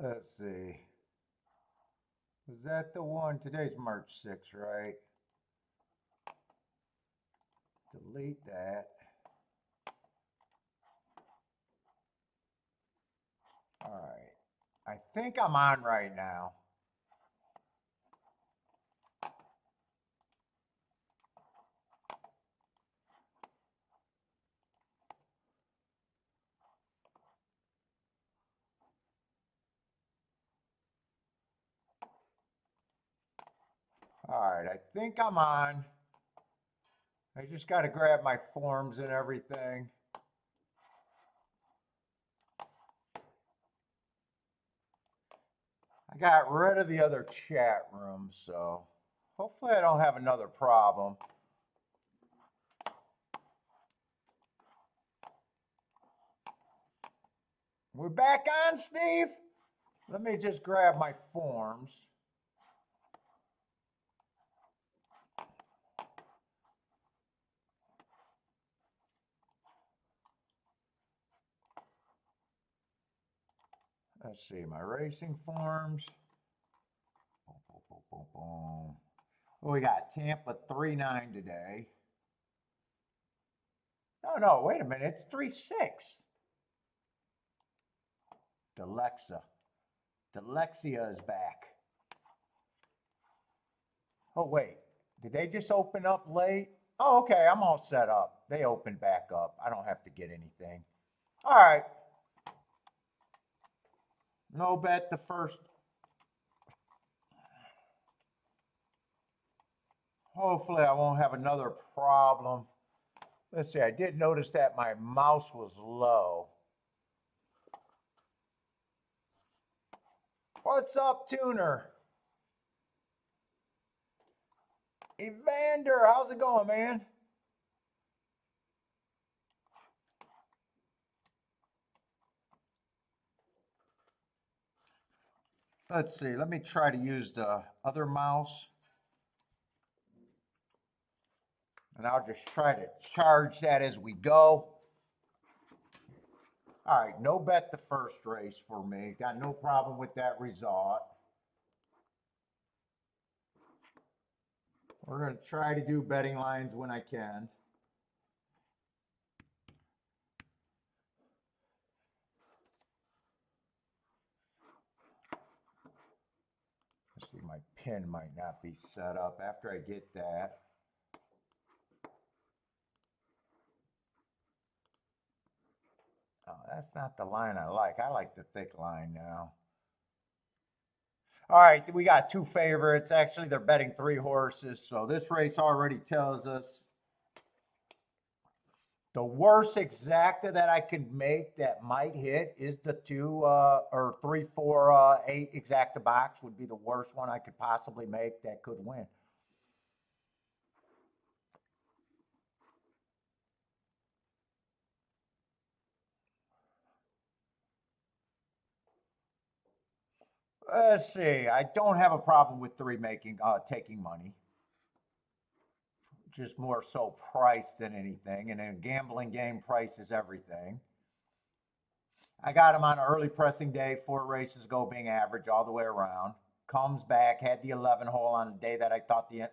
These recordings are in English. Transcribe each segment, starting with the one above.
Let's see. Was that the one? Today's March 6th, right? Delete that. All right. I think I'm on right now. All right. I think I'm on. I just got to grab my forms and everything. I got rid of the other chat room, so hopefully I don't have another problem. We're back on, Steve? Let me just grab my forms. Let's see, my racing forms. Boom, boom, boom, boom, boom. Well, we got Tampa 3-9 today. No, wait a minute. It's 3-6. Delexia is back. Oh, wait. Did they just open up late? Oh, okay. I'm all set up. They opened back up. I don't have to get anything. All right. No bet the first. Hopefully I won't have another problem. Let's see. I did notice that my mouse was low. What's up, Tuner? Evander, how's it going, man? Let's see. Let me try to use the other mouse. And I'll just try to charge that as we go. All right, no bet the first race for me. Got no problem with that result. We're going to try to do betting lines when I can. Let's see, my pin might not be set up after I get that. Oh, that's not the line I like. I like the thick line now. All right, we got two favorites. Actually, they're betting 3 horses. So this race already tells us the worst exacta that I can make that might hit is the 2 or 3, 4, 8 exacta box would be the worst one I could possibly make that could win. Let's see. I don't have a problem with 3 taking money. Just more so price than anything. And in a gambling game, price is everything. I got him on an early pressing day, 4 races ago, being average all the way around. Comes back, had the 11 hole on the day that I thought the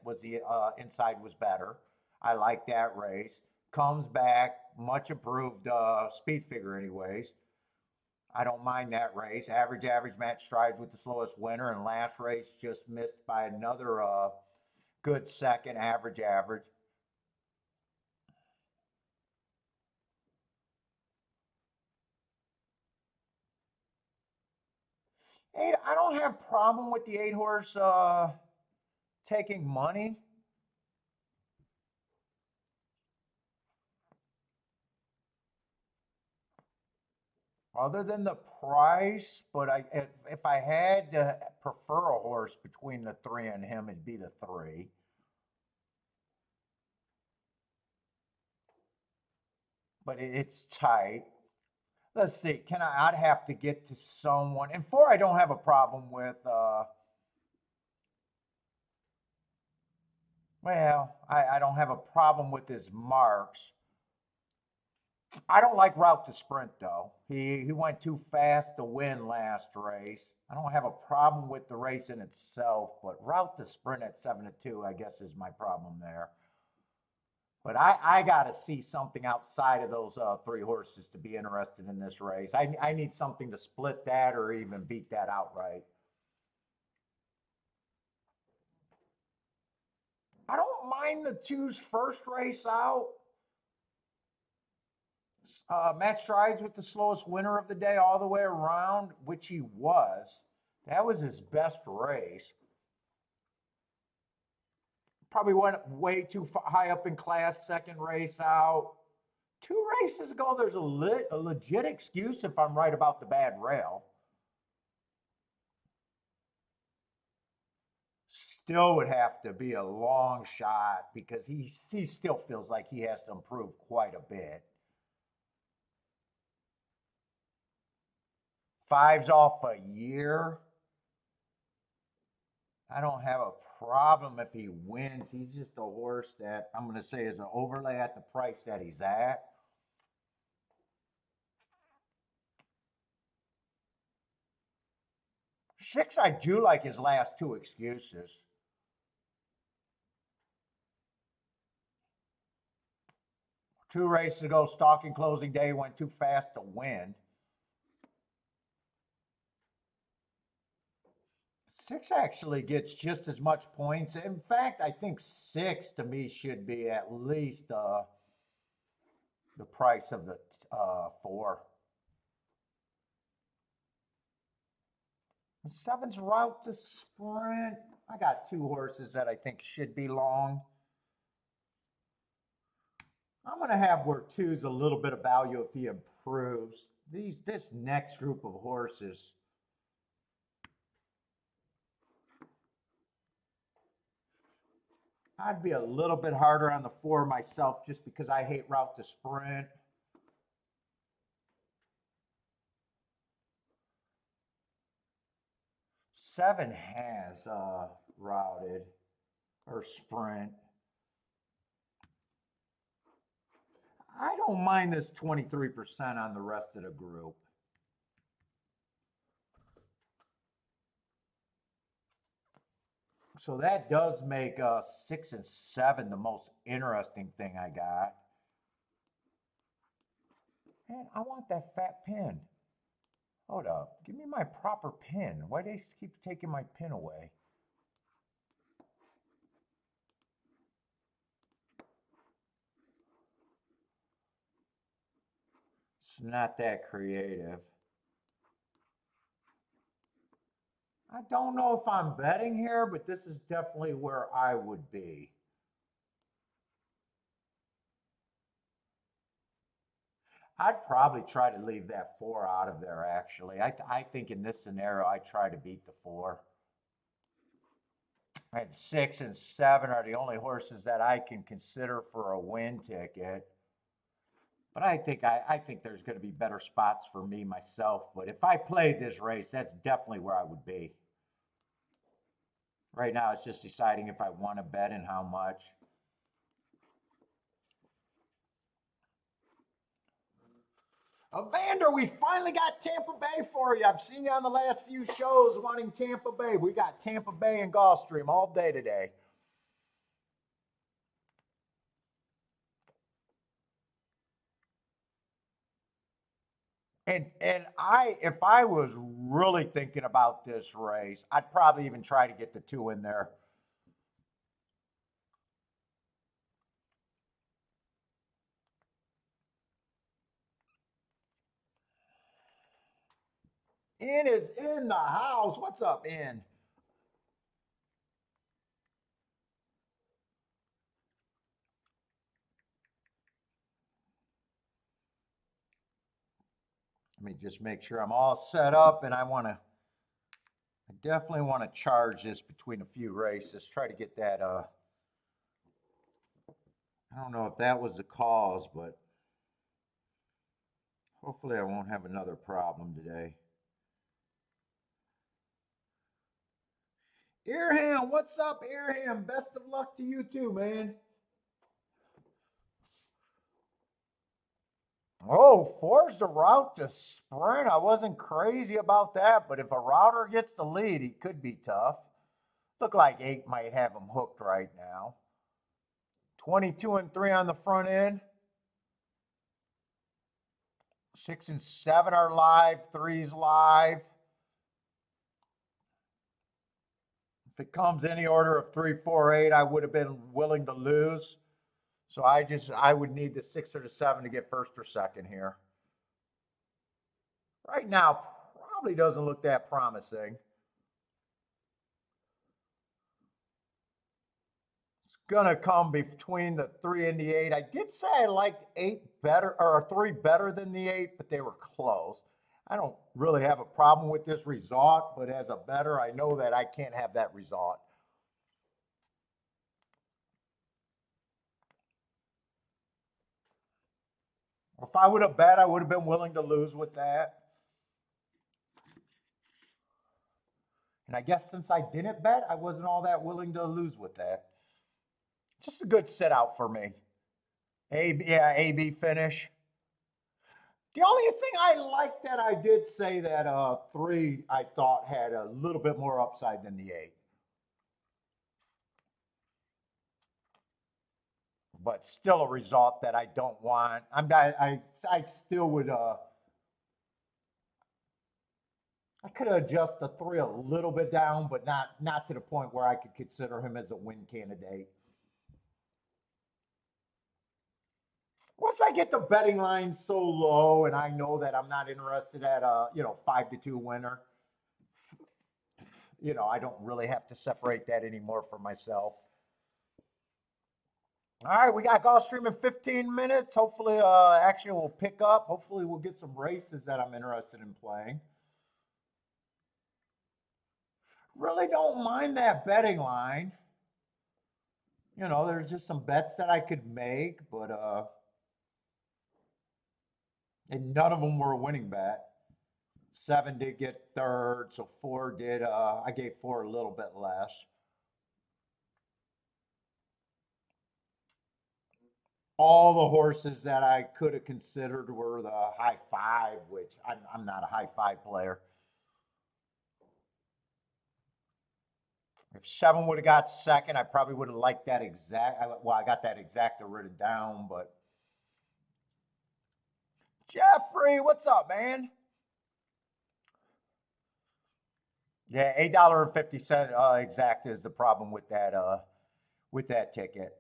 inside was better. I like that race. Comes back, much improved speed figure, anyways. I don't mind that race. Average match strides with the slowest winner, and last race just missed by another good second, average. 8, I don't have problem with the 8 horse taking money. Other than the price, but if I had to prefer a horse between the 3 and him, it'd be the 3. But it's tight. Let's see. I'd have to get to someone. And 4, I don't have a problem with. Well, I don't have a problem with his marks. I don't like route to sprint though. He went too fast to win last race. I don't have a problem with the race in itself, but route to sprint at 7-2, I guess, is my problem there. But I got to see something outside of those three horses to be interested in this race. I need something to split that or even beat that outright. I don't mind the two's first race out. Matt Strides with the slowest winner of the day all the way around, which he was. That was his best race. Probably went way too high up in class, second race out. 2 races ago, there's a legit excuse if I'm right about the bad rail. Still would have to be a long shot because he still feels like he has to improve quite a bit. 5's off a year. I don't have a problem if he wins. He's just a horse that I'm going to say is an overlay at the price that he's at. Six, I do like his last 2 excuses. Two races ago, stalking closing day, went too fast to win. 6 actually gets just as much points. In fact, I think 6 to me should be at least the price of the 4. 7's route to sprint. I got 2 horses that I think should be long. I'm going to have where 2's a little bit of value if he improves. This next group of horses. I'd be a little bit harder on the 4 myself just because I hate route to sprint. Seven has routed or sprint. I don't mind this 23% on the rest of the group. So that does make 6 and 7 the most interesting thing I got. Man, I want that fat pin. Hold up. Give me my proper pin. Why do they keep taking my pin away? It's not that creative. I don't know if I'm betting here, but this is definitely where I would be. I'd probably try to leave that 4 out of there, actually. I think in this scenario, I try to beat the 4. And 6 and 7 are the only horses that I can consider for a win ticket. But I think there's going to be better spots for me myself. But if I played this race, that's definitely where I would be. Right now, it's just deciding if I want to bet and how much. Evander, we finally got Tampa Bay for you. I've seen you on the last few shows wanting Tampa Bay. We got Tampa Bay and Gulfstream all day today. And if I was really thinking about this race, I'd probably even try to get the 2 in there. In is in the house. What's up, In? Let me just make sure I'm all set up, and I definitely want to charge this between a few races. Try to get that. I don't know if that was the cause, but hopefully I won't have another problem today. Earham, what's up, Earham? Best of luck to you too, man. Oh, force the route to sprint. I wasn't crazy about that, but if a router gets the lead, he could be tough. Look like 8 might have him hooked right now. 22 and 3 on the front end. 6 and 7 are live. 3's live. If it comes any order of 3, 4, 8, I would have been willing to lose. So I would need the 6 or the 7 to get first or second here. Right now, probably doesn't look that promising. It's gonna come between the 3 and the 8. I did say I liked 8 better, or 3 better than the 8, but they were close. I don't really have a problem with this result, but as a bettor, I know that I can't have that result. If I would have bet, I would have been willing to lose with that. And I guess since I didn't bet, I wasn't all that willing to lose with that. Just a good sit out for me. AB finish. The only thing I like that I did say that 3 I thought had a little bit more upside than the 8. But still a result that I don't want. I still would I could adjust the 3 a little bit down, but not to the point where I could consider him as a win candidate. Once I get the betting line so low and I know that I'm not interested at a 5-2 winner, I don't really have to separate that anymore for myself. All right, we got Gulfstream in 15 minutes. Hopefully, action will pick up. Hopefully, we'll get some races that I'm interested in playing. Really don't mind that betting line. There's just some bets that I could make, but and none of them were a winning bet. 7 did get third, so 4 did. I gave 4 a little bit less. All the horses that I could have considered were the high 5, which I'm not a high 5 player. If 7 would have got second, I probably would have liked that exact. Well, I got that exacta written down, but Jeffrey, what's up, man? Yeah, $8.50 exact is the problem with that ticket.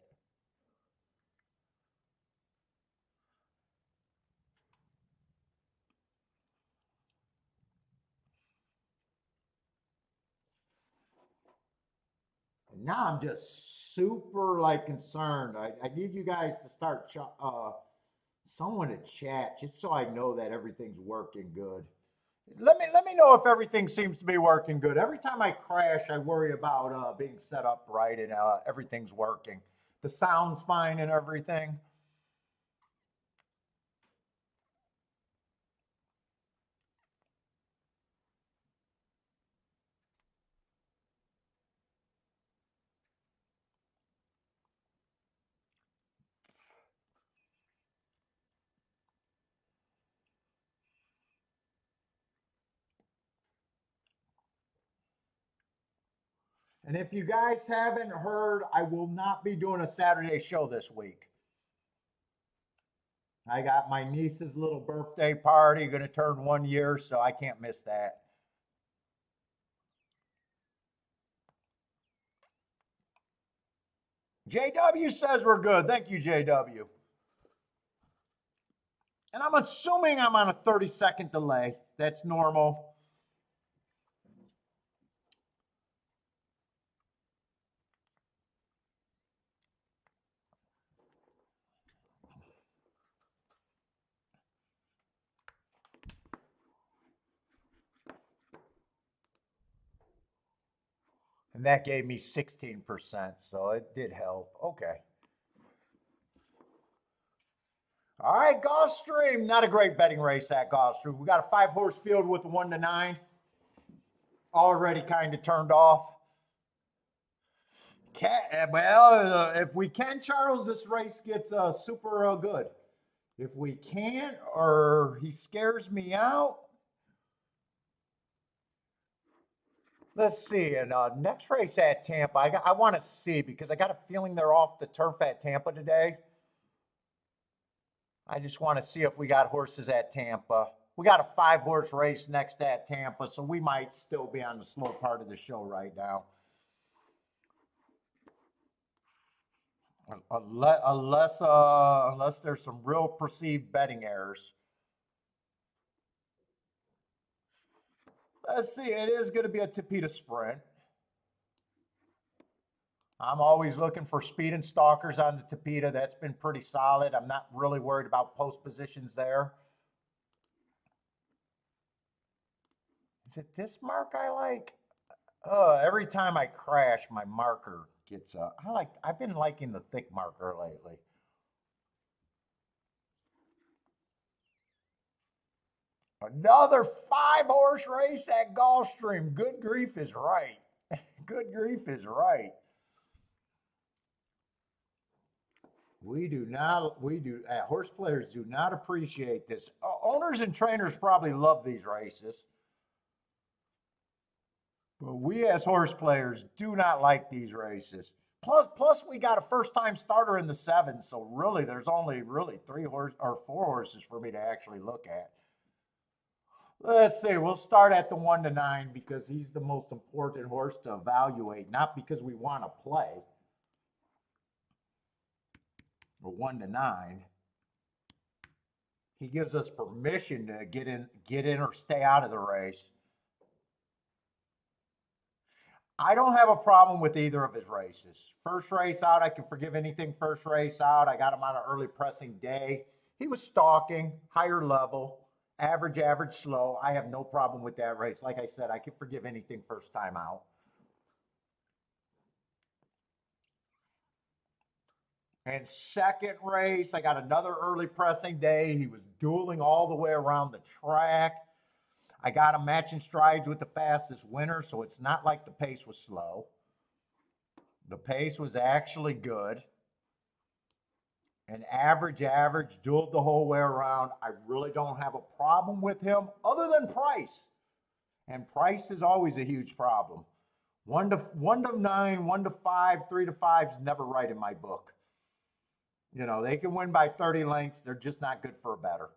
And now I'm just super concerned. I need you guys to start someone to chat just so I know that everything's working good. Let me know if everything seems to be working good. Every time I crash, I worry about being set up right and everything's working. The sound's fine and everything. And if you guys haven't heard, I will not be doing a Saturday show this week. I got my niece's little birthday party, going to turn 1 year, so I can't miss that. JW says we're good. Thank you, JW. And I'm assuming I'm on a 30-second delay. That's normal. And that gave me 16%, so it did help. Okay. All right, Gulfstream. Not a great betting race at Gulfstream. We got a 5-horse field with a 1 to 9. Already kind of turned off. Well, if we can, Charles, this race gets super good. If we can't, or he scares me out, let's see. And next race at Tampa, I want to see because I got a feeling they're off the turf at Tampa today. I just want to see if we got horses at Tampa. We got a 5-horse race next at Tampa, so we might still be on the slow part of the show right now. Unless there's some real perceived betting errors. Let's see, it is going to be a Tapeta sprint. I'm always looking for speed and stalkers on the Tapeta. That's been pretty solid. I'm not really worried about post positions there. Is it this mark I like? Every time I crash, my marker gets I've been liking the thick marker lately. Another 5-horse race at Gulfstream. Good grief is right. Good grief is right. Horse players do not appreciate this. Owners and trainers probably love these races. But we as horse players do not like these races. Plus we got a first-time starter in the 7, so really there's only really 4 horses for me to actually look at. Let's see, we'll start at the 1 to 9 because he's the most important horse to evaluate, not because we want to play. Or 1 to 9. He gives us permission to get in or stay out of the race. I don't have a problem with either of his races. First race out, I can forgive anything first race out. I got him on an early pressing day. He was stalking, higher level, average, slow. I have no problem with that race. Like I said, I can forgive anything first time out. And second race, I got another early pressing day. He was dueling all the way around the track. I got him matching strides with the fastest winner, so it's not like the pace was slow. The pace was actually good. And average, dueled the whole way around. I really don't have a problem with him other than price. And price is always a huge problem. 1 to 9, 1 to 5, 3 to 5 is never right in my book. You know, they can win by 30 lengths. They're just not good for a bettor.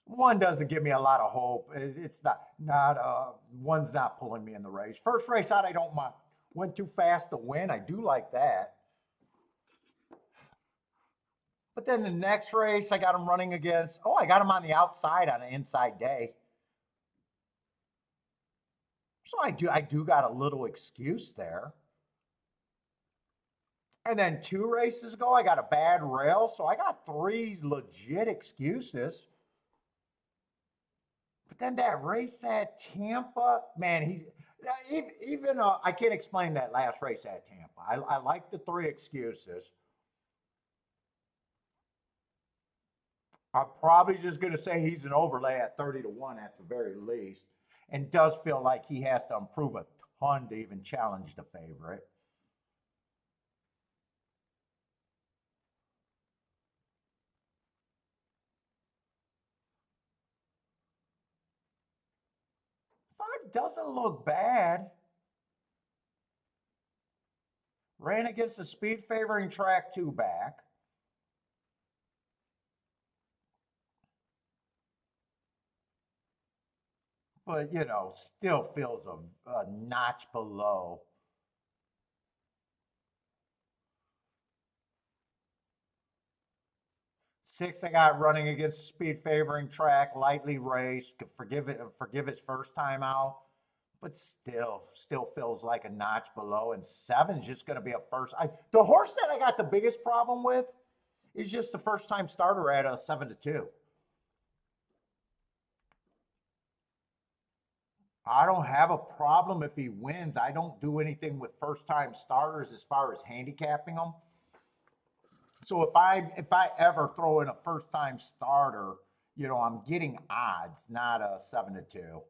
One doesn't give me a lot of hope. It's one's not pulling me in the race. First race out, I don't mind. Went too fast to win. I do like that. But then the next race, I got him running against, I got him on the outside on an inside day. So I do got a little excuse there. And then 2 races ago, I got a bad rail. So I got 3 legit excuses. But then that race at Tampa, man, I can't explain that last race at Tampa. I like the 3 excuses. I'm probably just going to say he's an overlay at 30 to 1 at the very least, and does feel like he has to improve a ton to even challenge the favorite. Doesn't look bad. Ran against the speed favoring track 2 back. But, still feels a notch below. Six, I got running against speed favoring track, lightly raced, could forgive his first time out, but still feels like a notch below. And 7's just going to be a first. The horse that I got the biggest problem with is just the first time starter at a 7 to 2. I don't have a problem if he wins. I don't do anything with first time starters as far as handicapping them. So if I ever throw in a first time starter, I'm getting odds, not a 7 to 2.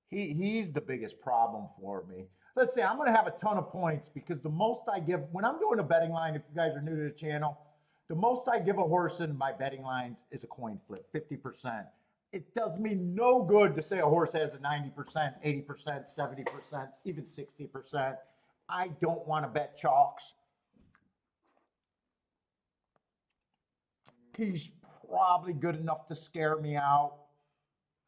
He's the biggest problem for me. let's say I'm going to have a ton of points because the most I give, when I'm doing a betting line, if you guys are new to the channel, the most I give a horse in my betting lines is a coin flip, 50%. It does me no good to say a horse has a 90%, 80%, 70%, even 60%. I don't want to bet chalks. He's probably good enough to scare me out.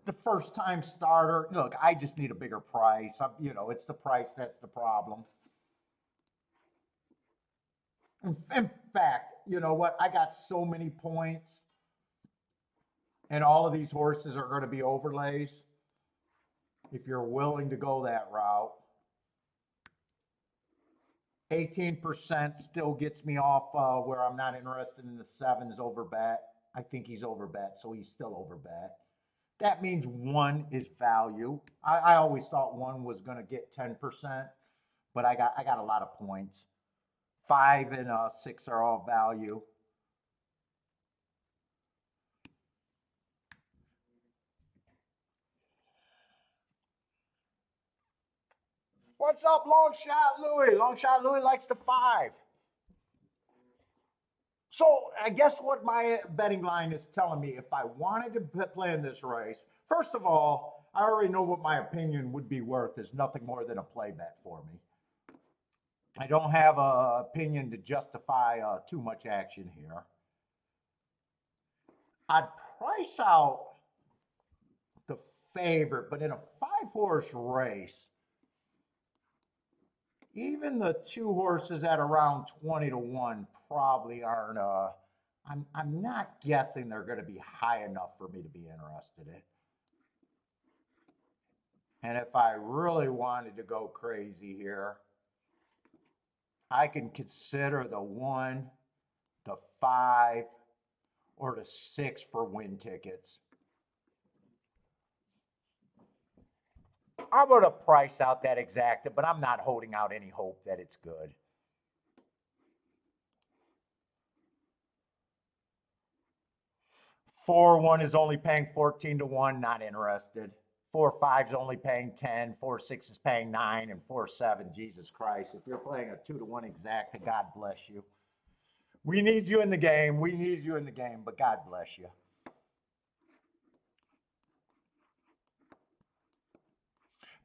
The first time starter, look, I just need a bigger price. It's the price that's the problem. In fact, you know what? I got so many points, and all of these horses are going to be overlays. If you're willing to go that route, 18% still gets me off where I'm not interested in the sevens overbet. I think he's overbet, so he's still overbet. That means 1 is value. I always thought 1 was going to get 10%, but I got a lot of points. 5 and 6 are all value. What's up, Long Shot Louie? Long Shot Louie likes the 5. So I guess what my betting line is telling me, if I wanted to play in this race, first of all, I already know what my opinion would be worth is nothing more than a play bet for me. I don't have an opinion to justify too much action here. I'd price out the favorite, but in a 5-horse race, even the 2 horses at around 20 to 1 probably aren't, I'm not guessing they're going to be high enough for me to be interested in. And if I really wanted to go crazy here, I can consider the 1, the 5, or the 6 for win tickets. I'm going to price out that exacta, but I'm not holding out any hope that it's good. Four one is only paying 14 to 1, not interested. 4-5 is only paying 10, 4-6 is paying 9, and 4-7, Jesus Christ. If you're playing a 2 to 1 exacta, God bless you. We need you in the game. We need you in the game, but God bless you.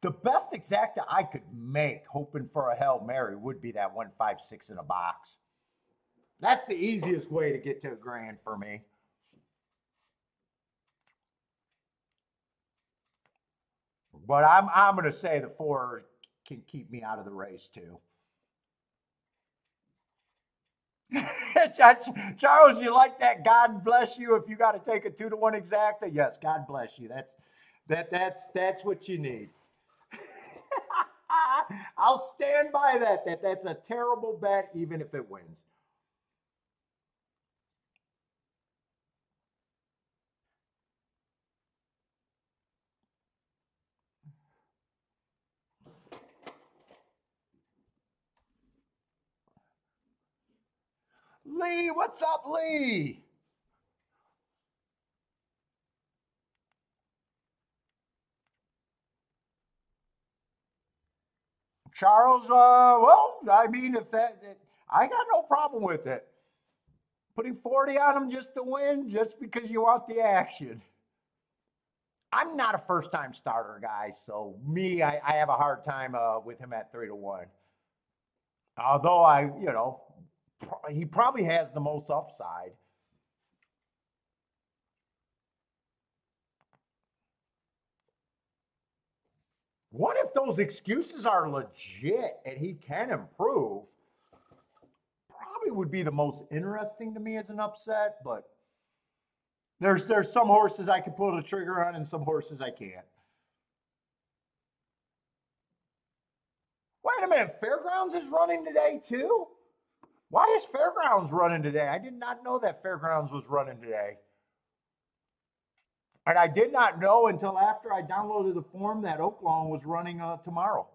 The best exacta I could make, hoping for a Hail Mary, would be that 1-5-6 in a box. That's the easiest way to get to $1,000 for me. But I'm going to say the 4 can keep me out of the race too. Charles, you like that? God bless you. If you got to take a 2 to 1 exacta, yes, God bless you. That's what you need. I'll stand by that. That's a terrible bet, even if it wins. Lee, what's up, Lee? Charles, well, I mean, I got no problem with it. Putting 40 on him just to win, just because you want the action. I'm not a first-time starter, guys, so I have a hard time with him at 3 to 1. Although he probably has the most upside. What if those excuses are legit and he can improve? Probably would be the most interesting to me as an upset, but there's some horses I can pull the trigger on and some horses I can't. Wait a minute, Fairgrounds is running today too? Why is Fairgrounds running today? I did not know that Fairgrounds was running today. And I did not know until after I downloaded the form that Oaklawn was running tomorrow.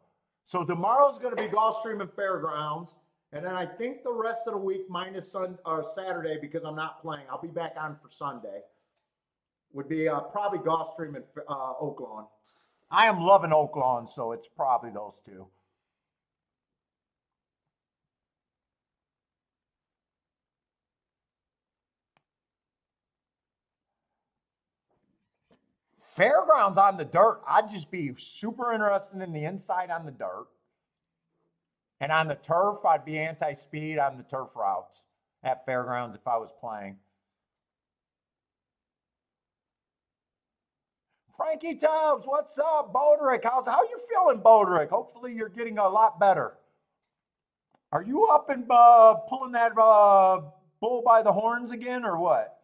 So tomorrow's going to be Gulfstream and Fairgrounds. And then I think the rest of the week minus Saturday, because I'm not playing, I'll be back on for Sunday, would be probably Gulfstream and Oaklawn. I am loving Oaklawn, so it's probably those 2. Fairgrounds on the dirt, I'd just be super interested in the inside on the dirt. And on the turf, I'd be anti-speed on the turf routes at fairgrounds if I was playing. Frankie Tubbs, what's up? Boderick, how you feeling, Boderick? Hopefully you're getting a lot better. Are you up and pulling that bull by the horns again or what?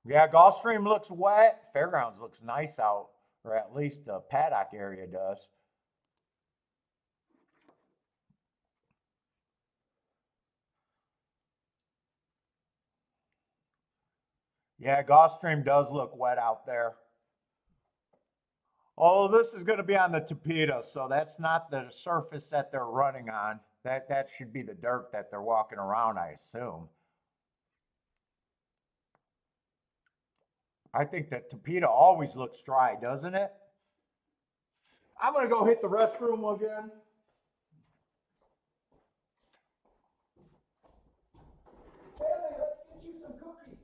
Yeah, Gulfstream looks wet. Fairgrounds looks nice out, or at least the paddock area does. Yeah, Gulfstream does look wet out there. Oh, this is going to be on the Tapeta, so that's not the surface that they're running on. That should be the dirt that they're walking around, I assume. I think that Tapeta always looks dry, doesn't it? I'm going to go hit the restroom again. Bailey, let's get you some cookies.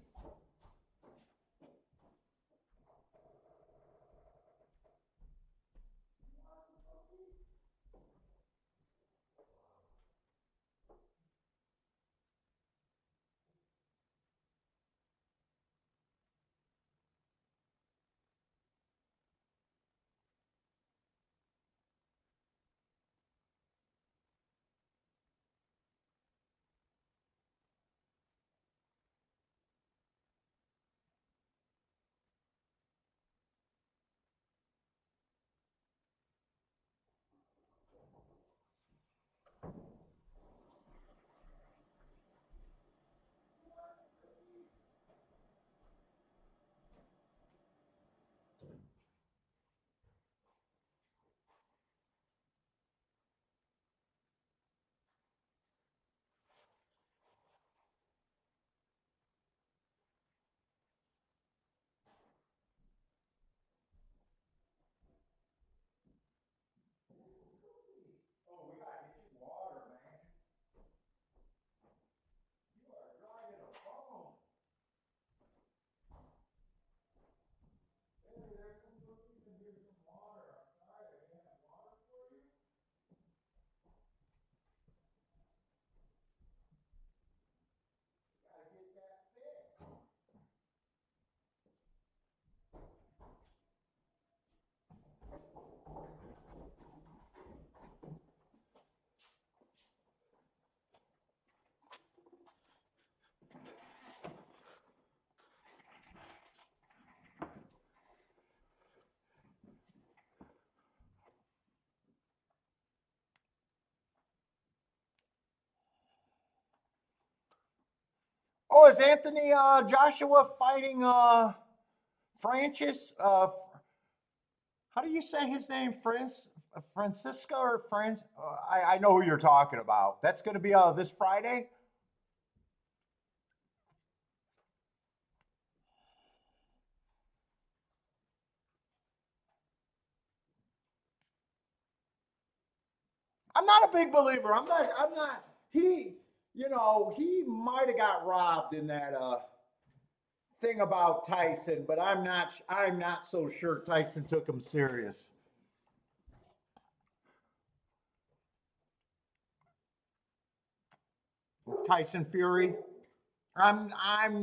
Oh, we got to get you water, man. You are dry to the bone. Bailey, there's some cookies and here's some water. I'm sorry, I can't have water for you. You got to get that fixed. Oh, is Anthony Joshua fighting Francis? How do you say his name? Francisco or Fran? I know who you're talking about. That's going to be this Friday. I'm not a big believer. I'm not. I'm not. He, he might have got robbed in that thing about Tyson, but I'm not. I'm not so sure Tyson took him serious. Tyson Fury. I'm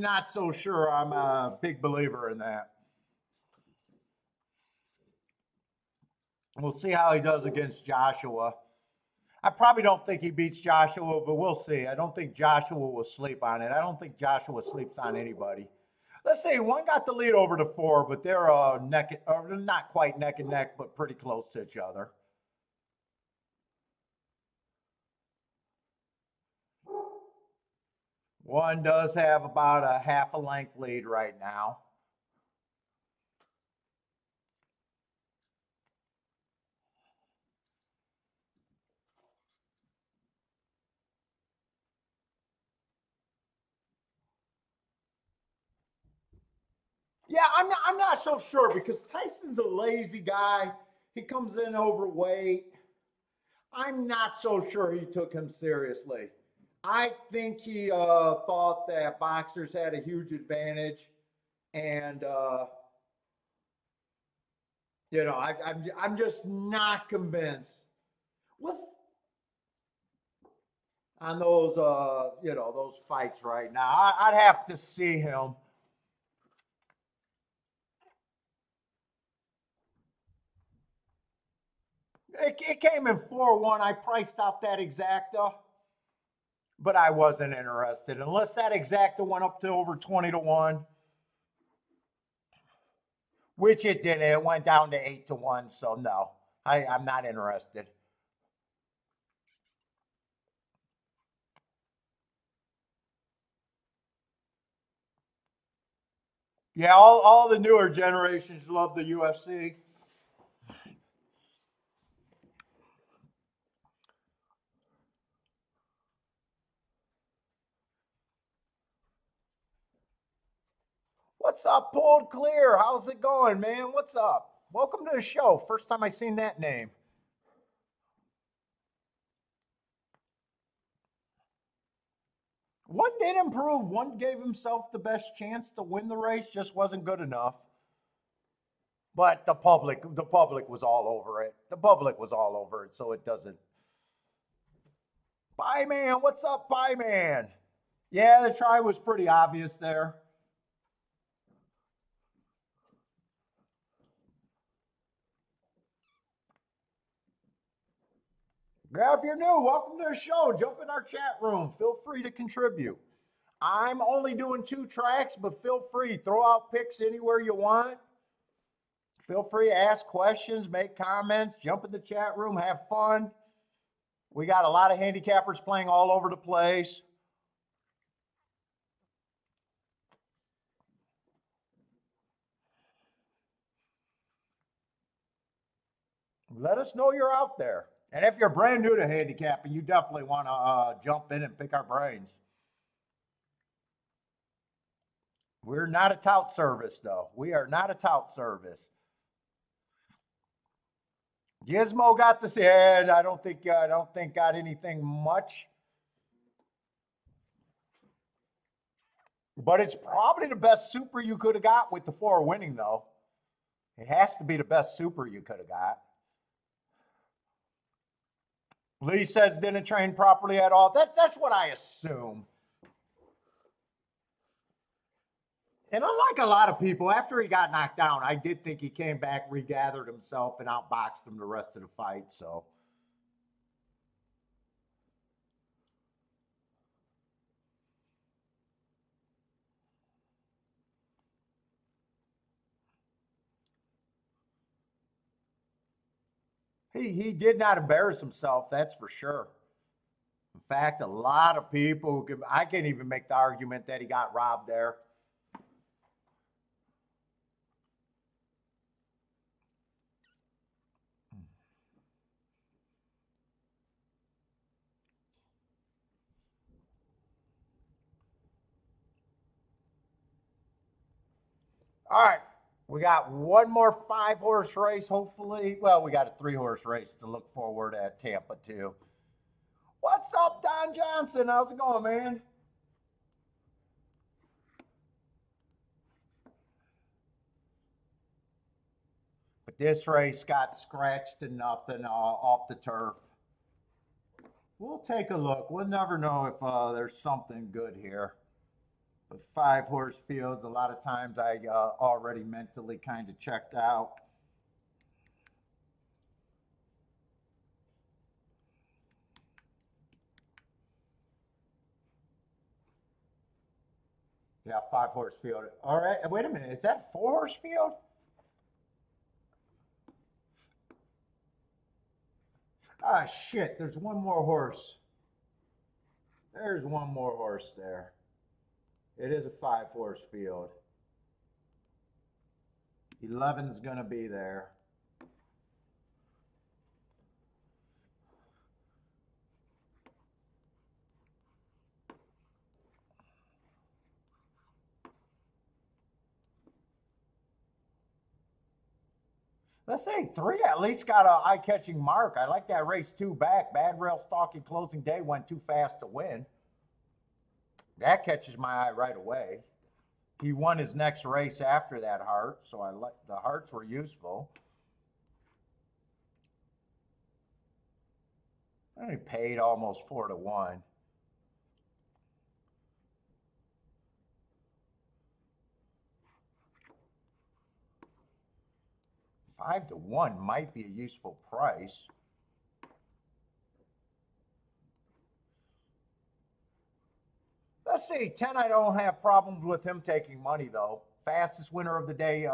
not so sure. I'm a big believer in that. We'll see how he does against Joshua. I probably don't think he beats Joshua, but we'll see. I don't think Joshua will sleep on it. I don't think Joshua sleeps on anybody. Let's say one got the lead over to four, but they're not quite neck and neck, but pretty close to each other. One does have about a half a length lead right now. Yeah, I'm not so sure because Tyson's a lazy guy. He comes in overweight. I'm not so sure he took him seriously. I think he thought that boxers had a huge advantage, and I'm just not convinced. What's on those those fights right now? I'd have to see him. It came in 4-1. I priced out that exacta, but I wasn't interested unless that exacta went up to over 20-1, which it didn't. It went down to 8-1. So no, I'm not interested. Yeah, all the newer generations love the UFC. What's up, Pulled Clear? How's it going, man? What's up? Welcome to the show. First time I seen that name. One did improve. One gave himself the best chance to win the race, just wasn't good enough. But the public was all over it. The public was all over it, so it doesn't. Bye, man. What's up, Bye, man? Yeah, the try was pretty obvious there. Now, if you're new, welcome to the show. Jump in our chat room. Feel free to contribute. I'm only doing 2 tracks, but feel free. Throw out picks anywhere you want. Feel free to ask questions, make comments, jump in the chat room, have fun. We got a lot of handicappers playing all over the place. Let us know you're out there. And if you're brand new to handicapping, you definitely want to jump in and pick our brains. We're not a tout service, though. We are not a tout service. Gizmo got the head. I don't think got anything much. But it's probably the best super you could have got with the 4 winning, though. It has to be the best super you could have got. Lee says didn't train properly at all. That's what I assume. And unlike a lot of people, after he got knocked down, I did think he came back, regathered himself, and outboxed him the rest of the fight. So he did not embarrass himself, that's for sure. In fact, a lot of people, I can't even make the argument that he got robbed there. All right. We got one more 5-horse race, hopefully. Well, we got a 3-horse race to look forward at Tampa, too. What's up, Don Johnson? How's it going, man? But this race got scratched to nothing off the turf. We'll take a look. We'll never know if there's something good here. But 5-horse fields, a lot of times I already mentally kind of checked out. Yeah, 5-horse field. All right, wait a minute. Is that 4-horse field? Ah, shit. There's one more horse. There's one more horse there. It is a 5-horse field. 11's going to be there. Let's say 3 at least got a eye-catching mark. I like that race 2 back. Bad rail stalking closing day went too fast to win. That catches my eye right away. He won his next race after that heart, so I like the hearts were useful. I paid almost 4-1. 5-1 might be a useful price. Let's see, 10, I don't have problems with him taking money, though. Fastest winner of the day.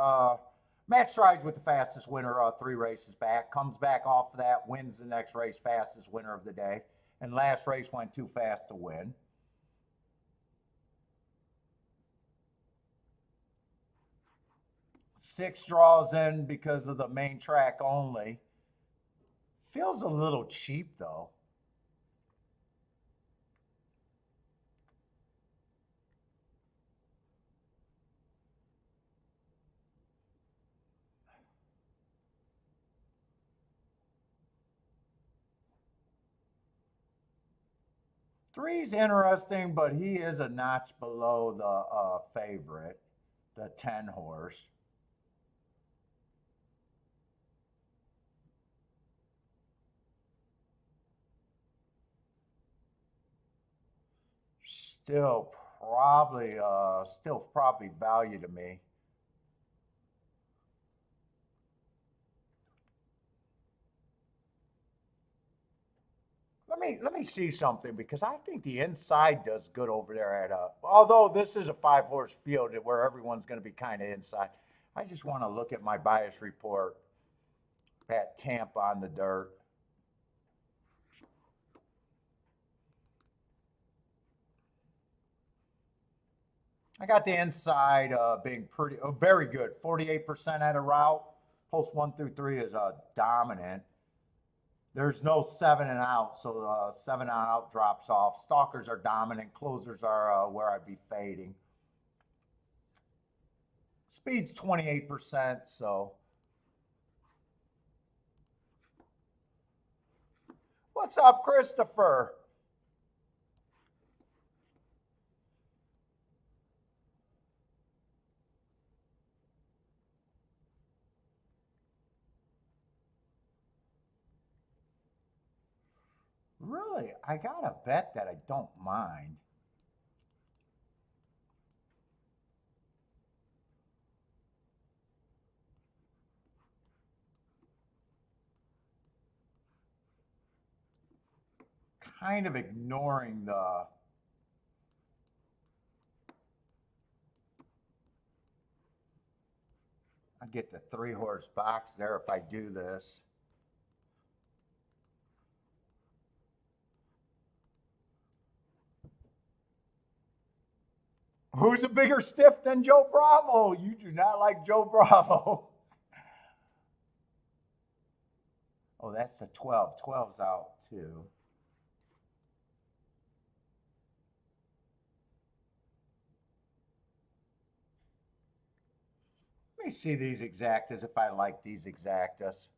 Matt strides with the fastest winner 3 races back. Comes back off of that, wins the next race, fastest winner of the day. And last race went too fast to win. Six draws in because of the main track only. Feels a little cheap, though. Three's interesting, but he is a notch below the favorite, the 10 horse. Still probably value to me. Let me see something because I think the inside does good over there at although this is a 5-horse field where everyone's going to be kind of inside. I just want to look at my bias report at Tampa on the dirt. I got the inside being very good. 48% at a route. Post 1 through 3 is dominant. There's no 7 and out, so 7 and out drops off. Stalkers are dominant. Closers are where I'd be fading. Speed's 28%, so. What's up, Christopher? Really, I got a bet that I don't mind. Kind of ignoring the. I get the 3-horse box there if I do this. Who's a bigger stiff than Joe Bravo? You do not like Joe Bravo. Oh, that's the 12. 12's out too. Let me see these exactas if I like these exactas.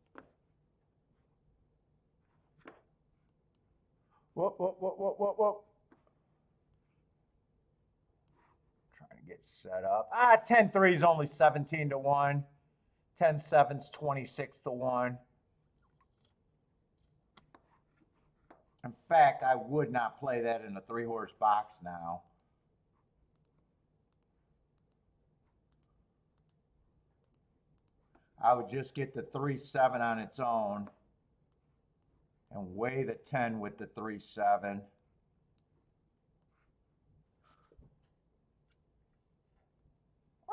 Whoop, whoop, whoop, whoop, whoop, whoop. Trying to get set up. 10-3 is only 17-1. 10-7's 26-1. In fact, I would not play that in a 3-horse box now. I would just get the 3-7 on its own and weigh the 10 with the 3-7.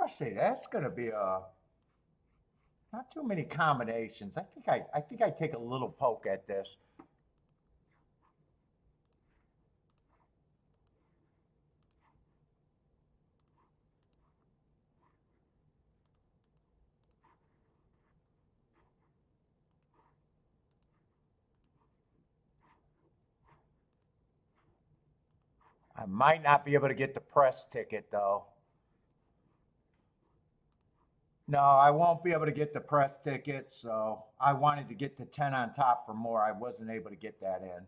I see that's going to be a not too many combinations. I think I take a little poke at this. I might not be able to get the press ticket though. No, I won't be able to get the press ticket, so I wanted to get the 10 on top for more. I wasn't able to get that in.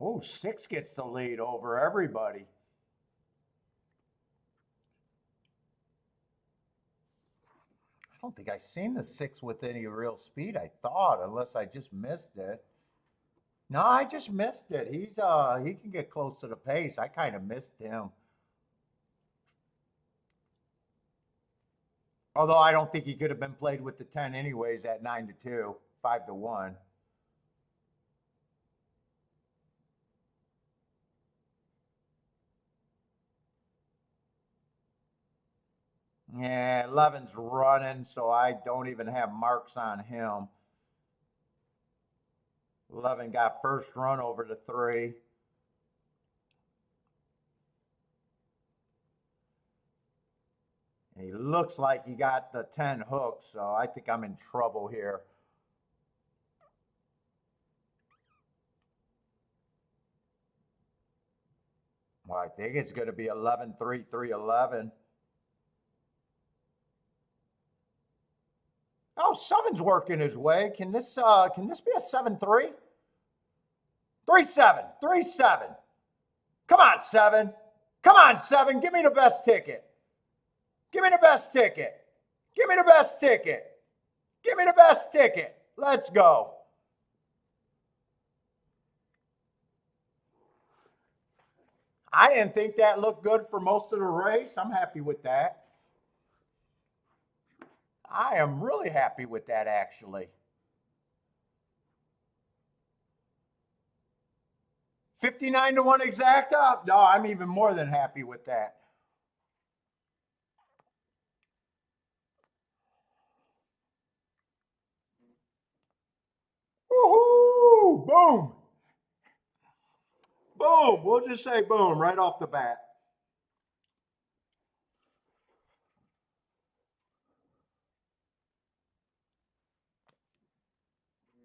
Oh, 6 gets the lead over everybody. I don't think I've seen the 6 with any real speed, I thought, unless I just missed it. No, I just missed it. He can get close to the pace. I kind of missed him. Although I don't think he could have been played with the 10 anyways at 9-2, 5-1. Yeah, 11's running, so I don't even have marks on him. 11 got first run over the 3. And he looks like he got the 10 hooked, so I think I'm in trouble here. Well, I think it's going to be 11-3, 3-11. Oh, 7's working his way. Can this be a 7-3? 3-7, 3-7. Come on, 7. Come on, 7. Give me the best ticket. Give me the best ticket. Give me the best ticket. Give me the best ticket. Let's go. I didn't think that looked good for most of the race. I'm happy with that. I am really happy with that, actually. 59-1 exacta? No, I'm even more than happy with that. Woohoo! Boom! Boom! We'll just say boom right off the bat.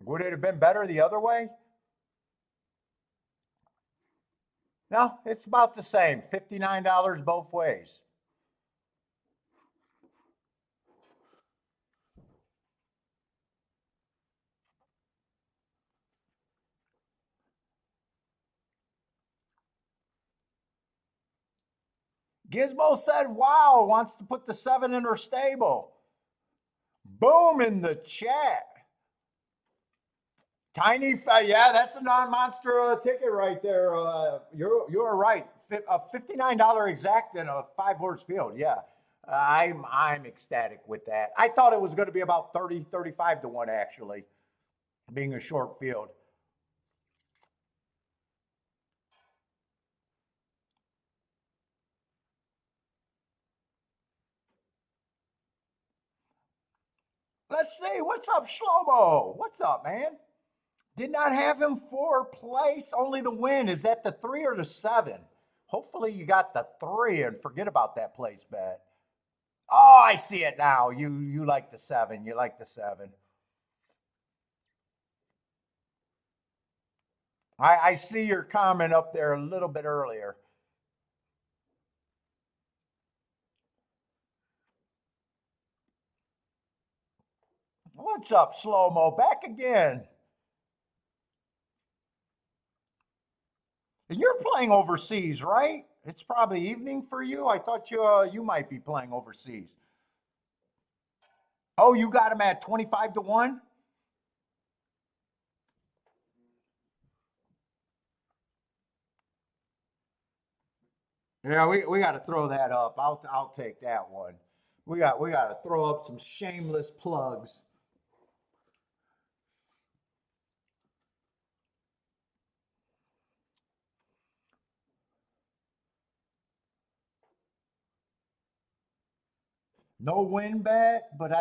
Would it have been better the other way? No, it's about the same. $59 both ways. Gizmo said, wow, wants to put the 7 in her stable. Boom in the chat. Tiny, yeah, that's a non-monster ticket right there. You're right. A $59 exact in a 5-horse field. Yeah, I'm ecstatic with that. I thought it was going to be about 30, 35-1 actually, being a short field. Let's see. What's up, Shlomo? What's up, man? Did not have him for place, only the win. Is that the 3 or the 7? Hopefully you got the 3 and forget about that place bet. Oh, I see it now. You like the 7. You like the 7. I see your comment up there a little bit earlier. What's up, Slow Mo? Back again. And you're playing overseas, right? It's probably evening for you. I thought you might be playing overseas. Oh, you got him at 25-1? Yeah, we got to throw that up. I'll take that one. We got to throw up some shameless plugs. No win bet, but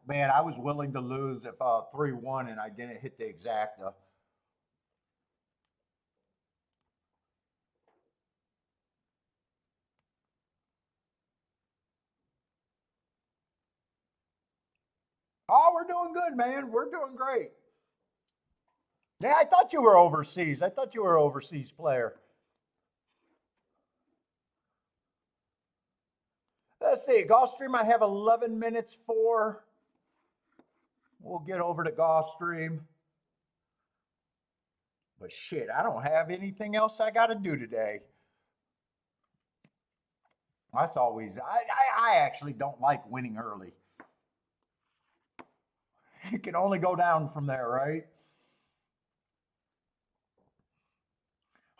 man, I was willing to lose if 3-1 and I didn't hit the exacta. Oh, we're doing good, man. We're doing great. Yeah, I thought you were overseas. I thought you were an overseas player. Let's see, Gulfstream I have 11 minutes for. We'll get over to Gulfstream. But shit, I don't have anything else I got to do today. That's always, I actually don't like winning early. You can only go down from there, right?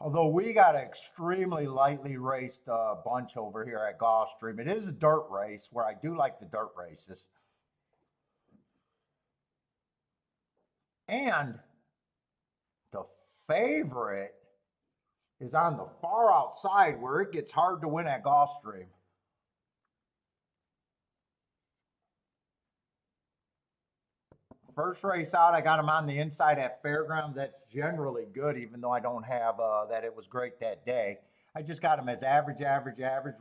Although we got an extremely lightly raced bunch over here at Gulfstream. It is a dirt race where I do like the dirt races. And the favorite is on the far outside where it gets hard to win at Gulfstream. First race out, I got him on the inside at Fairgrounds. That's generally good, even though I don't have that it was great that day. I just got him as average,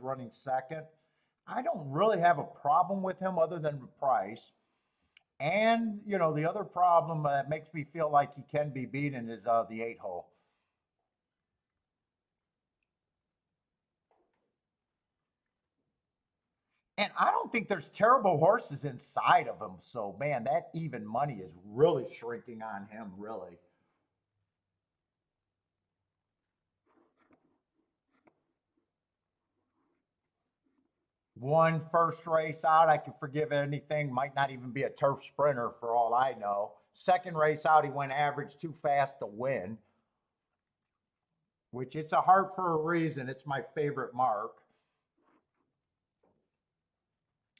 running second. I don't really have a problem with him other than the price. And, you know, the other problem that makes me feel like he can be beaten is the 8-hole. And I don't think there's terrible horses inside of him. So, man, that even money is really shrinking on him, really. One first race out, I can forgive anything. Might not even be a turf sprinter for all I know. Second race out, he went average too fast to win, which it's a heart for a reason. It's my favorite mark.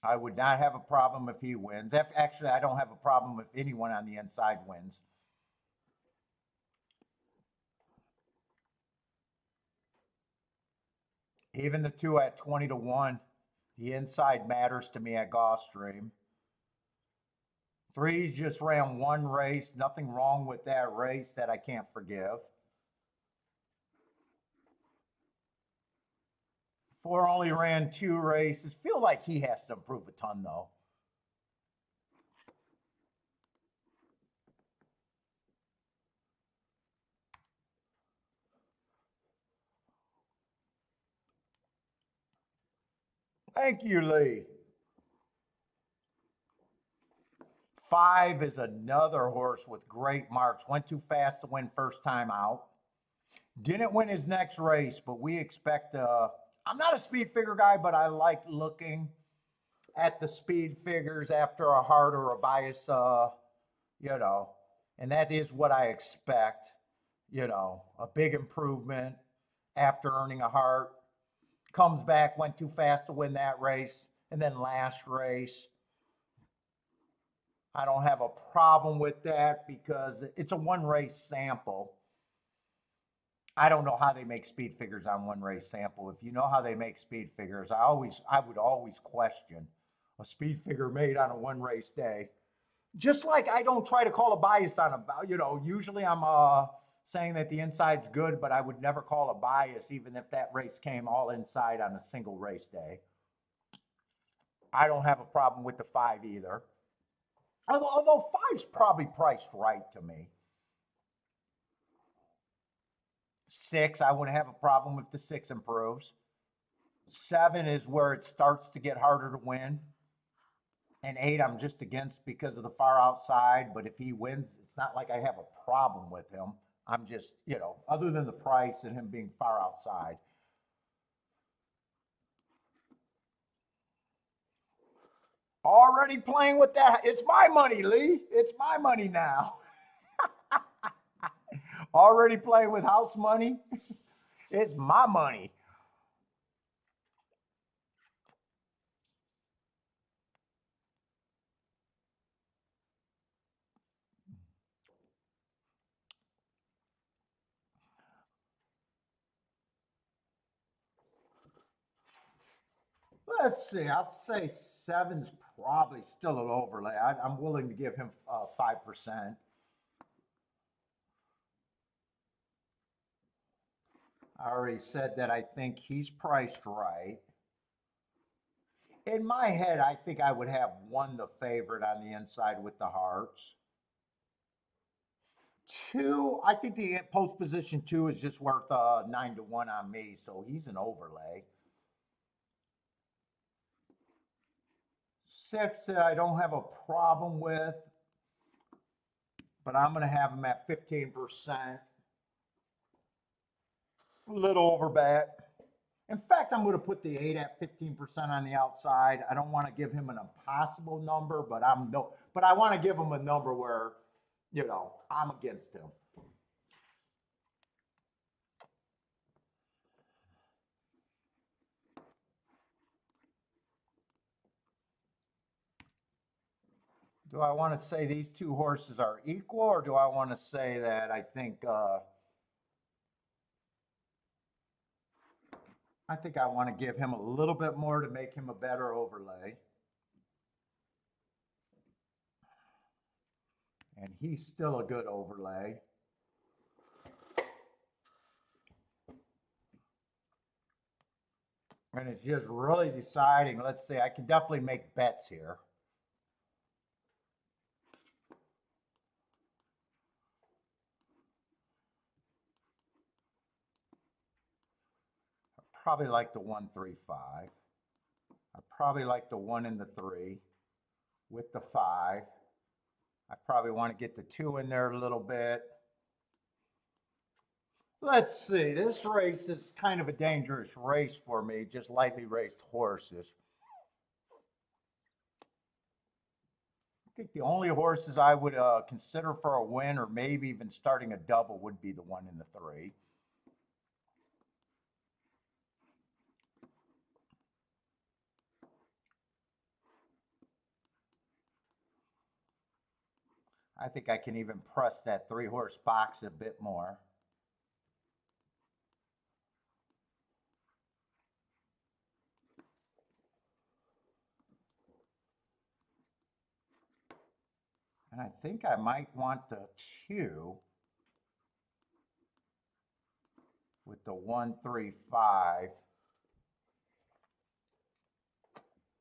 I would not have a problem if he wins. Actually, I don't have a problem if anyone on the inside wins. Even the two at 20-1, the inside matters to me at Gulfstream. Threes just ran one race. Nothing wrong with that race that I can't forgive. Four only ran two races. Feel like he has to improve a ton, though. Thank you, Lee. 5 is another horse with great marks. Went too fast to win first time out. Didn't win his next race, but we expect I'm not a speed figure guy, but I like looking at the speed figures after a heart or a bias, you know, and that is what I expect, you know, a big improvement after earning a heart. Comes back, went too fast to win that race, and then last race. I don't have a problem with that because it's a one race sample. I don't know how they make speed figures on one race sample. If you know how they make speed figures, I would always question a speed figure made on a one race day. Just like I don't try to call a bias on a, you know, usually I'm saying that the inside's good, but I would never call a bias even if that race came all inside on a single race day. I don't have a problem with the 5 either. Although 5's probably priced right to me. 6, I wouldn't have a problem if the 6 improves. 7 is where it starts to get harder to win. And 8, I'm just against because of the far outside. But if he wins, it's not like I have a problem with him. I'm just, you know, other than the price and him being far outside. Already playing with that. It's my money, Lee. It's my money now. Already playing with house money. It's my money. Let's see. I'd say 7's probably still an overlay. I'm willing to give him 5%. I already said that I think he's priced right. In my head, I think I would have 1 the favorite on the inside with the hearts. 2, I think the post position 2 is just worth 9-1 on me, so he's an overlay. 6 I don't have a problem with, but I'm going to have him at 15%. A little over bet. In fact, I'm going to put the 8 at 15% on the outside. I don't want to give him an impossible number, but I want to give him a number where, you know, I'm against him. Do I want to say these two horses are equal, or do I want to say that I think I want to give him a little bit more to make him a better overlay. And he's still a good overlay. And it's just really deciding, let's say I can definitely make bets here. I probably like the 1, 3, 5. I probably like the 1 and the 3 with the 5. I probably want to get the 2 in there a little bit. Let's see, this race is kind of a dangerous race for me, just lightly raced horses. I think the only horses I would consider for a win, or maybe even starting a double, would be the 1 and the 3. I think I can even press that 3-horse box a bit more. And I think I might want the 2 with the 1, 3, 5.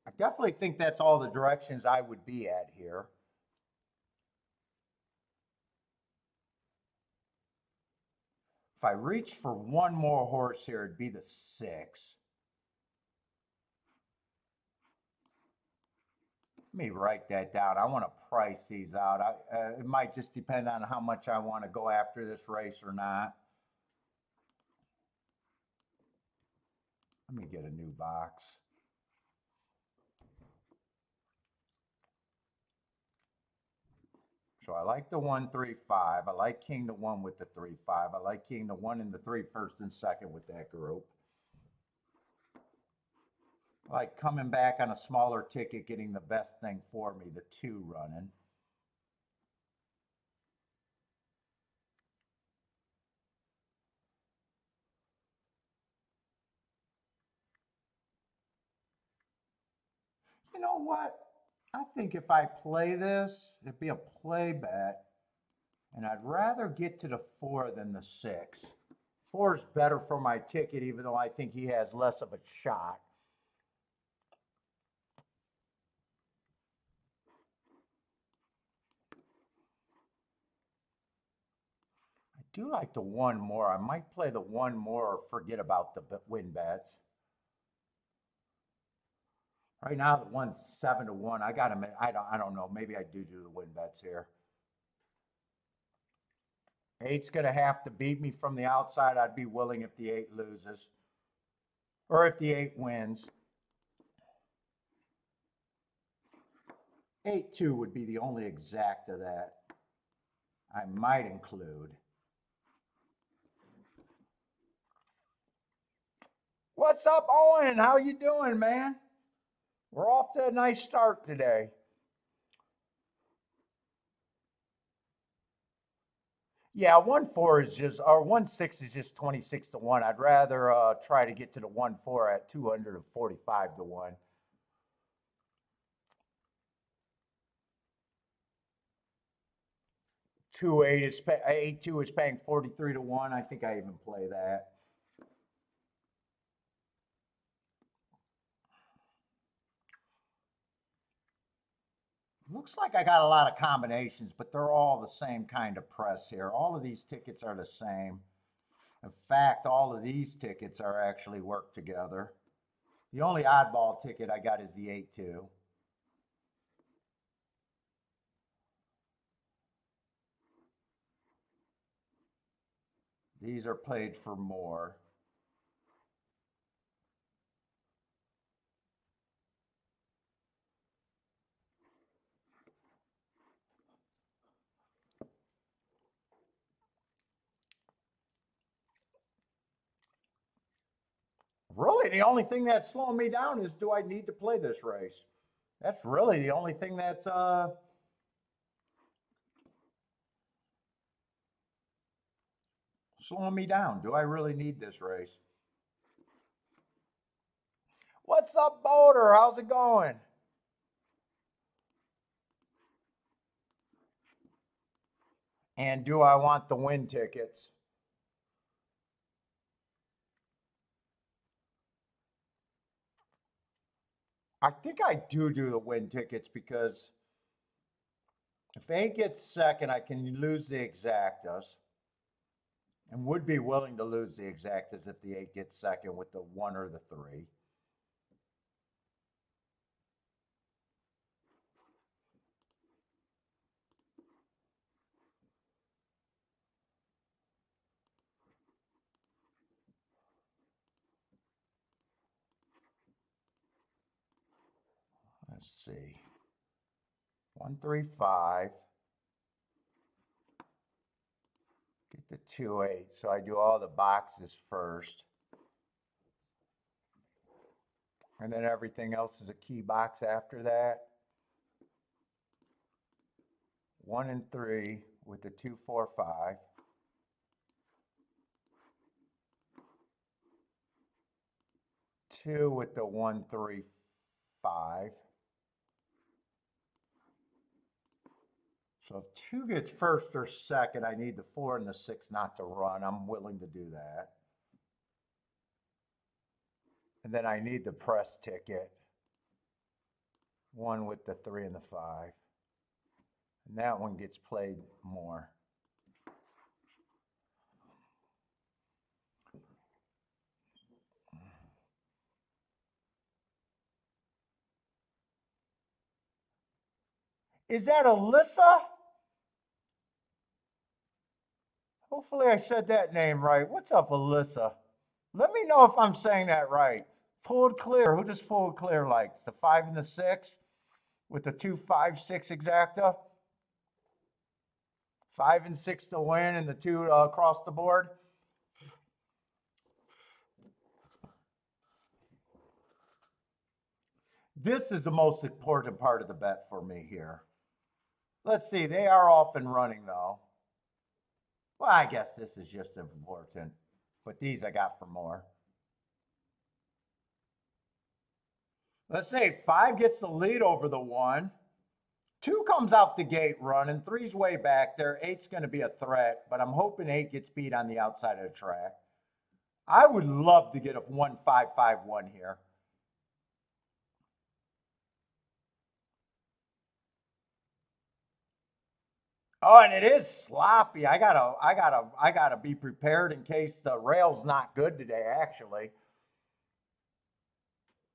I definitely think that's all the directions I would be at here. If I reach for one more horse here, it'd be the 6. Let me write that down. I want to price these out. It might just depend on how much I want to go after this race or not. Let me get a new box. So I like the 1, 3, 5. I like king the 1 with the 3, 5. I like king the 1 and the 3 first and second with that group. I like coming back on a smaller ticket, getting the best thing for me, the 2 running. You know what? I think if I play this, it'd be a play bet, and I'd rather get to the 4 than the 6. 4 is better for my ticket, even though I think he has less of a shot. I do like the 1 more. I might play the 1 more or forget about the win bets. Right now, the 1's 7 to 1. I got him. I don't know. Maybe I do the win bets here. 8's going to have to beat me from the outside. I'd be willing if the 8 loses, or if the 8 wins. 8-2 would be the only exacta that I might include. What's up, Owen? How you doing, man? We're off to a nice start today. Yeah, 1-4 is just, or 1-6 is just 26 to 1. I'd rather try to get to the 1-4 at 245 to 1. 2-8 is 8-2 is paying 43 to 1. I think I even play that. Looks like I got a lot of combinations, but they're all the same kind of press here. All of these tickets are the same. In fact, all of these tickets are actually worked together. The only oddball ticket I got is the 8-2. These are played for more. Really, the only thing that's slowing me down is, do I need to play this race? That's really the only thing that's slowing me down. Do I really need this race? What's up, Boulder? How's it going? And do I want the win tickets? I think I do the win tickets because if 8 gets second, I can lose the exactas and would be willing to lose the exactas if the 8 gets second with the 1 or the 3. Let's see. 1, 3, 5. Get the 2, 8. So I do all the boxes first. And then everything else is a key box after that. 1 and 3 with the 2, 4, 5. 2 with the 1, 3, 5. So if 2 gets first or second, I need the 4 and the 6 not to run. I'm willing to do that. And then I need the press ticket. 1 with the 3 and the 5. And that one gets played more. Is that Alyssa? Hopefully I said that name right. What's up, Alyssa? Let me know if I'm saying that right. Pulled clear. Who does pulled clear like? The 5 and the 6 with the 2, 5, 6 exacta? 5 and 6 to win and the 2 across the board. This is the most important part of the bet for me here. Let's see. They are off and running though. Well, I guess this is just important, but these I got for more. Let's say 5 gets the lead over the 1. 2 comes out the gate running. 3's way back there. 8's going to be a threat, but I'm hoping 8 gets beat on the outside of the track. I would love to get a 1, 5, 5, 1 here. Oh, and it is sloppy. I gotta be prepared in case the rail's not good today, actually.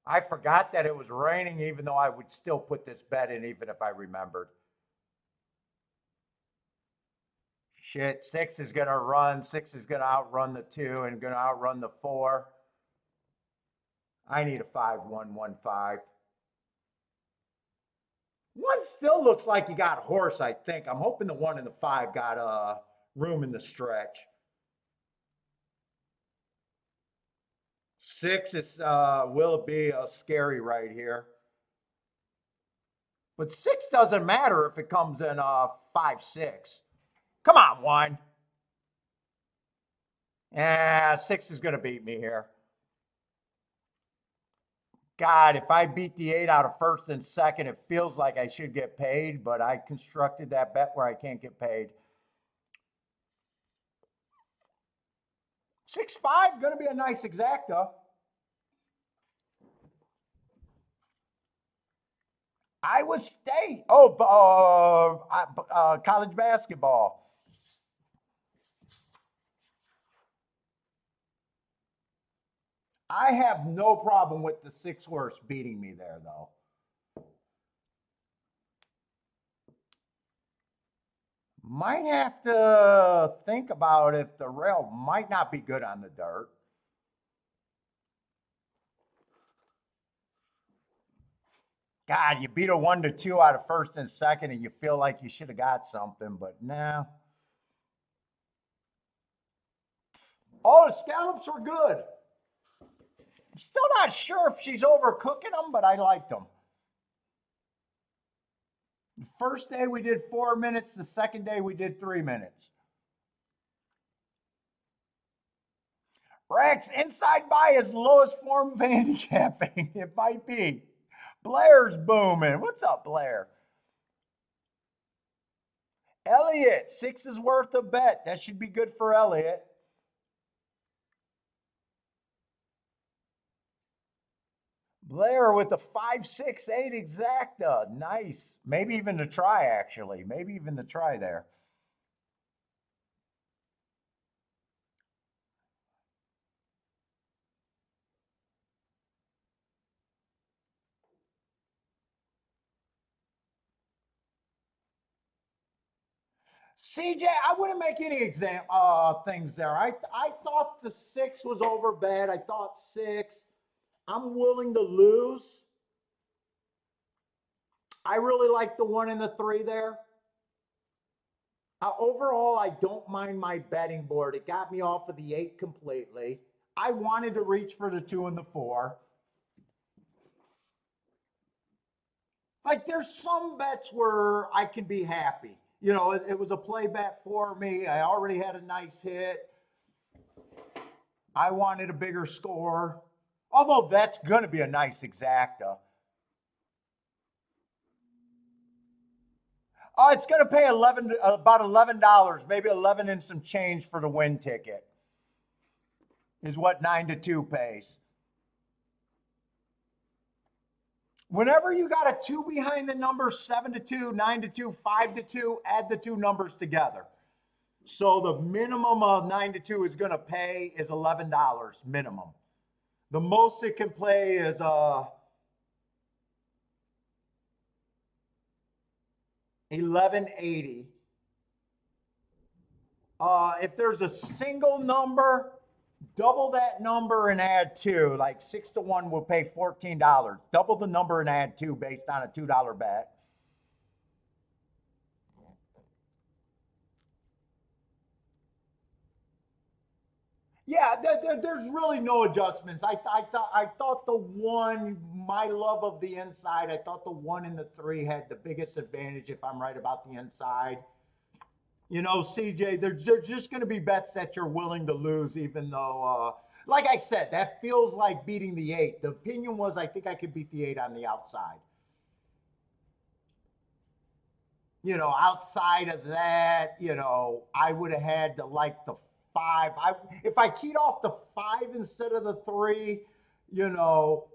I forgot that it was raining, even though I would still put this bet in, even if I remembered. Shit, 6 is gonna run. 6 is gonna outrun the 2 and gonna outrun the 4. I need a 5, 1, 1, 5. 1 still looks like he got horse, I think. I'm hoping the 1 and the 5 got room in the stretch. 6 is will be a scary right here. But 6 doesn't matter if it comes in 5, 6. Come on, 1. Yeah, 6 is going to beat me here. God, if I beat the 8 out of first and second, it feels like I should get paid, but I constructed that bet where I can't get paid. 6, 5, going to be a nice exacta. Iowa State. Oh, college basketball. I have no problem with the 6 horse beating me there, though. Might have to think about if the rail might not be good on the dirt. God, you beat a 1-2 out of first and second, and you feel like you should have got something, but nah. Oh, the scallops were good. I'm still not sure if she's overcooking them, but I liked them. The first day we did 4 minutes. The second day we did 3 minutes. Rex, inside buy is the lowest form of handicapping. It might be. Blair's booming. What's up, Blair? Elliot, 6 is worth a bet. That should be good for Elliot. Blair with the 5-6-8 exacta. Nice. Maybe even to try, actually. Maybe even to try there. CJ, I wouldn't make any things there. I thought the 6 was over bad. I thought 6. I'm willing to lose. I really like the 1 and the 3 there. Overall, I don't mind my betting board. It got me off of the 8 completely. I wanted to reach for the 2 and the 4. Like, there's some bets where I can be happy. You know, it was a play bet for me. I already had a nice hit. I wanted a bigger score. Although that's going to be a nice exacta. It's going to pay about $11, maybe 11 and some change for the win ticket. Is what 9-2 pays. Whenever you got a 2 behind the number, 7-2, 9-2, 5-2, add the 2 numbers together. So the minimum of 9-2 is going to pay is $11 minimum. The most it can play is $11.80. If there's a single number, double that number and add 2. Like 6-1 will pay $14. Double the number and add 2 based on a $2 bet. Yeah, there's really no adjustments. I thought the 1, my love of the inside, I thought the 1 and the 3 had the biggest advantage if I'm right about the inside. You know, CJ, there's just going to be bets that you're willing to lose, even though, like I said, that feels like beating the 8. The opinion was I think I could beat the 8 on the outside. You know, outside of that, you know, I would have had to like the 5. If I keyed off the 5 instead of the 3, you know,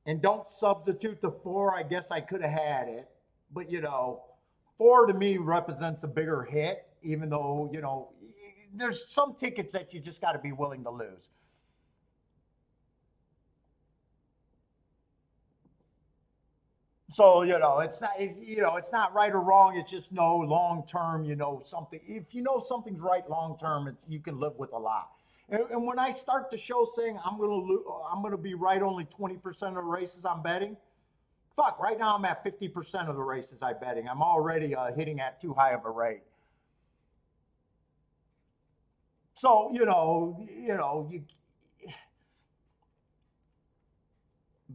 and don't substitute the 4, I guess I could have had it. But, you know, 4 to me represents a bigger hit, even though, you know, there's some tickets that you just got to be willing to lose. So, you know, it's not right or wrong. It's just no long term, you know, something. If you know something's right long term, you can live with a lot. And when I start the show saying I'm going to be right only 20% of the races I'm betting, fuck, right now I'm at 50% of the races I'm betting. I'm already hitting at too high of a rate. So,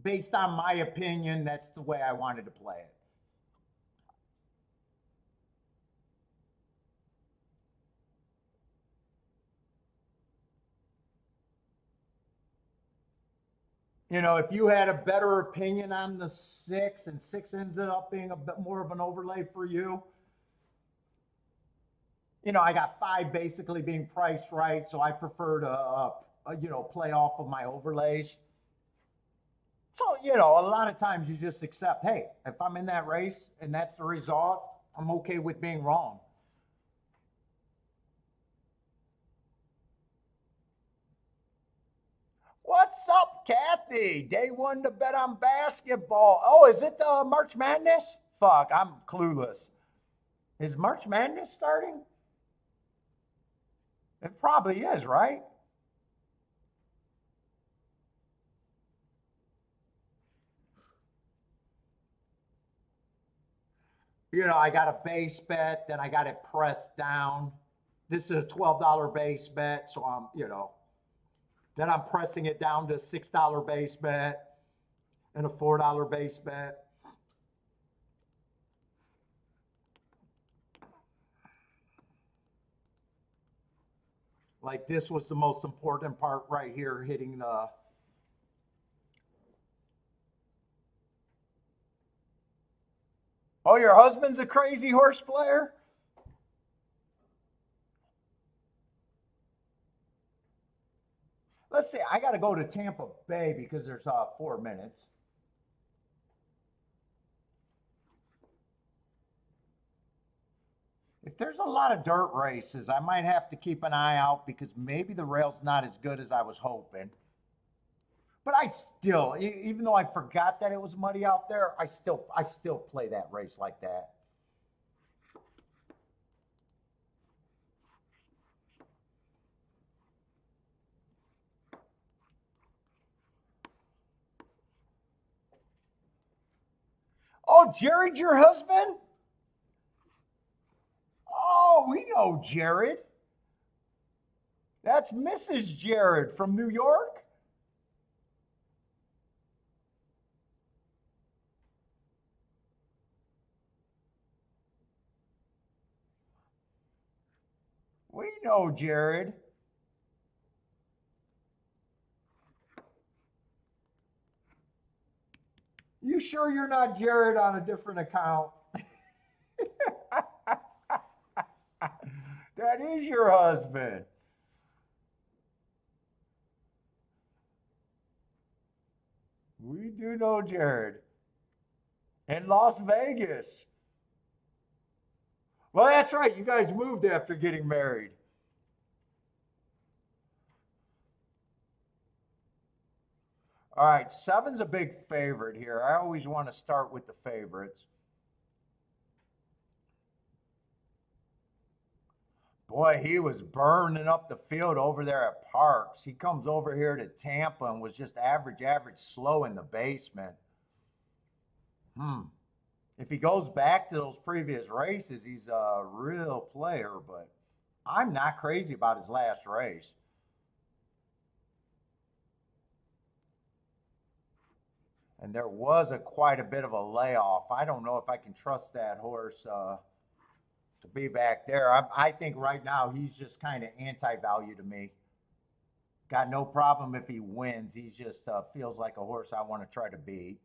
based on my opinion, that's the way I wanted to play it. You know, if you had a better opinion on the 6 and 6 ended up being a bit more of an overlay for you, you know, I got 5 basically being priced right, so I prefer to, play off of my overlays. So, you know, a lot of times you just accept, hey, if I'm in that race and that's the result, I'm okay with being wrong. What's up, Kathy? Day 1 to bet on basketball. Oh, is it the March Madness? Fuck, I'm clueless. Is March Madness starting? It probably is, right? You know, I got a base bet, then I got it pressed down. This is a $12 base bet, so I'm, you know, then I'm pressing it down to a $6 base bet and a $4 base bet. Like this was the most important part right here, hitting the. Oh, your husband's a crazy horse player? Let's see, I got to go to Tampa Bay because there's 4 minutes. If there's a lot of dirt races, I might have to keep an eye out because maybe the rail's not as good as I was hoping. But I still, even though I forgot that it was muddy out there, I still play that race like that. Oh, Jared, your husband? Oh, we know Jared. That's Mrs. Jared from New York. We know Jared. You sure you're not Jared on a different account? That is your husband. We do know Jared. In Las Vegas. Well, that's right. You guys moved after getting married. All right, seven's a big favorite here. I always want to start with the favorites. Boy, he was burning up the field over there at Parks. He comes over here to Tampa and was just average, slow in the basement. Hmm. If he goes back to those previous races, he's a real player, but I'm not crazy about his last race. And there was quite a bit of a layoff. I don't know if I can trust that horse to be back there. I think right now he's just kind of anti-value to me. Got no problem if he wins. He just feels like a horse I want to try to beat.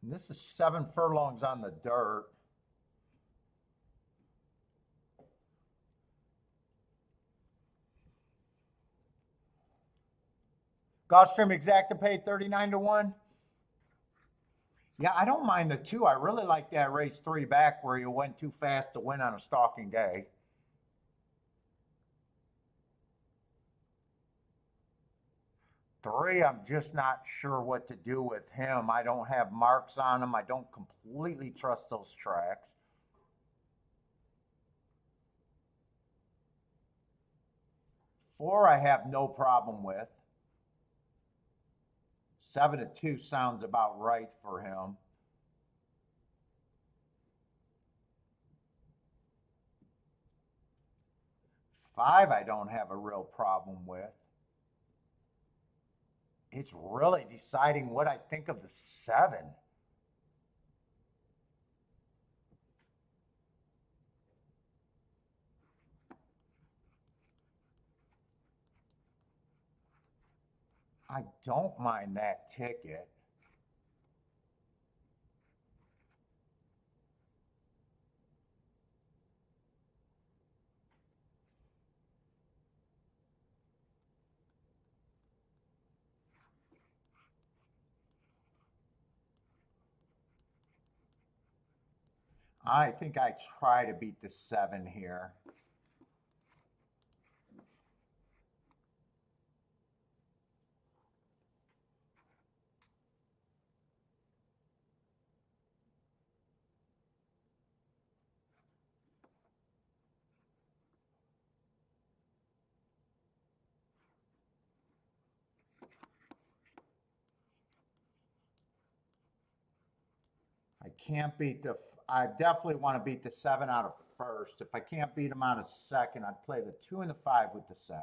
And this is 7 furlongs on the dirt. Gulfstream exacta pay 39 to 1. Yeah, I don't mind the two. I really like that race three back where you went too fast to win on a stalking day. Three, I'm just not sure what to do with him. I don't have marks on him. I don't completely trust those tracks. Four, I have no problem with. 7 to 2 sounds about right for him. Five, I don't have a real problem with. It's really deciding what I think of the seven. I don't mind that ticket. I think I try to beat the seven here. can't beat the, I definitely want to beat the 7 out of first. If I can't beat them out of second, I'd play the 2 and the 5 with the 7.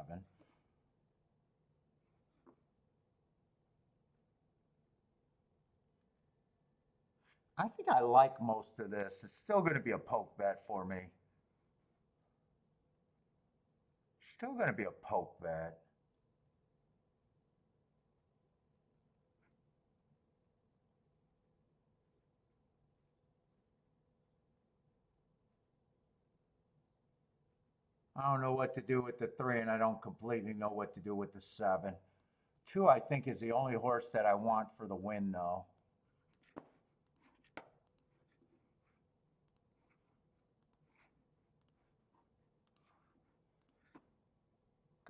I think I like most of this. It's still going to be a poke bet for me. Still going to be a poke bet. I don't know what to do with the 3, and I don't completely know what to do with the 7. 2, I think, is the only horse that I want for the win, though.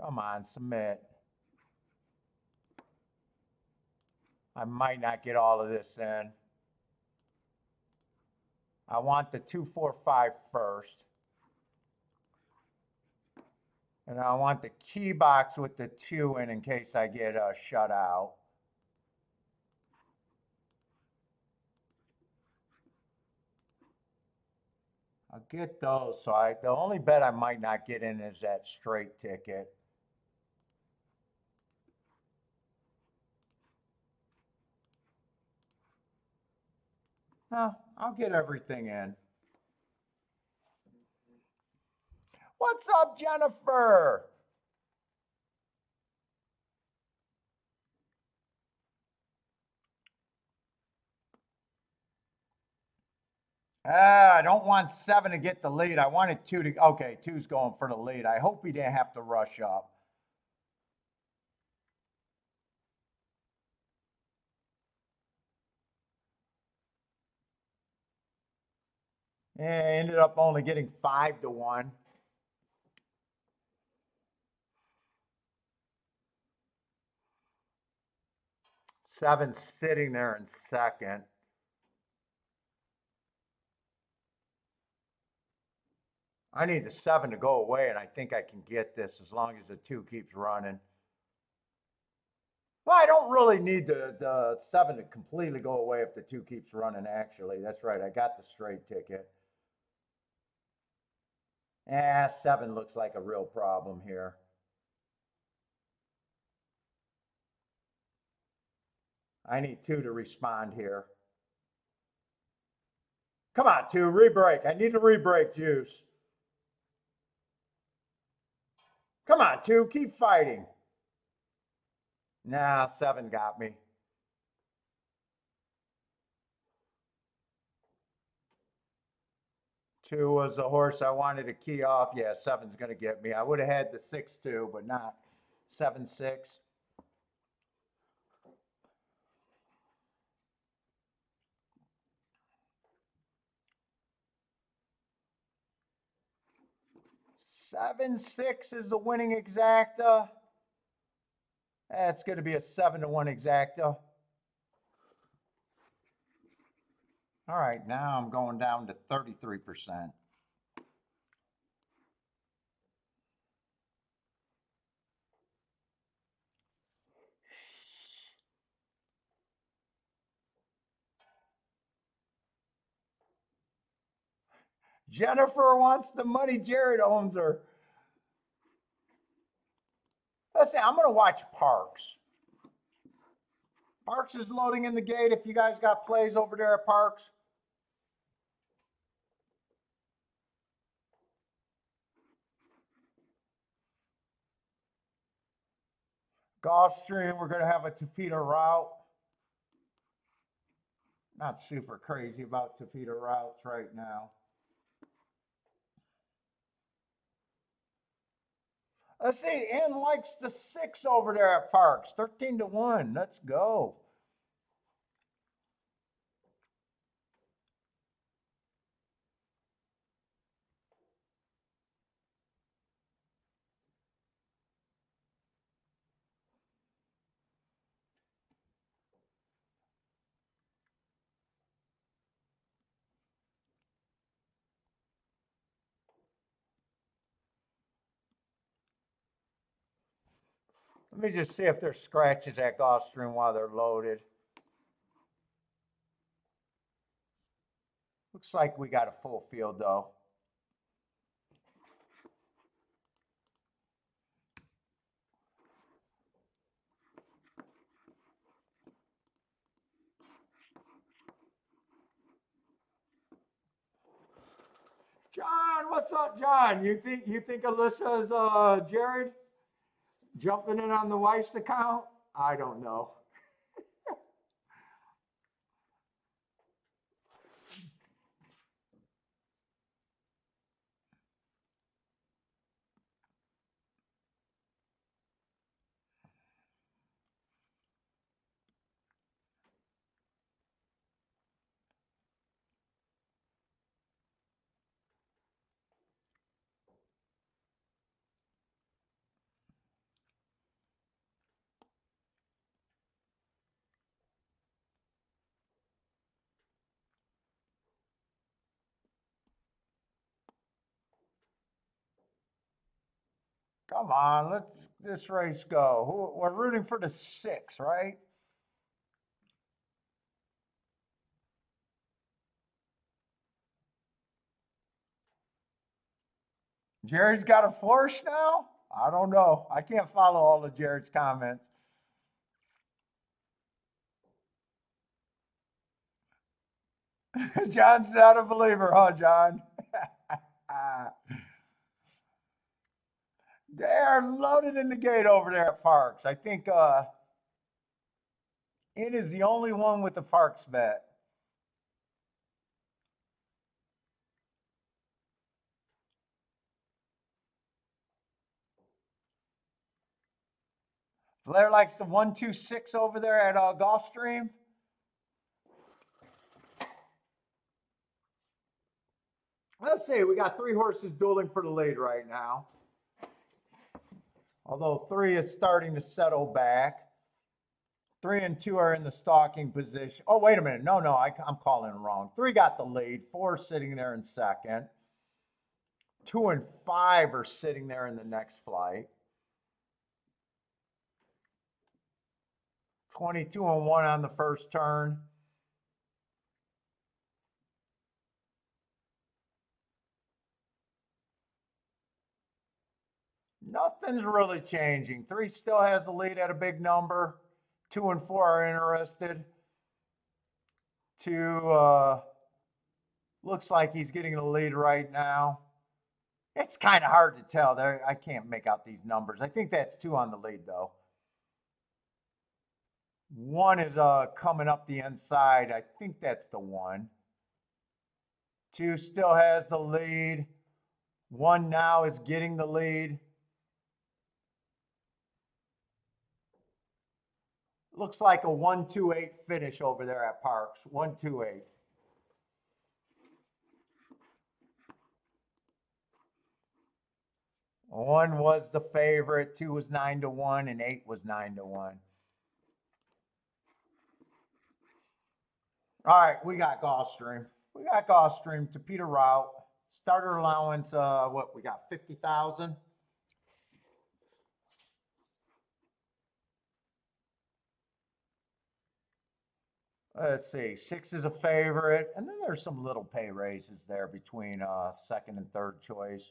Come on, submit. I might not get all of this in. I want the 2, 4, 5 first. And I want the key box with the 2 in case I get shut out. I'll get those. So the only bet I might not get in is that straight ticket. No, I'll get everything in. What's up, Jennifer? I don't want 7 to get the lead. I wanted 2 to, okay, 2's going for the lead. I hope he didn't have to rush up. Yeah, ended up only getting 5 to 1. Seven sitting there in second. I need the 7 to go away, and I think I can get this as long as the 2 keeps running. Well, I don't really need the 7 to completely go away if the 2 keeps running, actually. That's right, I got the straight ticket. 7 looks like a real problem here. I need 2 to respond here. Come on, 2, re-break. I need a re-break, Juice. Come on, 2, keep fighting. Nah, 7 got me. Two was the horse I wanted to key off. Yeah, 7's going to get me. I would have had the 6-2, but not 7-6. Seven six is the winning exacta. That's going to be a 7-1 exacta. All right, now I'm going down to 33%. Jennifer wants the money. Jared owns her. Let's see, I'm going to watch Parks. Parks is loading in the gate. If you guys got plays over there at Parks. Gulfstream, we're going to have a Topita route. Not super crazy about Topita routes right now. Let's see, Ann likes the 6 over there at Parks. 13-1. Let's go. Let me just see if there's scratches at Gulfstream while they're loaded. Looks like we got a full field though. John, what's up, John? You think Alyssa's Jared jumping in on the wife's account? I don't know. Come on, let's this race go. We're rooting for the 6, right? Jared's got a flourish now? I don't know. I can't follow all of Jared's comments. John's not a believer, huh, John? They're loaded in the gate over there at Parks. I think it is the only one with the Parks bet. Flair likes the 126 over there at Gulfstream. Let's see, we got 3 horses dueling for the lead right now. Although 3 is starting to settle back. 3 and 2 are in the stalking position. Oh, wait a minute. No, I'm calling it wrong. 3 got the lead. 4 sitting there in second. 2 and 5 are sitting there in the next flight. 22 and 1 on the first turn. Nothing's really changing. 3 still has the lead at a big number. 2 and 4 are interested. 2 looks like he's getting the lead right now. It's kind of hard to tell. There, I can't make out these numbers. I think that's 2 on the lead though. 1 is coming up the inside. I think that's the 1. 2 still has the lead. 1 now is getting the lead. Looks like a 1-2-8 finish over there at Parks. 1-2-8. One was the favorite, 2 was 9-1, and 8 was 9-1. All right, we got Gulfstream. We got Gulfstream to Peter Route. Starter allowance, what we got, 50,000. Let's see, 6 is a favorite, and then there's some little pay raises there between second and third choice.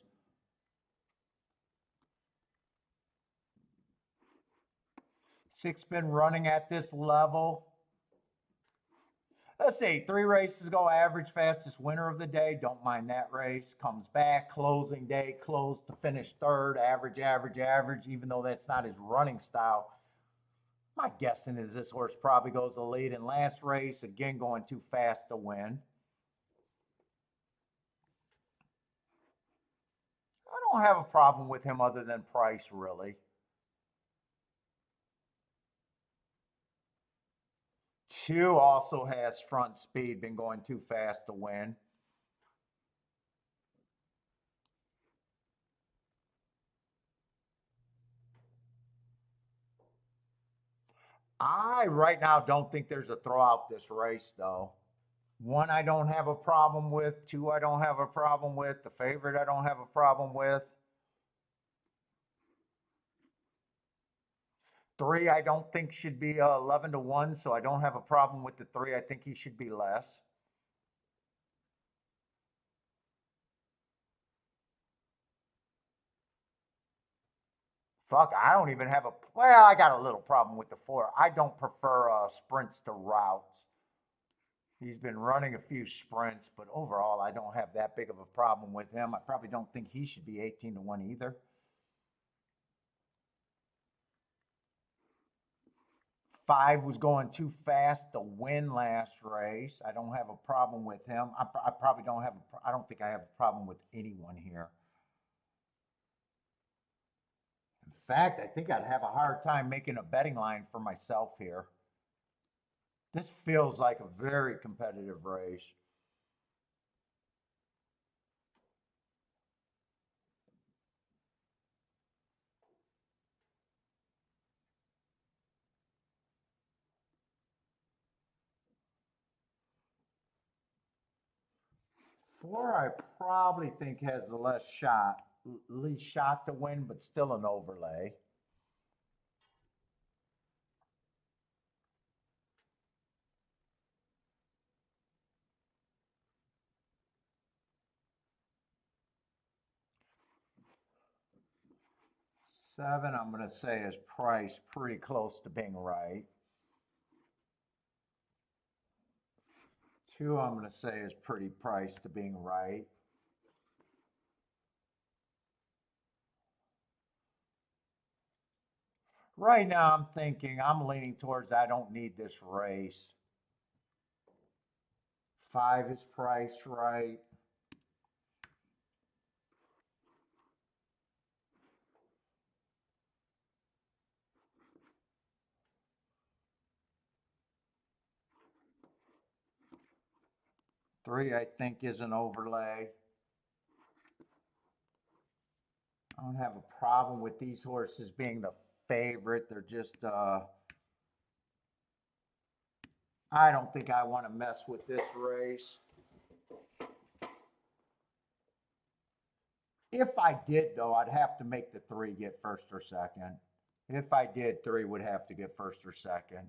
6 been running at this level. Let's see, 3 races ago, average fastest winner of the day. Don't mind that race. Comes back, closing day, closed to finish third, average, even though that's not his running style. My guessing is this horse probably goes the lead in last race, again going too fast to win. I don't have a problem with him other than price, really. 2 also has front speed, been going too fast to win. I right now don't think there's a throw this race though. 1 I don't have a problem with. 2 I don't have a problem with. The favorite I don't have a problem with. 3 I don't think should be 11-1, so I don't have a problem with the 3. I think he should be less. Fuck, I don't even have a, well, I got a little problem with the 4. I don't prefer sprints to routes. He's been running a few sprints, but overall, I don't have that big of a problem with him. I probably don't think he should be 18 to 1 either. 5 was going too fast to win last race. I don't have a problem with him. I probably don't have, I don't think I have a problem with anyone here. In fact, I think I'd have a hard time making a betting line for myself here. This feels like a very competitive race. Four, I probably think has the least shot to win, but still an overlay. Seven, I'm going to say is priced pretty close to being right. 2, I'm going to say is pretty priced to being right. Right now, I'm thinking, I'm leaning towards I don't need this race. 5 is priced right. Three, I think, is an overlay. I don't have a problem with these horses being the favorite. They're just, I don't think I want to mess with this race. If I did, though, I'd have to make the 3 get first or second. If I did, 3 would have to get first or second.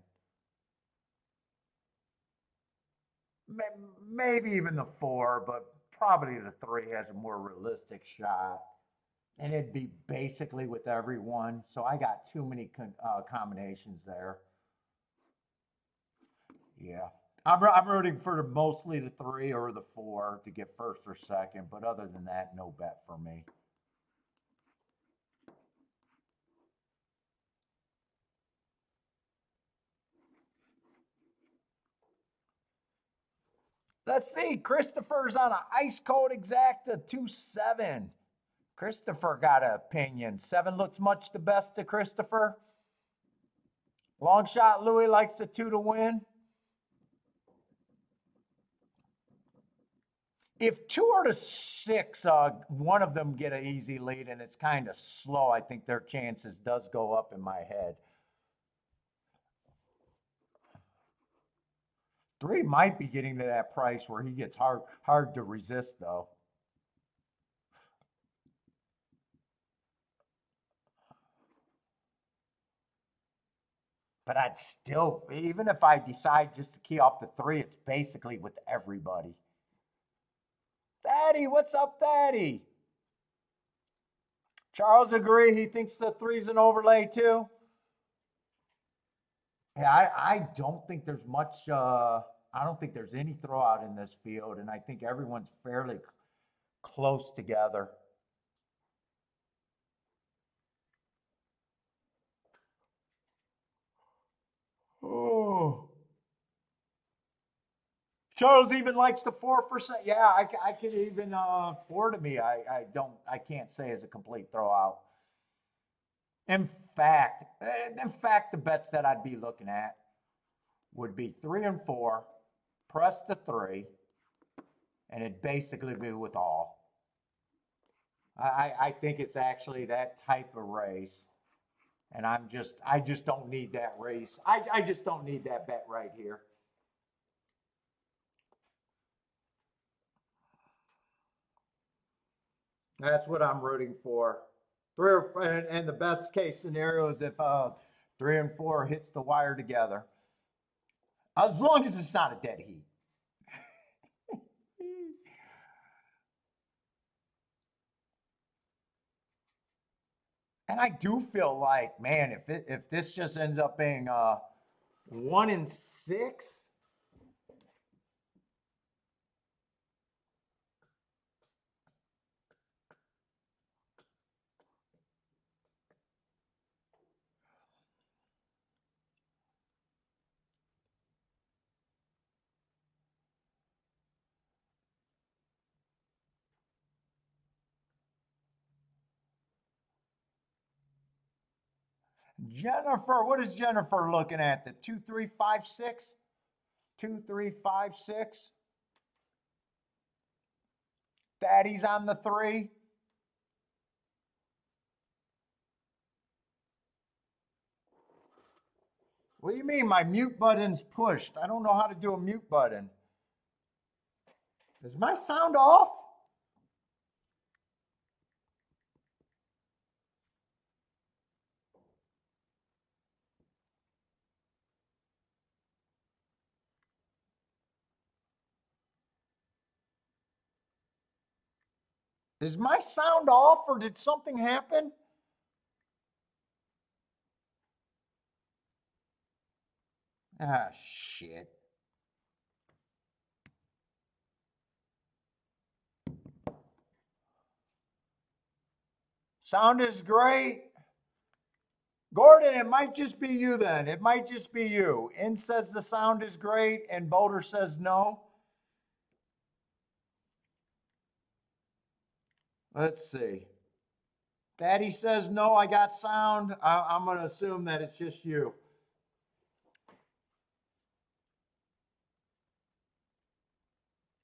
Maybe even the 4, but probably the 3 has a more realistic shot. And it'd be basically with everyone. So I got too many combinations there. Yeah. I'm rooting for mostly the 3 or the 4 to get first or second. But other than that, no bet for me. Let's see. Christopher's on an ice cold exacta 2-7. Christopher got an opinion. 7 looks much the best to Christopher. Long shot Louis likes the 2 to win. If 2 or to 6, one of them get an easy lead and it's kind of slow, I think their chances does go up in my head. 3 might be getting to that price where he gets hard to resist, though. But I'd still, even if I decide just to key off the 3, it's basically with everybody. Thaddy, what's up, Thaddy? Charles agree. He thinks the 3's an overlay too. Yeah, I don't think there's much. I don't think there's any throwout in this field, and I think everyone's fairly close together. Oh. Charles even likes the 4%. Yeah, I could even 4 to me. I can't say as a complete throwout. In fact, the bets that I'd be looking at would be 3 and 4, press the 3, and it'd basically be with all. I think it's actually that type of race. And I just don't need that race. I just don't need that bet right here. That's what I'm rooting for. And the best case scenario is if 3 and 4 hits the wire together. As long as it's not a dead heat. And I do feel like, man, if this just ends up being 1-6, Jennifer, what is Jennifer looking at? The 2356? 2356. Daddy's on the 3. What do you mean my mute button's pushed? I don't know how to do a mute button. Is my sound off? Is my sound off or did something happen? Ah, shit. Sound is great. Gordon, it might just be you then. It might just be you. In says the sound is great and Boulder says no. Let's see. Daddy says no, I got sound. I'm going to assume that it's just you.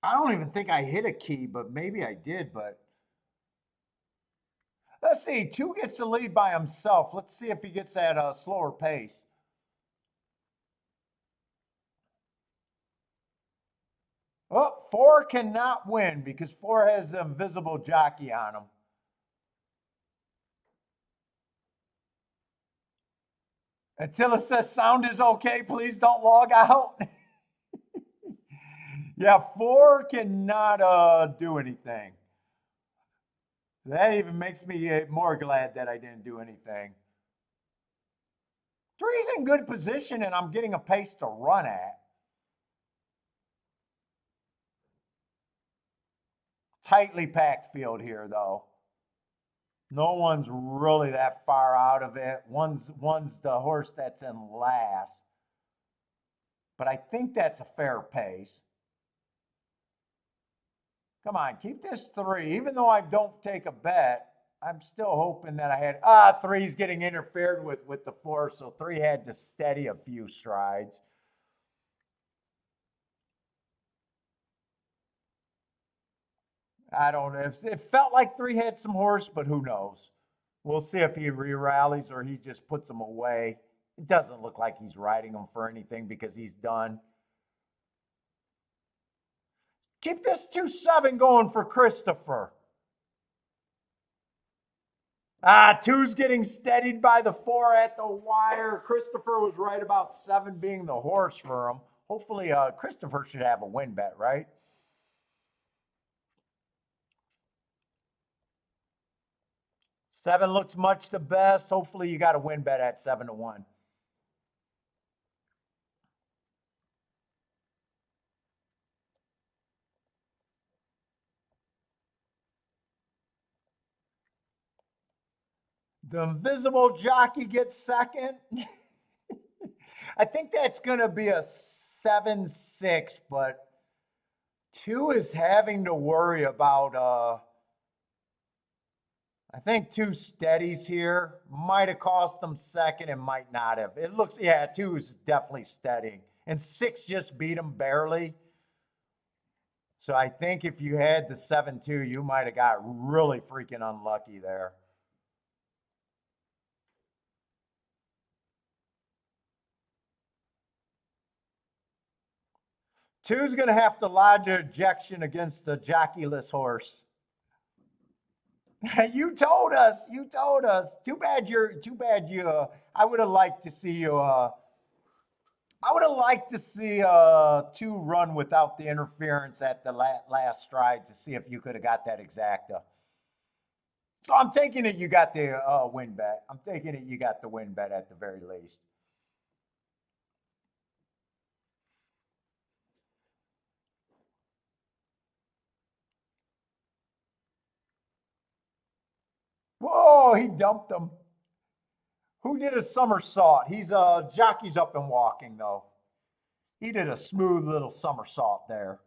I don't even think I hit a key, but maybe I did, but let's see. 2 gets the lead by himself. Let's see if he gets at a slower pace. Oh, 4 cannot win because 4 has the invisible jockey on him. Until it says sound is okay, please don't log out. Yeah, 4 cannot do anything. That even makes me more glad that I didn't do anything. 3's in good position and I'm getting a pace to run at. Tightly packed field here though. No one's really that far out of it. One's the horse that's in last. But I think that's a fair pace. Come on, keep this 3. Even though I don't take a bet, I'm still hoping that I had, 3's getting interfered with the 4, so 3 had to steady a few strides. I don't know. It felt like 3 had some horse, but who knows? We'll see if he re-rallies or he just puts them away. It doesn't look like he's riding them for anything because he's done. Keep this 2-7 going for Christopher. 2's getting steadied by the 4 at the wire. Christopher was right about 7 being the horse for him. Hopefully, Christopher should have a win bet, right? Seven looks much the best. Hopefully, you got a win bet at 7-1. The invisible jockey gets second. I think that's going to be a 7-6, but 2 is having to worry about, I think 2 steadies here. Might have cost them second and might not have. It looks, yeah, 2 is definitely steadying. And 6 just beat him barely. So I think if you had the 7-2, you might have got really freaking unlucky there. Two's going to have to lodge an objection against the jockeyless horse. You told us. You told us. Too bad you. I would have liked to see you. I would have liked to see 2 run without the interference at the last stride to see if you could have got that exacta. So I'm taking it you got the win bet. I'm taking it you got the win bet at the very least. Whoa, he dumped him. Who did a somersault? He's jockey's up and walking though. He did a smooth little somersault there.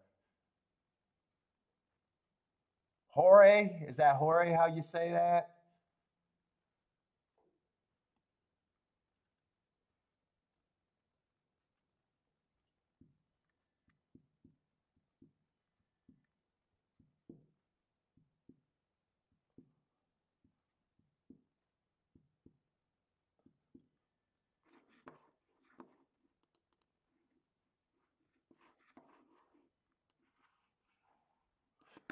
Jorge, is that Jorge how you say that?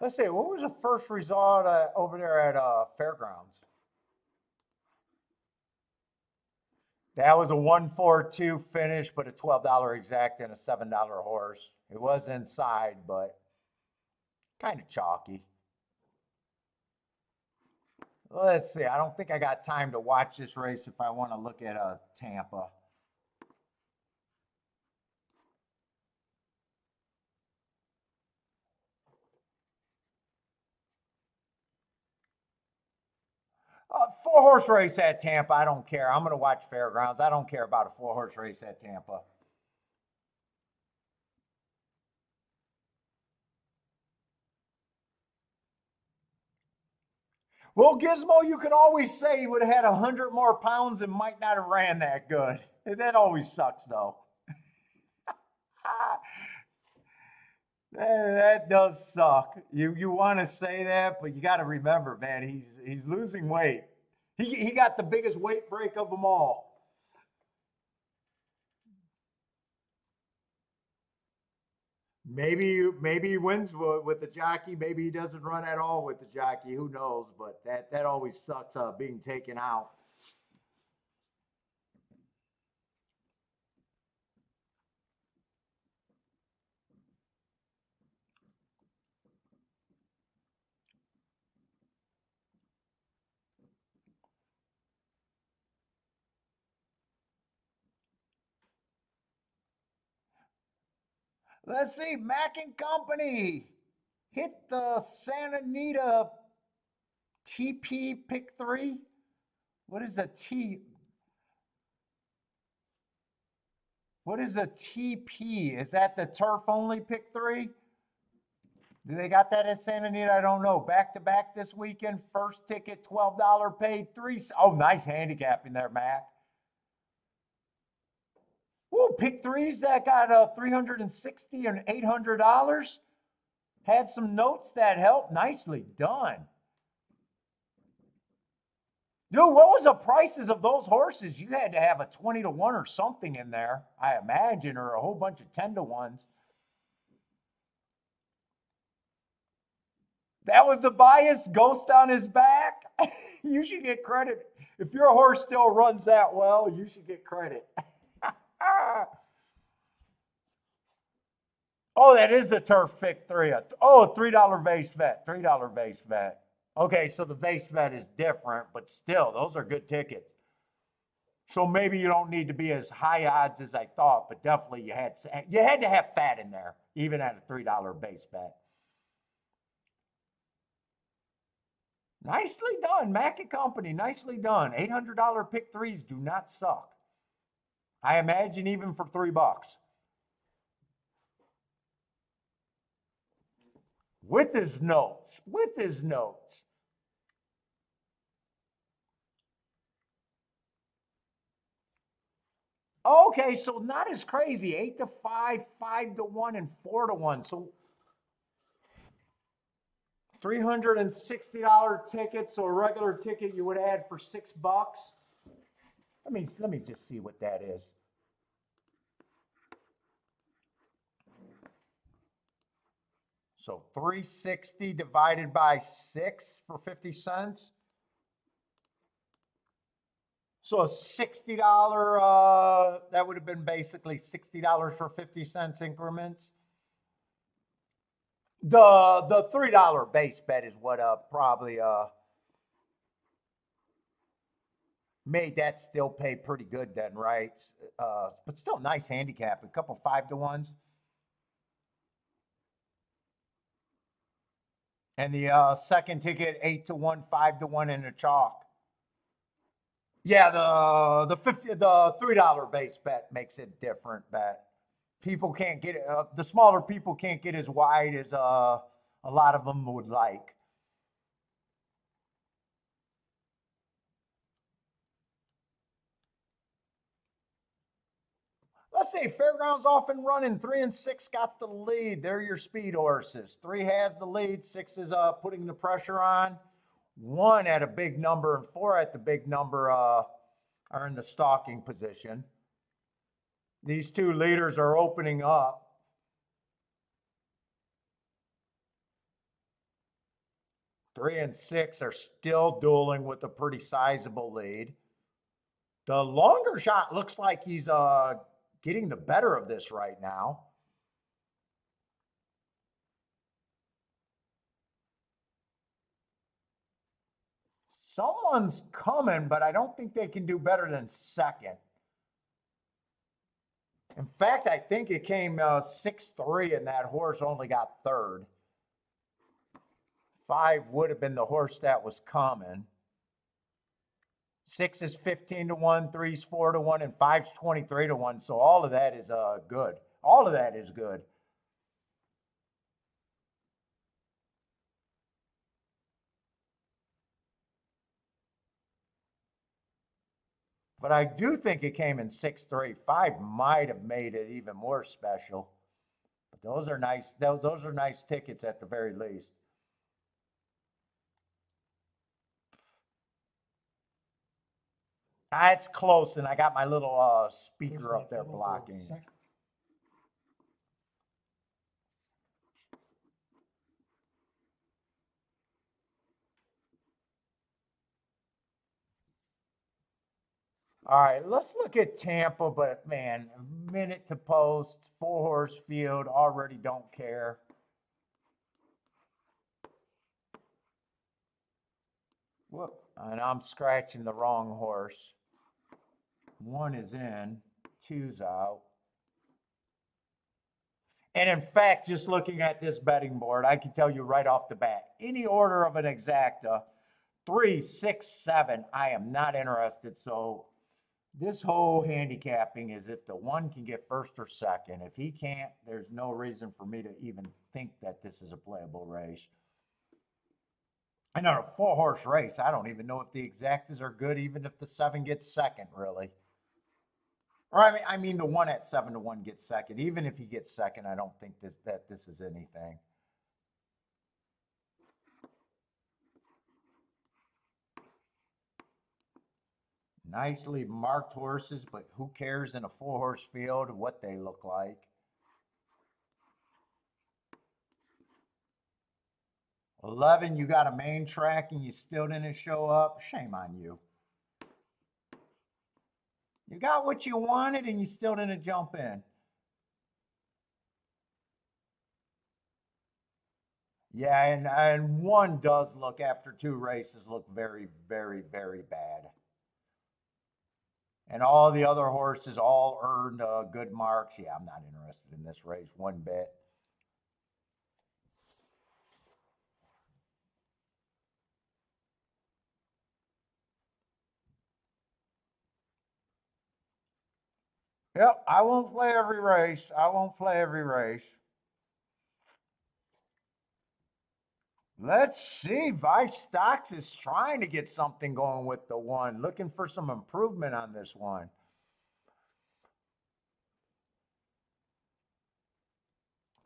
Let's see, what was the first result over there at Fairgrounds? That was a 1-4-2 finish, but a $12 exact and a $7 horse. It was inside, but kind of chalky. Let's see. I don't think I got time to watch this race if I want to look at Tampa. Four-horse race at Tampa, I don't care. I'm going to watch Fairgrounds. I don't care about a four-horse race at Tampa. Well, Gizmo, you can always say he would have had 100 more pounds and might not have ran that good. That always sucks, though. That does suck. You want to say that, but you got to remember, man, he's losing weight. He got the biggest weight break of them all. Maybe he wins with the jockey. Maybe he doesn't run at all with the jockey. Who knows? But that always sucks being taken out. Let's see, Mac and Company hit the Santa Anita TP pick 3. What is a T? What is a TP? Is that the turf only pick 3? Do they got that at Santa Anita? I don't know. Back to back this weekend. First ticket, $12 paid 3. Oh, nice handicapping there, Mac. Whoa, pick 3s that got $360 and $800. Had some notes that helped. Nicely done. Dude, what was the prices of those horses? You had to have a 20 to 1 or something in there, I imagine, or a whole bunch of 10 to 1s. That was the bias, ghost on his back. You should get credit. If your horse still runs that well, you should get credit. Oh, that is a turf pick 3. Oh, $3 base bet. $3 base bet. Okay, so the base bet is different, but still, those are good tickets. So maybe you don't need to be as high odds as I thought, but definitely you had to have fat in there, even at a $3 base bet. Nicely done, Mac and Company. Nicely done. $800 pick 3s do not suck. I imagine even for $3. With his notes. With his notes. Okay, so not as crazy. 8 to 5, 5 to 1, and 4 to 1. So $360 ticket. So a regular ticket you would add for $6. Let me just see what that is. So 360 divided by 6 for 50 cents. So a $60, that would have been basically $60 for 50 cents increments. The $3 base bet is what probably made that still pay pretty good then, right? But still nice handicap. A couple 5-to-1s. And the second ticket, 8-to-1, 5-to-1 in the chalk. Yeah, the $3 base bet makes it different bet. People can't get it. The smaller people can't get as wide as a lot of them would like. Let's say Fairgrounds off and running. 3 and 6 got the lead. They're your speed horses. 3 has the lead. 6 is putting the pressure on. 1 at a big number and 4 at the big number are in the stalking position. These 2 leaders are opening up. Three and 6 are still dueling with a pretty sizable lead. The longer shot looks like he's getting the better of this right now. Someone's coming, but I don't think they can do better than second. In fact, I think it came 6-3 and that horse only got third. 5 would have been the horse that was coming. 6 is 15-1, 3 is 4-1, and 5 is 23-1. So all of that is good. All of that is good. But I do think it came in 6-3. 5 might have made it even more special. But those are nice. Those are nice tickets at the very least. It's close, and I got my little speaker up there blocking. All right, let's look at Tampa, but man, a minute to post, 4-horse field, already don't care. Whoop, and I'm scratching the wrong horse. 1 is in, 2's out. And in fact, just looking at this betting board, I can tell you right off the bat, any order of an exacta, 3, 6, 7, I am not interested. So this whole handicapping is if the 1 can get first or second. If he can't, there's no reason for me to even think that this is a playable race. And on a 4-horse race, I don't even know if the exactas are good, even if the 7 gets second, really. Or I mean the 1 at 7-1 gets second. Even if he gets second, I don't think that this is anything. Nicely marked horses, but who cares in a 4-horse field what they look like? $11, you got a main track and you still didn't show up. Shame on you. You got what you wanted and you still didn't jump in. Yeah, and 1 does look, after 2 races, look very, very, very bad. And all the other horses all earned good marks. Yeah, I'm not interested in this race one bit. Yep, I won't play every race. I won't play every race. Let's see. Vice Stocks is trying to get something going with the 1. Looking for some improvement on this one.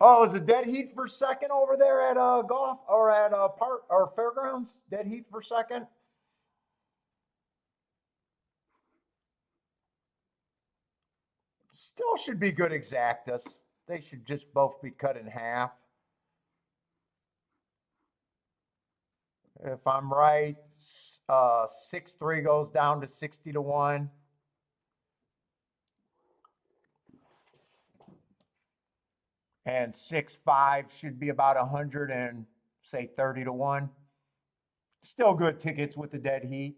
Oh, is it dead heat for second over there at golf or at park or fairgrounds? Dead heat for second. Still should be good exactas. They should just both be cut in half. If I'm right, 6-3 goes down to 60-1. And 6-5 should be about 100 and say 30-1. Still good tickets with the dead heat.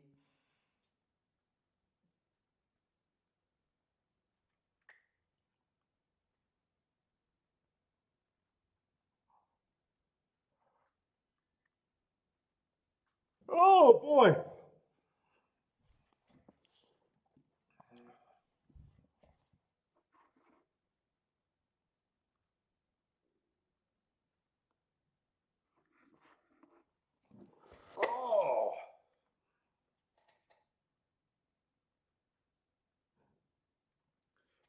Oh boy. Oh.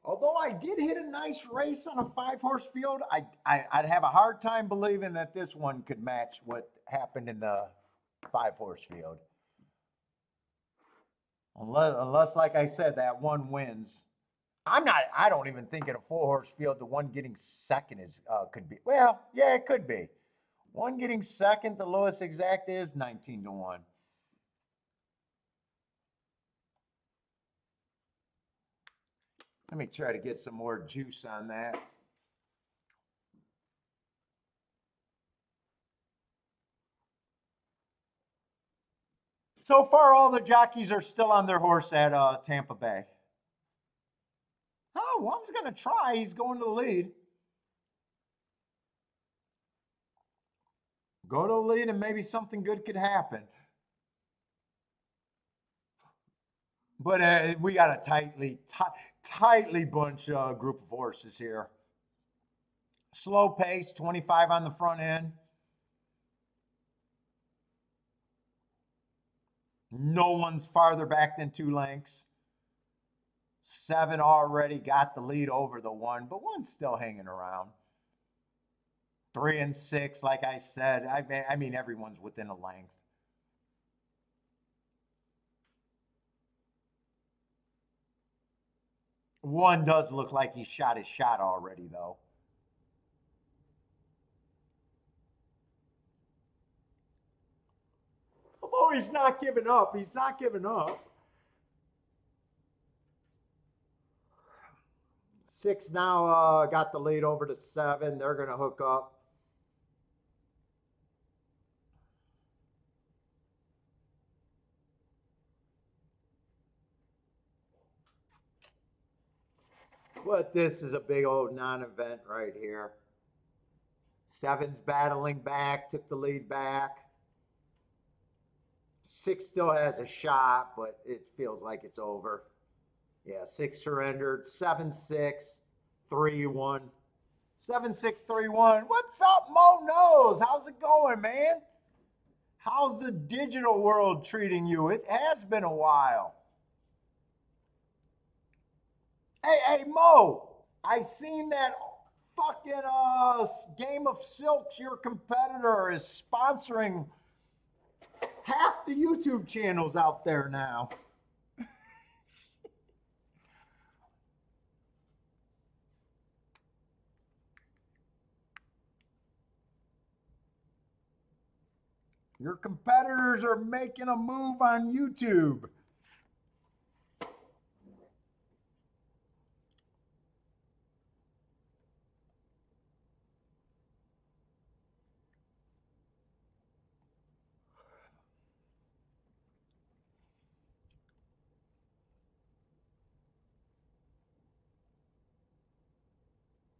Although I did hit a nice race on a 5-horse field, I'd have a hard time believing that this one could match what happened in the 5-horse field. Unless, like I said, that one wins. I don't even think in a 4-horse field, the one getting second is, could be, well, yeah, it could be. One getting second, the lowest exact is 19-1. Let me try to get some more juice on that. So far, all the jockeys are still on their horse at Tampa Bay. Oh, one's going to try. He's going to the lead. Go to the lead and maybe something good could happen. But we got a tightly bunched group of horses here. Slow pace, 25 on the front end. No one's farther back than 2 lengths. 7 already got the lead over the 1, but 1's still hanging around. 3 and 6, like I said, I mean everyone's within a length. One does look like he shot his shot already, though. Oh, he's not giving up. He's not giving up. 6 now got the lead over to 7. They're going to hook up. But this is a big old non-event right here. 7's battling back, took the lead back. 6 still has a shot, but it feels like it's over. Yeah, 6 surrendered. 7-6, 3-1. 7-6, 3-1. What's up, Mo Knows? How's it going, man? How's the digital world treating you? It has been a while. Hey, Mo, I seen that fucking Game of Silks, your competitor, is sponsoring half the YouTube channels out there now. Your competitors are making a move on YouTube.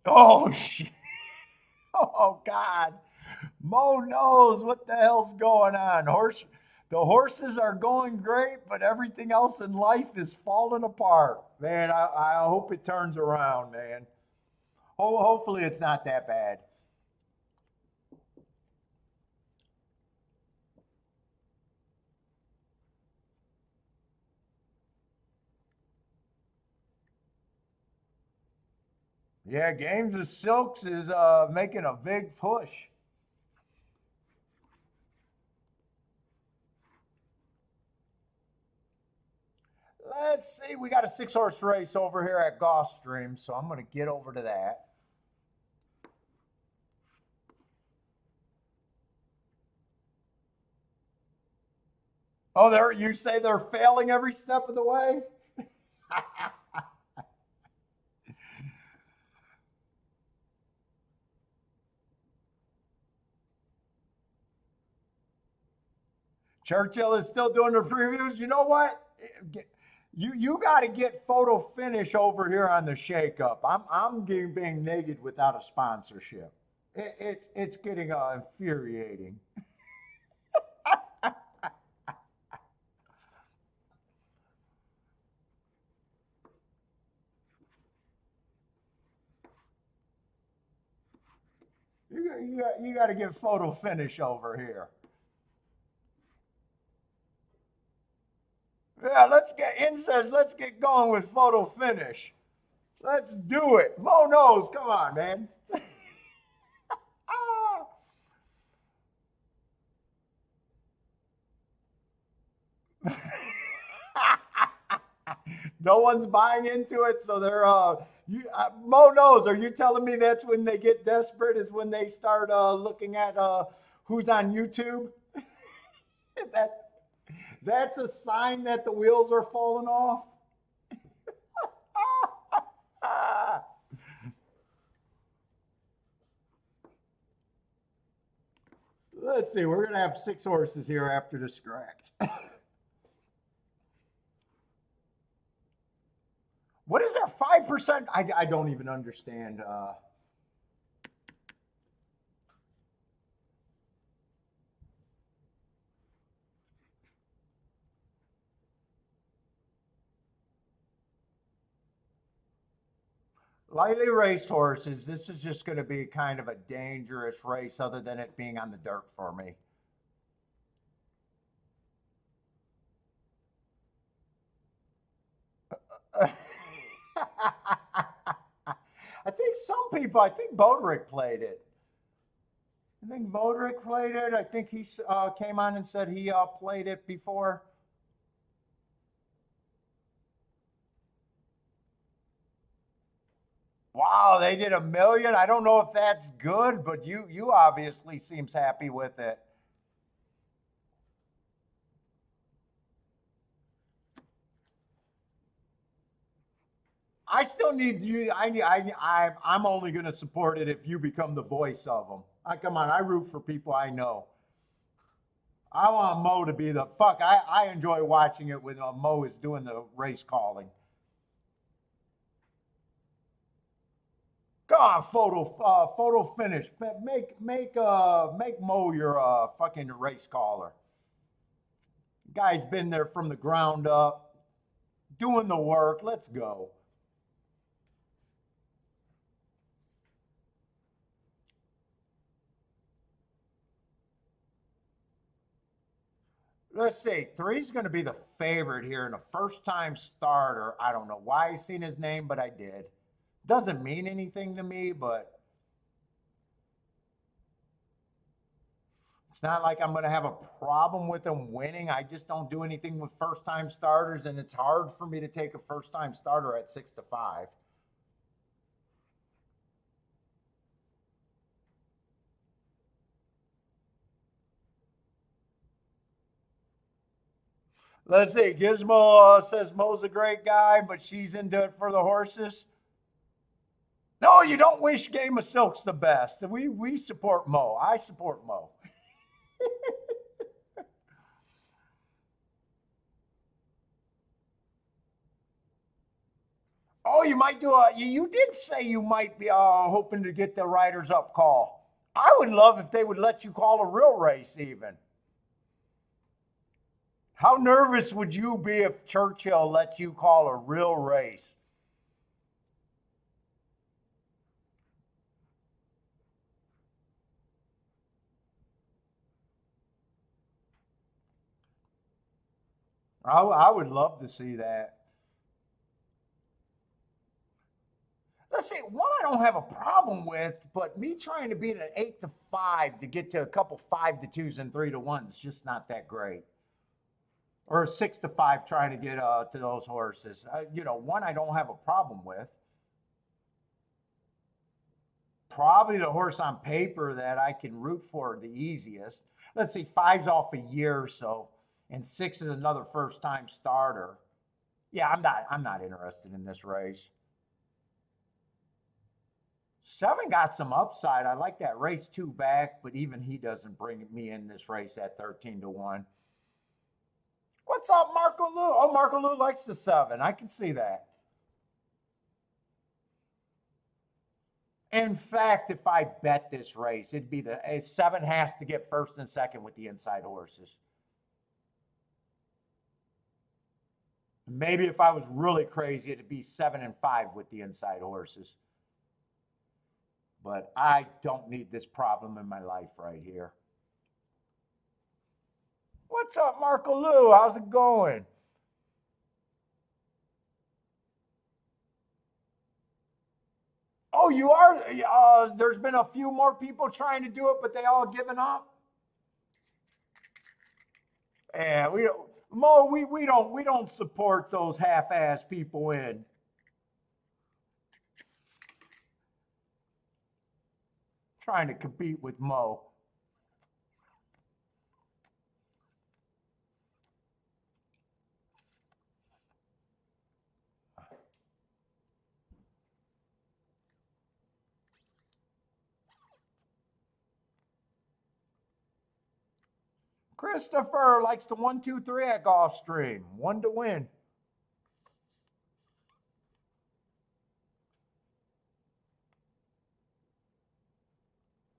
Oh, shit. Oh, God. Mo Knows what the hell's going on. The horses are going great, but everything else in life is falling apart. Man, I hope it turns around, man. Hopefully it's not that bad. Yeah, Games of Silks is making a big push. Let's see, we got a 6-horse race over here at Gulfstream, so I'm going to get over to that. Oh, you say they're failing every step of the way? Churchill is still doing the previews. You know what? You got to get photo finish over here on the shakeup. I'm being naked without a sponsorship. It's getting infuriating. You got to get photo finish over here. Yeah, let's get going with photo finish. Let's do it. Mo knows. Come on, man. No one's buying into it, so they're Mo knows. Are you telling me that's when they get desperate? Is when they start looking at who's on YouTube? that that's a sign that the wheels are falling off. Let's see. We're gonna have 6 horses here after the scratch. What is our 5%? I don't even understand. Lightly raced horses, this is just going to be kind of a dangerous race other than it being on the dirt for me. I think Boderick played it. I think Boderick played it. I think he came on and said he played it before. Wow, they did 1 million. I don't know if that's good, but you obviously seems happy with it. I still need you. I'm only going to support it if you become the voice of them. Come on, I root for people I know. I want Mo to be the fuck. I enjoy watching it when Mo is doing the race calling. Go on, photo finish. Make Mo your fucking race caller. Guy's been there from the ground up, doing the work. Let's go. Let's see. Three's going to be the favorite here and a first time starter. I don't know why I seen his name, but I did. Doesn't mean anything to me, but it's not like I'm going to have a problem with him winning. I just don't do anything with first time starters, and it's hard for me to take a first time starter at 6-5. Let's see. Gizmo says Mo's a great guy, but she's into it for the horses. No, you don't wish Game of Silks the best. We support Mo. I support Mo. Oh, you might do a. You did say you might be hoping to get the Riders Up call. I would love if they would let you call a real race, even. How nervous would you be if Churchill let you call a real race? I would love to see that. Let's see, one I don't have a problem with, but me trying to beat an 8-5 to get to a couple 5-2s and 3-1s is just not that great. Or a 6-5 trying to get to those horses. One I don't have a problem with. Probably the horse on paper that I can root for the easiest. Let's see, 5's off a year or so, and 6 is another first time starter. Yeah, I'm not interested in this race. 7 got some upside. I like that race 2 back, but even he doesn't bring me in this race at 13-1. What's up, Marco Lou? Oh, Marco Lou likes the 7. I can see that. In fact, if I bet this race, it'd be the 7 has to get first and second with the inside horses. Maybe if I was really crazy, it'd be 7-5 with the inside horses. but I don't need this problem in my life right here. What's up, Marco Lou? How's it going? Oh, you are? There's been a few more people trying to do it, but they all given up. Yeah, we don't, Mo. We don't support those half-ass people in trying to compete with Mo. Christopher likes the 1-2-3 at Gulfstream. One to win.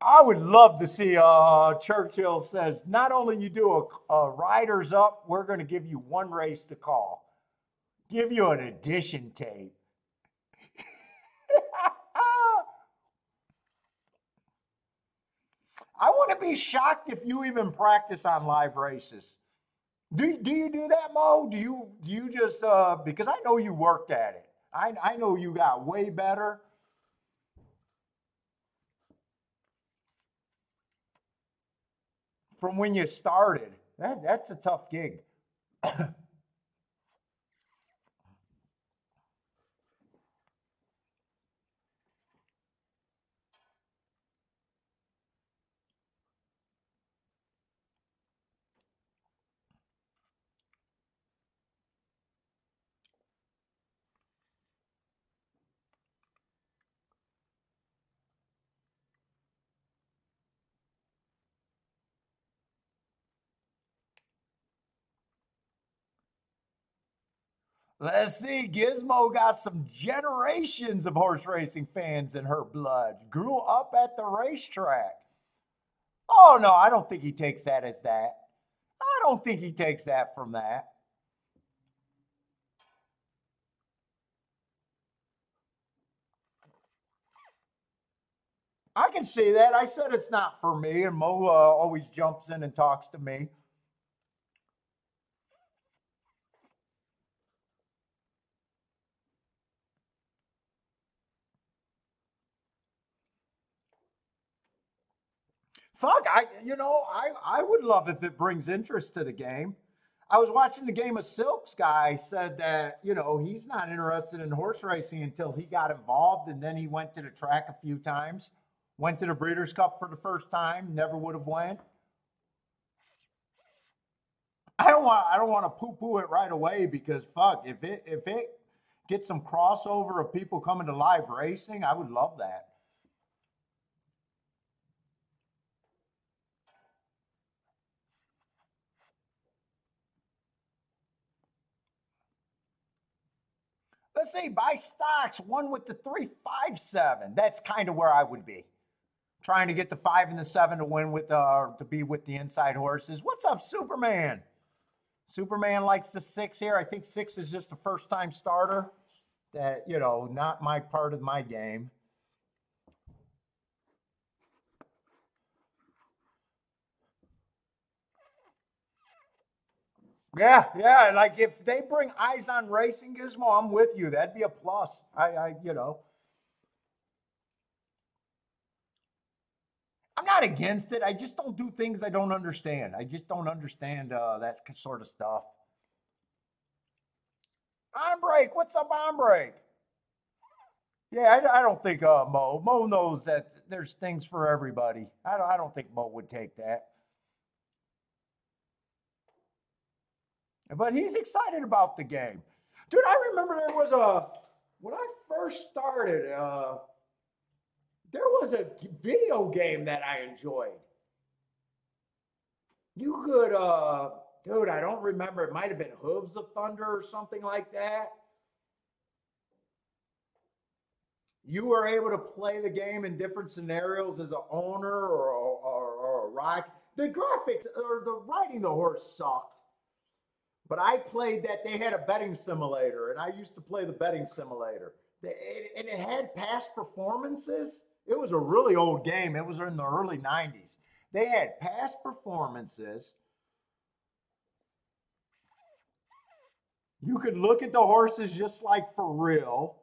I would love to see Churchill says, not only you do a riders up, we're going to give you one race to call. Give you an addition tape. I want to be shocked if you even practice on live races. Do you do that, Mo? Do you just because I know you worked at it. I know you got way better from when you started. That's a tough gig. Let's see. Gizmo got some generations of horse racing fans in her blood. Grew up at the racetrack. Oh no, I don't think he takes that as that. I don't think he takes that from that. I can see that. I said it's not for me, and Mo always jumps in and talks to me. Fuck, I would love if it brings interest to the game. I was watching the game of Silks guy said that, he's not interested in horse racing until he got involved and then he went to the track a few times, went to the Breeders' Cup for the first time, never would have went. I don't want to poo-poo it right away because fuck, if it gets some crossover of people coming to live racing, I would love that. Let's say buy stocks, one with the 357. That's kind of where I would be. Trying to get the 5 and the 7 to win with to be with the inside horses. What's up, Superman? Superman likes the 6 here. I think 6 is just a first time starter. That, not my part of my game. Yeah, yeah. Like if they bring eyes on racing gizmo, I'm with you. That'd be a plus. I'm not against it. I just don't do things I don't understand. I just don't understand that sort of stuff. On break. What's up on break? Yeah, I don't think Mo. Mo knows that there's things for everybody. I don't think Mo would take that. But he's excited about the game. Dude, I remember there was when I first started, there was a video game that I enjoyed. You could, dude, I don't remember. It might have been Hooves of Thunder or something like that. You were able to play the game in different scenarios as an owner or a rock. The graphics or the riding the horse sucked. But I played that. They had a betting simulator, and I used to play the betting simulator. And it had past performances. It was a really old game. It was in the early 90s. They had past performances. You could look at the horses just like for real.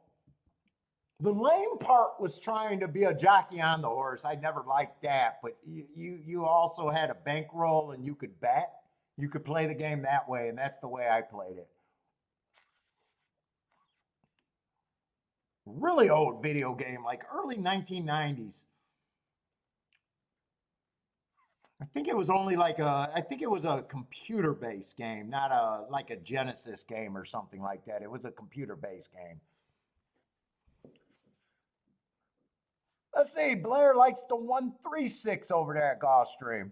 The lame part was trying to be a jockey on the horse. I never liked that, but you also had a bankroll and you could bet. You could play the game that way, and that's the way I played it. Really old video game, like early 1990s. I think it was only like I think it was a computer-based game, not a like a Genesis game or something like that. It was a computer-based game. Let's see, Blair likes the 136 over there at Gulfstream.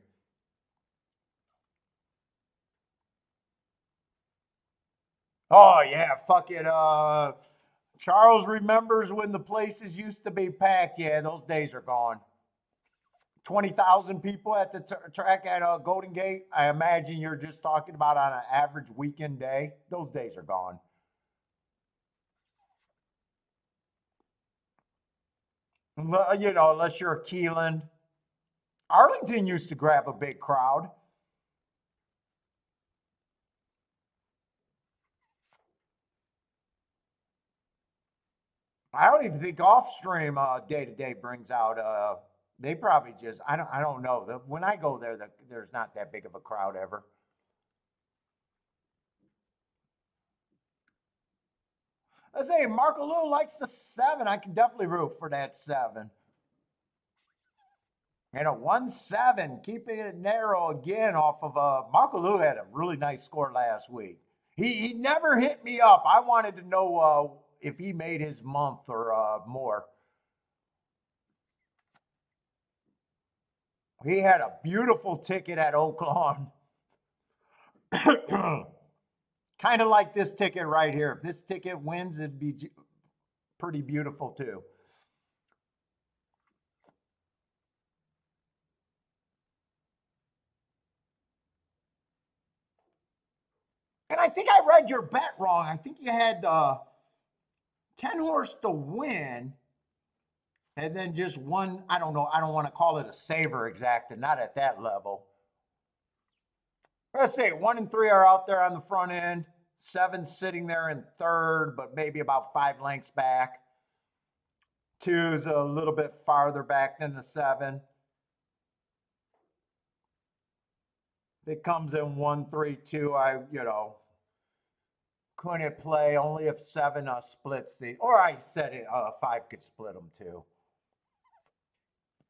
Oh yeah, fuck it. Charles remembers when the places used to be packed. Yeah, those days are gone. 20,000 people at the track at Golden Gate. I imagine you're just talking about on an average weekend day. Those days are gone. You know, unless you're a Keelan. Arlington used to grab a big crowd. I don't even think Offstream day to day brings out. They probably just I don't know. When I go there, there's not that big of a crowd ever. I say Marco Lou likes the 7. I can definitely root for that 7. And a 1-7, keeping it narrow again off of Marco Lou had a really nice score last week. He never hit me up. I wanted to know if he made his month or more. He had a beautiful ticket at Oaklawn. Kind of like this ticket right here. If this ticket wins, it'd be pretty beautiful too. And I think I read your bet wrong. I think you had 10 horse to win and then just one. I don't know. I don't want to call it a saver exacta, not at that level. Let's say 1 and 3 are out there on the front end, 7 sitting there in third, but maybe about 5 lengths back. 2's a little bit farther back than the 7. It comes in 1, 3, 2. Couldn't play only if 7 splits the, or I said it, 5 could split them too.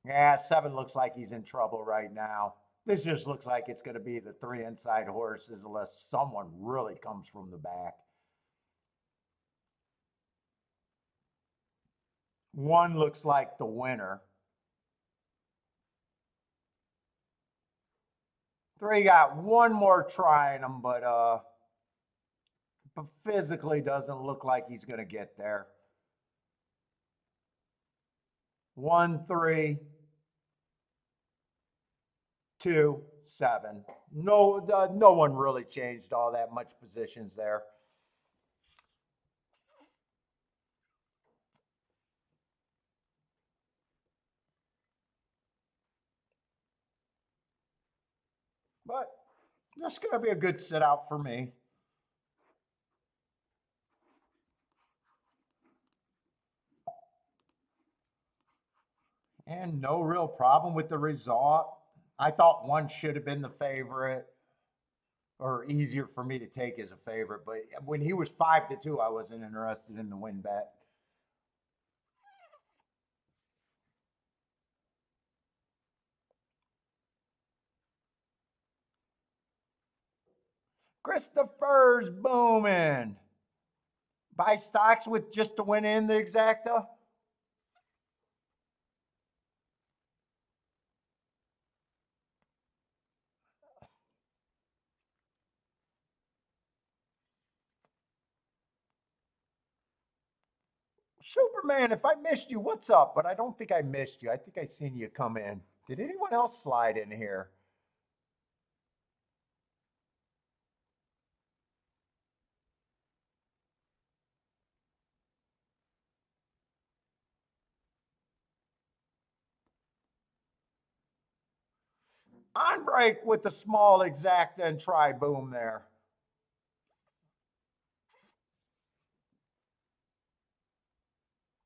Yeah, 7 looks like he's in trouble right now. This just looks like it's going to be the 3 inside horses unless someone really comes from the back. 1 looks like the winner. 3 got one more try in him, but physically doesn't look like he's going to get there. 1, 3, 2, 7. No one really changed all that much positions there. But that's going to be a good sit out for me. And no real problem with the result. I thought 1 should have been the favorite or easier for me to take as a favorite. But when he was 5-2, I wasn't interested in the win bet. Christopher's booming. Buy stocks with just to win in the exacta. Superman, if I missed you, what's up? But I don't think I missed you. I think I seen you come in. Did anyone else slide in here? On break with the small exacta and try boom there.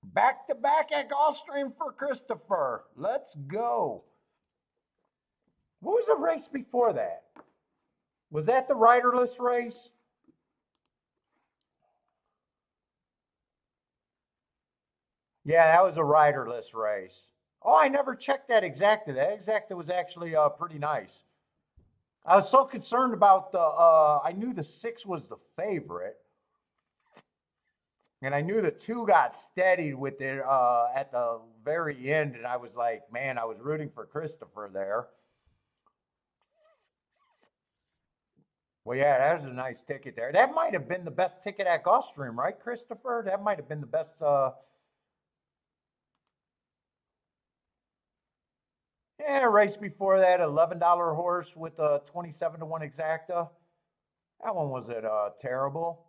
Back to back at Gulfstream for Christopher. Let's go. What was the race before that? Was that the riderless race? Yeah, that was a riderless race. Oh, I never checked that exacta. That exacta was actually pretty nice. I was so concerned about the, I knew the 6 was the favorite. And I knew the 2 got steadied with it at the very end. And I was like, man, I was rooting for Christopher there. Well, yeah, that was a nice ticket there. That might have been the best ticket at Gulfstream, right, Christopher? That might have been the best. Yeah, race before that, $11 horse with a 27-1 exacta. That one wasn't terrible.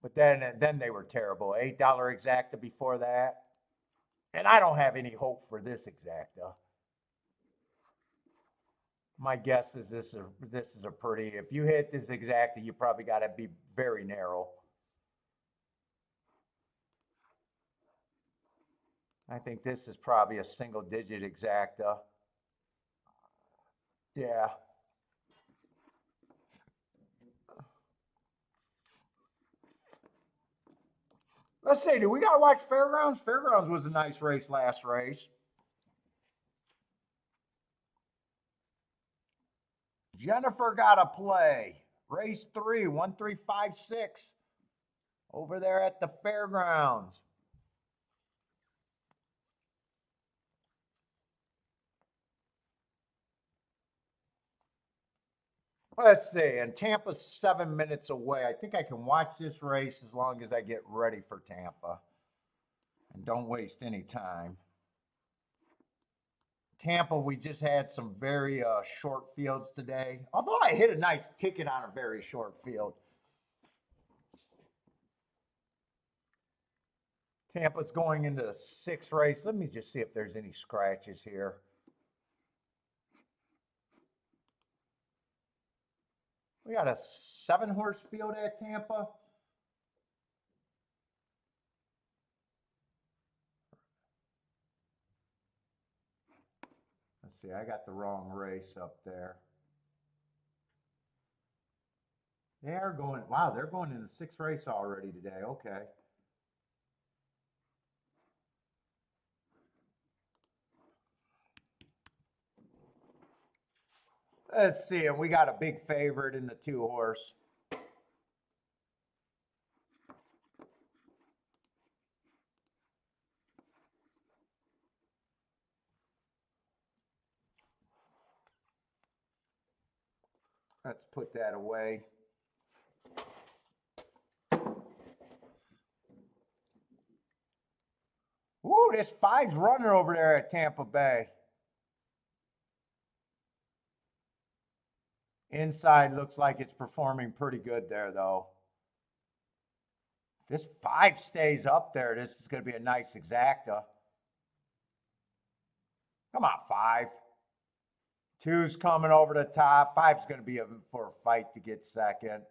But then they were terrible. $8 exacta before that. And I don't have any hope for this exacta. My guess is this is a pretty, if you hit this exacta, you probably got to be very narrow. I think this is probably a single digit exacta. Yeah. Let's see, do we got to watch Fairgrounds? Fairgrounds was a nice race last race. Jennifer got a play. Race 3, 1356. Over there at the Fairgrounds. Let's see, and Tampa's 7 minutes away. I think I can watch this race as long as I get ready for Tampa and don't waste any time. Tampa, we just had some very short fields today, although I hit a nice ticket on a very short field. Tampa's going into the 6th race. Let me just see if there's any scratches here. We got a 7-horse field at Tampa. Let's see, I got the wrong race up there. They are going, wow, they're going in the 6th race already today. Okay. Let's see, and we got a big favorite in the 2-horse. Let's put that away. Ooh, this 5's running over there at Tampa Bay. Inside looks like it's performing pretty good there, though. If this 5 stays up there, this is going to be a nice exacta. Come on, 5. 2's coming over the top. 5's going to be for a fight to get second.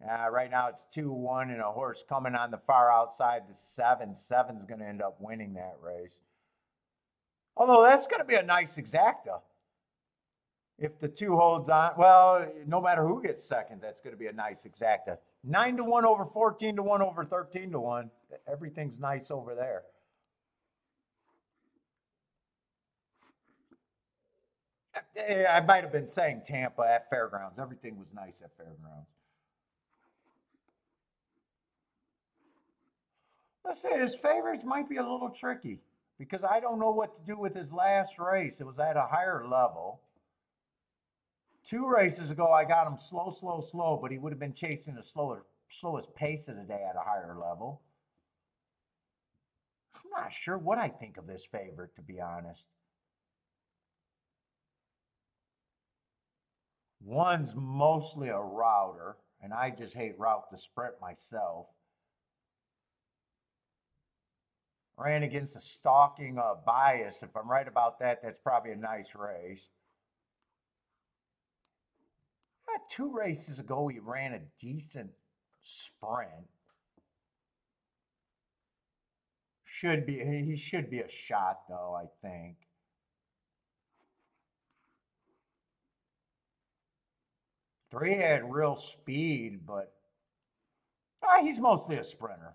Right now it's 2-1 and a horse coming on the far outside the 7. 7's going to end up winning that race. Although that's going to be a nice exacta. If the 2 holds on, well, no matter who gets second, that's going to be a nice exacta. 9-1 over 14-1 over 13-1. Everything's nice over there. I might have been saying Tampa at Fairgrounds. Everything was nice at Fairgrounds. Let's say his favorites might be a little tricky because I don't know what to do with his last race. It was at a higher level. 2 races ago, I got him slow, but he would have been chasing the slowest pace of the day at a higher level. I'm not sure what I think of this favorite, to be honest. 1's mostly a router, and I just hate route to sprint myself. Ran against a stalking bias. If I'm right about that, that's probably a nice race. 2 races ago, he ran a decent sprint. He should be a shot though, I think. Three had real speed, but he's mostly a sprinter.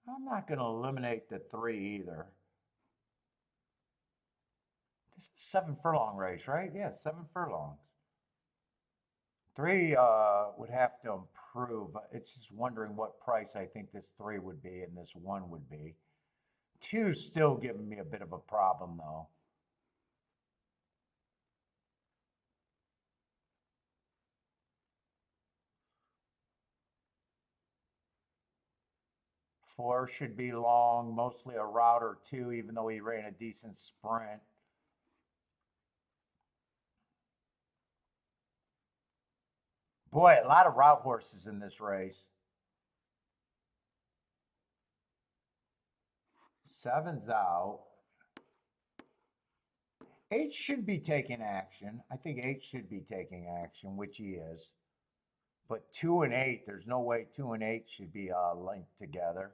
I'm not going to eliminate the 3 either. This is 7 furlong race, right? Yeah, 7 furlongs. 3 would have to improve. It's just wondering what price I think this 3 would be and this 1 would be. 2's still giving me a bit of a problem though. Four should be long, mostly a route or 2, even though he ran a decent sprint. Boy, a lot of route horses in this race. 7's out. 8 should be taking action. I think 8 should be taking action, which he is. But 2 and 8, there's no way 2 and 8 should be linked together.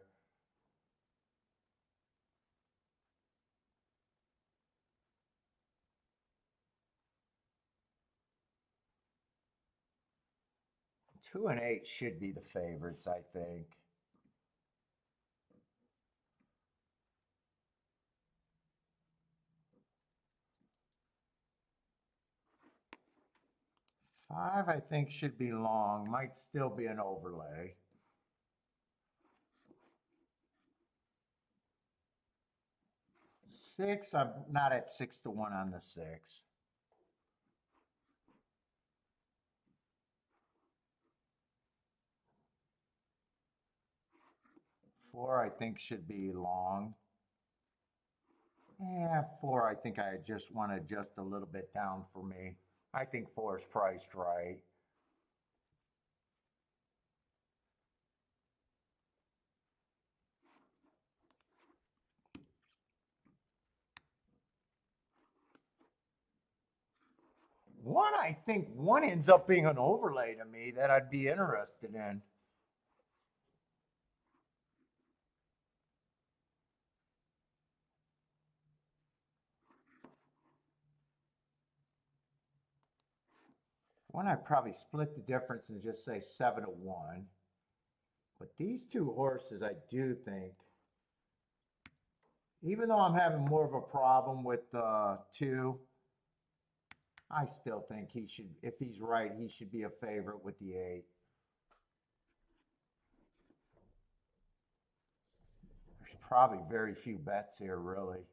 Two and 8 should be the favorites, I think. Five, I think, should be long. Might still be an overlay. 6, I'm not at 6-1 on the 6. 4, I think, should be long. Yeah, 4, I think I just want to adjust a little bit down for me. I think 4 is priced right. One, I think 1 ends up being an overlay to me that I'd be interested in. One, I'd probably split the difference and just say 7-1. But these 2 horses, I do think, even though I'm having more of a problem with 2, I still think he should, if he's right, he should be a favorite with the 8. There's probably very few bets here, really.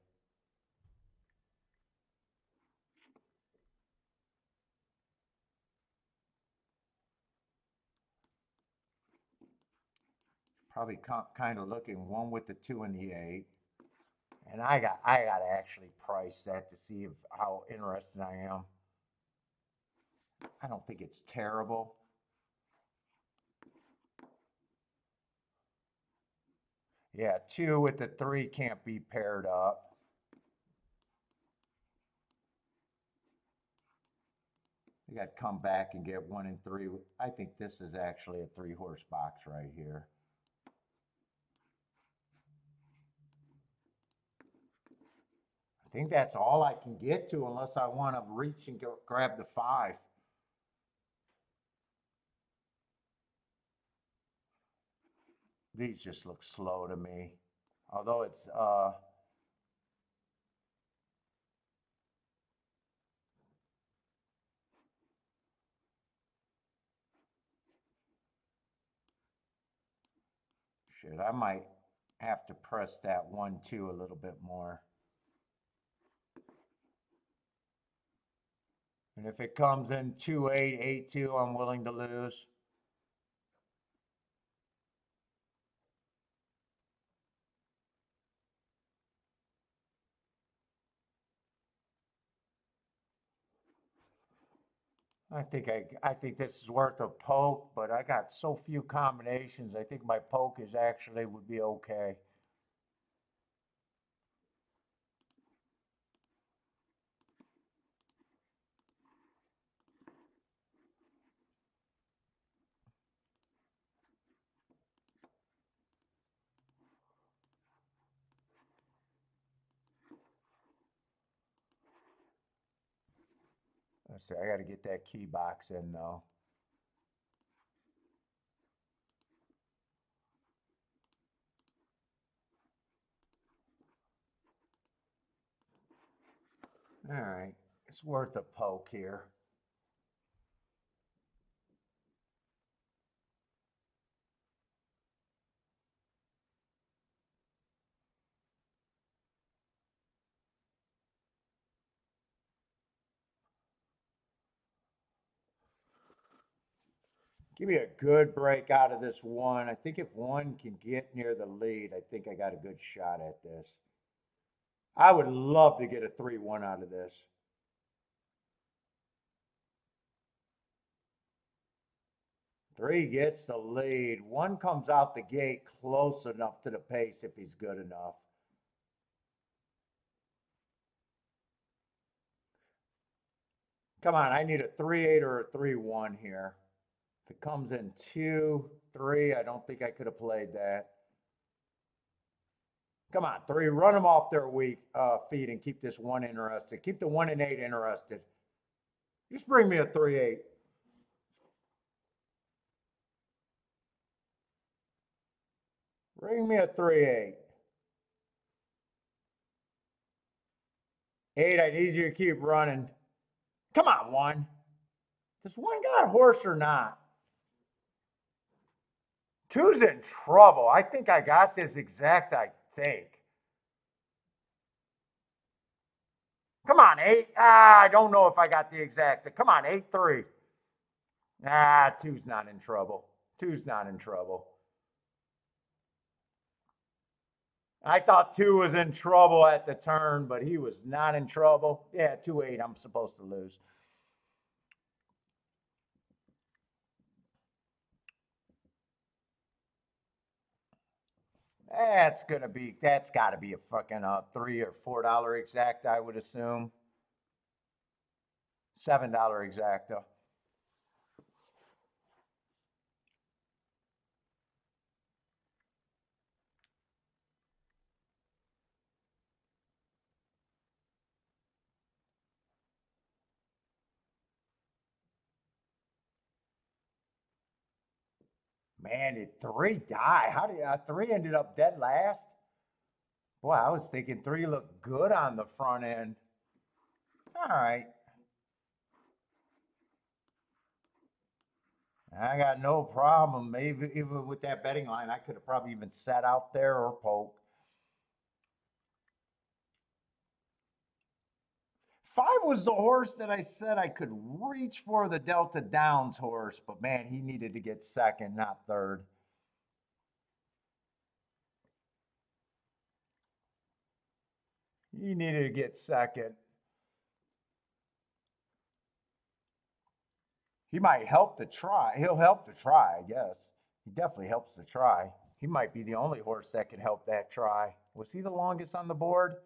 Probably kind of looking 1 with the 2 and the 8. And I got to actually price that to see how interested I am. I don't think it's terrible. Yeah, 2 with the 3 can't be paired up. You got to come back and get 1 and 3. I think this is actually a 3-horse box right here. I think that's all I can get to unless I want to reach and grab the 5. These just look slow to me. Although it's shit, I might have to press that 1-2 a little bit more. And if it comes in 2-8, 8-2, I'm willing to lose. I think this is worth a poke, but I got so few combinations. I think my poke is actually would be okay. Let's see, I got to get that key box in though. All right, it's worth a poke here. Give me a good break out of this one. I think if one can get near the lead, I think I got a good shot at this. I would love to get a 3-1 out of this. Three gets the lead. One comes out the gate close enough to the pace if he's good enough. Come on, I need a 3-8 or a 3-1 here. If it comes in 2-3, I don't think I could have played that. Come on, 3, run them off their weak feet and keep this one interested. Keep the 1 and 8 interested. Just bring me a 3-8. Bring me a 3-8. 8, I need you to keep running. Come on, 1. Does 1 got a horse or not? 2's in trouble. I think I got this exact, I think. Come on, 8. I don't know if I got the exact. Come on, 8-3. 2's not in trouble. 2's not in trouble. I thought 2 was in trouble at the turn, but he was not in trouble. Yeah, 2-8, I'm supposed to lose. That's got to be a fucking $3 or $4 exact, I would assume. $7 exacta. Man, did 3 die? How did 3 ended up dead last? Boy, I was thinking 3 looked good on the front end. All right. I got no problem. Maybe even with that betting line, I could have probably even sat out there or poked. 5 was the horse that I said I could reach for, the Delta Downs horse, but man, he needed to get second, not third. He needed to get second. He might help to try. He'll help to try, I guess. He definitely helps to try. He might be the only horse that can help that try. Was he the longest on the board?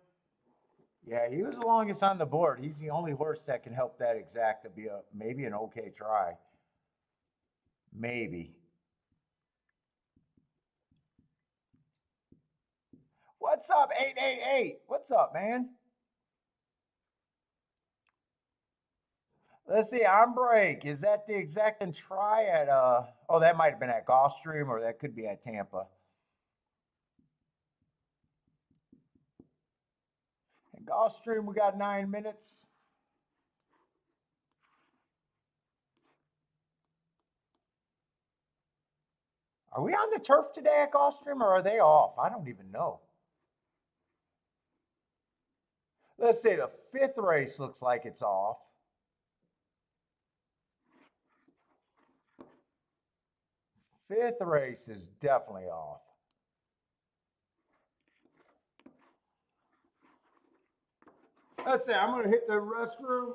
Yeah, he was the longest on the board. He's the only horse that can help that exact to be maybe an okay try. Maybe. What's up, 888? What's up, man? Let's see, on break. Is that the exact and try at oh, that might have been at Gulfstream or that could be at Tampa. At Gulfstream, we got 9 minutes. Are we on the turf today at Gulfstream or are they off? I don't even know. Let's say the 5th race looks like it's off. 5th race is definitely off. Let's say I'm going to hit the restroom.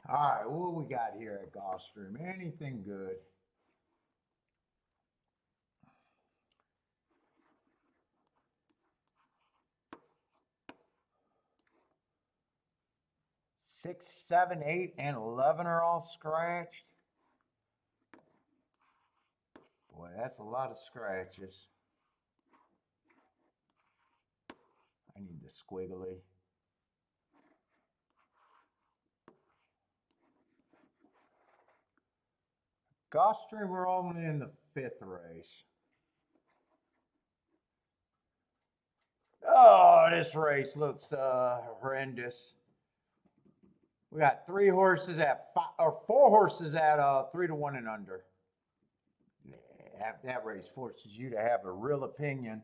All right, what we got here at Gulfstream? Anything good? Six, seven, 8, and 11 are all scratched. Boy, that's a lot of scratches. I need the squiggly. Gulfstream, we're only in the 5th race. Oh, this race looks horrendous. We got 3 horses at 5, or 4 horses at 3 to 1 and under. Yeah, that race forces you to have a real opinion.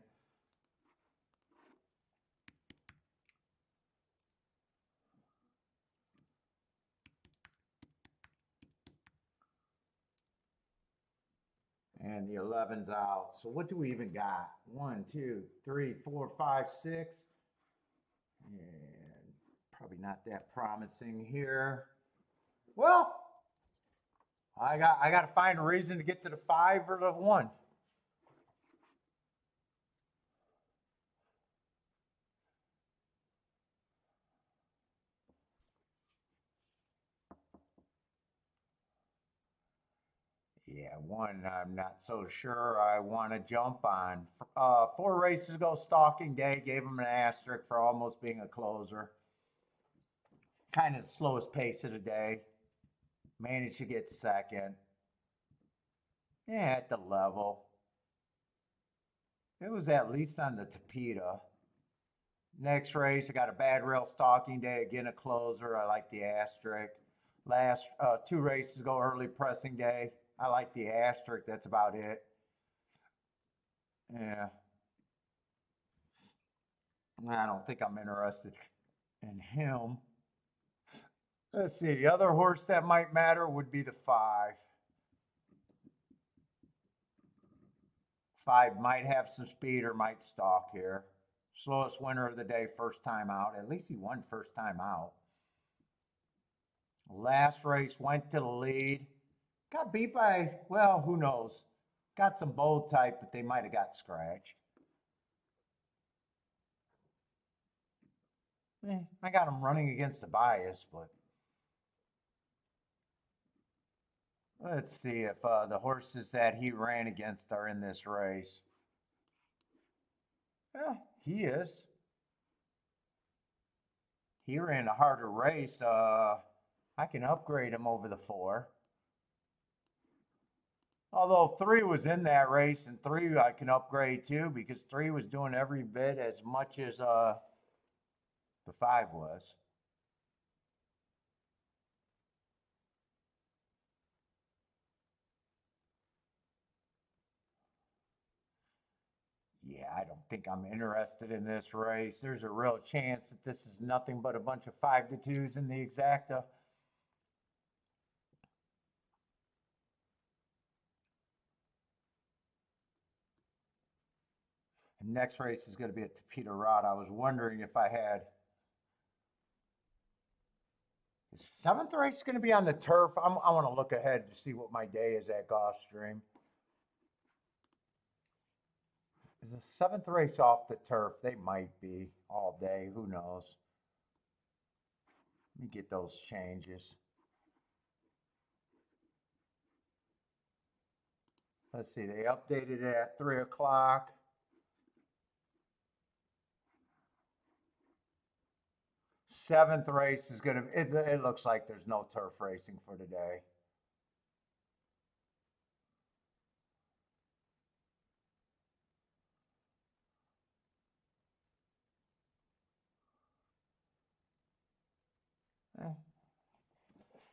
And the 11's out. So what do we even got? 1, 2, 3, 4, 5, 6. And probably not that promising here. Well, I got to find a reason to get to the 5 or the 1. Yeah, 1 I'm not so sure I want to jump on. 4 races ago, Stalking Day, gave him an asterisk for almost being a closer. Kind of the slowest pace of the day. Managed to get 2nd. Yeah, at the level. It was at least on the Tapeta. Next race, I got a bad rail Stalking Day, again a closer. I like the asterisk. Last 2 races ago, early pressing day. I like the asterisk. That's about it. Yeah. I don't think I'm interested in him. Let's see. The other horse that might matter would be the 5. 5 might have some speed or might stalk here. Slowest winner of the day, first time out. At least he won first time out. Last race, went to the lead. Got beat by, well, who knows? Got some bold type, but they might have got scratched. I got him running against the bias, but let's see if the horses that he ran against are in this race. Yeah, he is. He ran a harder race. I can upgrade him over the 4. Although 3 was in that race, and 3 I can upgrade too, because 3 was doing every bit as much as the 5 was. Yeah, I don't think I'm interested in this race. There's a real chance that this is nothing but a bunch of 5 to 2s in the exacta. And next race is going to be at Tapeta Rod. I was wondering if I had. Is 7th race going to be on the turf? I want to look ahead to see what my day is at Gulfstream. Is the 7th race off the turf? They might be all day. Who knows? Let me get those changes. Let's see. They updated it at 3 o'clock. 7th race is going to, it looks like there's no turf racing for today.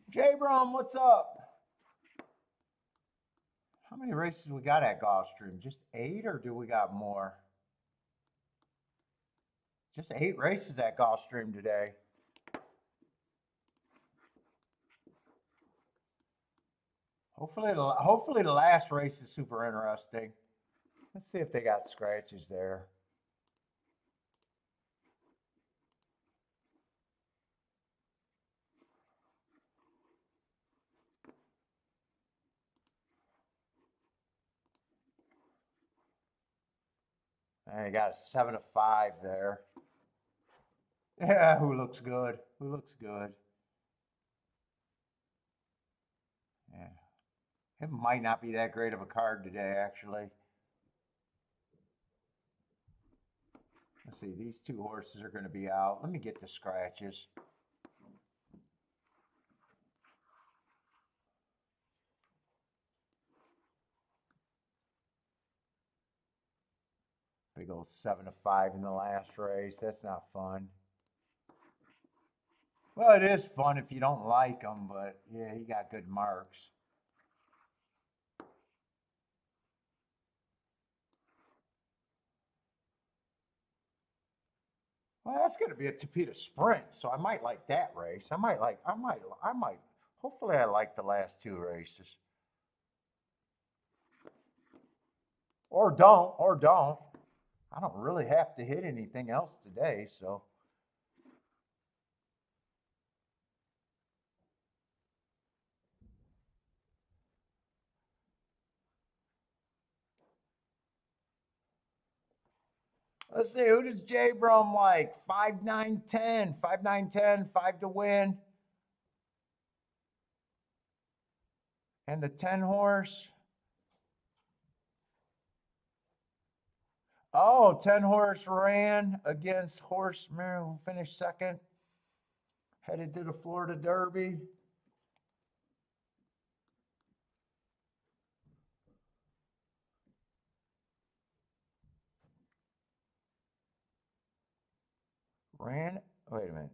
J Brom, what's up? How many races we got at Gulfstream? Just 8, or do we got more? Just 8 races at Gulfstream today. Hopefully the last race is super interesting. Let's see if they got scratches there. And you got a 7-5 there. Yeah, who looks good? Who looks good? Yeah. It might not be that great of a card today, actually. Let's see, these two horses are going to be out. Let me get the scratches. Big old 7-5 in the last race. That's not fun. Well, it is fun if you don't like him, but yeah, he got good marks. Well, that's going to be a Tapeta sprint, so I might like that race. Hopefully I like the last two races. Or don't. I don't really have to hit anything else today, so. Let's see, who does J Brum like? 5, 9, 10. 5, 9, 10, 5 to win. And the 10 horse. Oh, 10 horse ran against horse Mary, who finished second. Headed to the Florida Derby. Wait a minute.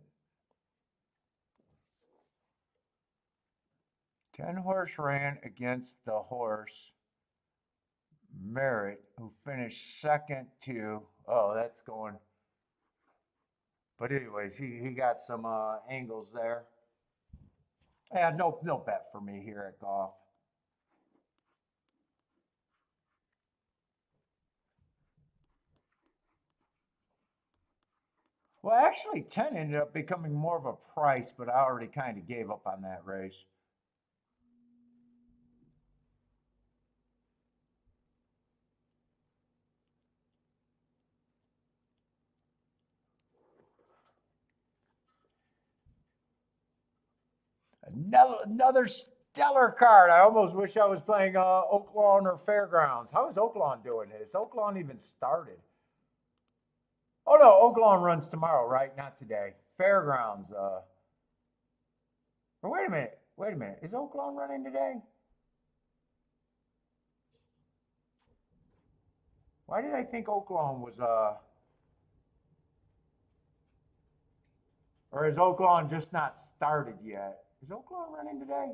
10 horse ran against the horse Merritt, who finished second to, oh, that's going. But anyways, he got some angles there. Yeah, no bet for me here at golf. Well, actually, 10 ended up becoming more of a price, but I already kind of gave up on that race. Another stellar card. I almost wish I was playing Oaklawn or Fairgrounds. How is Oaklawn doing? Has Oaklawn even started? Oh no, Oaklawn runs tomorrow, right? Not today. Fairgrounds. Or wait a minute. Wait a minute. Is Oaklawn running today? Why did I think Oaklawn was or is Oaklawn just not started yet? Is Oaklawn running today?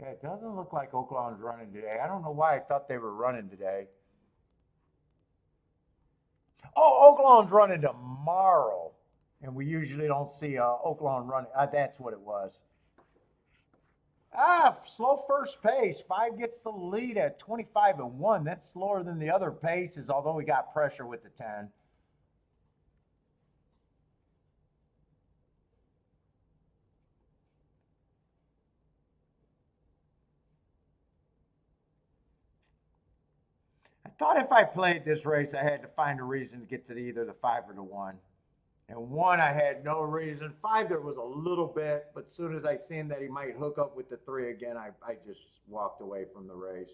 Yeah, it doesn't look like Oaklawn's running today. I don't know why I thought they were running today. Oh, Oaklawn's running tomorrow. And we usually don't see Oaklawn running. That's what it was. Slow first pace. 5 gets the lead at 25-1. That's slower than the other paces, although we got pressure with the 10. I thought if I played this race, I had to find a reason to get to either the 5 or the 1. And 1, I had no reason. 5, there was a little bit, but as soon as I seen that he might hook up with the 3 again, I just walked away from the race.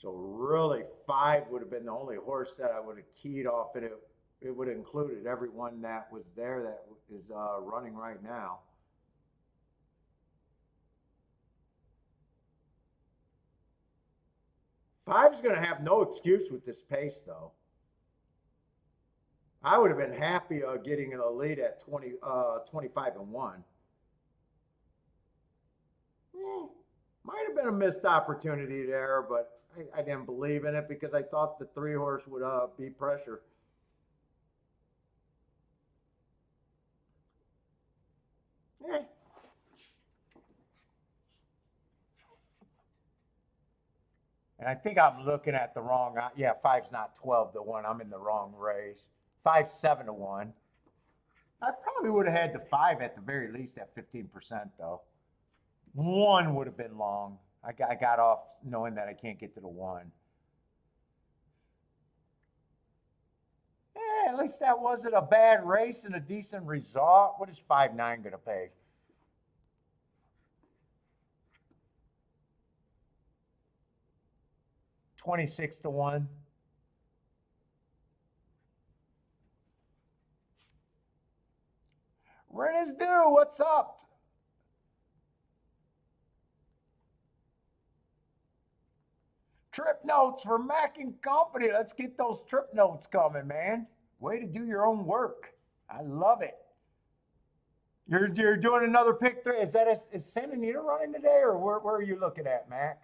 So really, 5 would have been the only horse that I would have keyed off, and it would have included everyone that was there that is running right now. Five's going to have no excuse with this pace, though. I would have been happy getting a lead at 25-1. Might have been a missed opportunity there, but I didn't believe in it because I thought the 3 horse would be pressure. And I think I'm looking at the wrong. Yeah, 5's not 12-1. I'm in the wrong race. 5, 7-1. I probably would have had the 5 at the very least at 15% though. 1 would have been long. I got off knowing that I can't get to the 1. Yeah, at least that wasn't a bad race and a decent result. What is 5-9 going to pay? $26-1. Rent is due. What's up? Trip notes for Mac and Company. Let's get those trip notes coming, man. Way to do your own work. I love it. You're doing another pick 3. Is San Anita running today, or where are you looking at, Mac?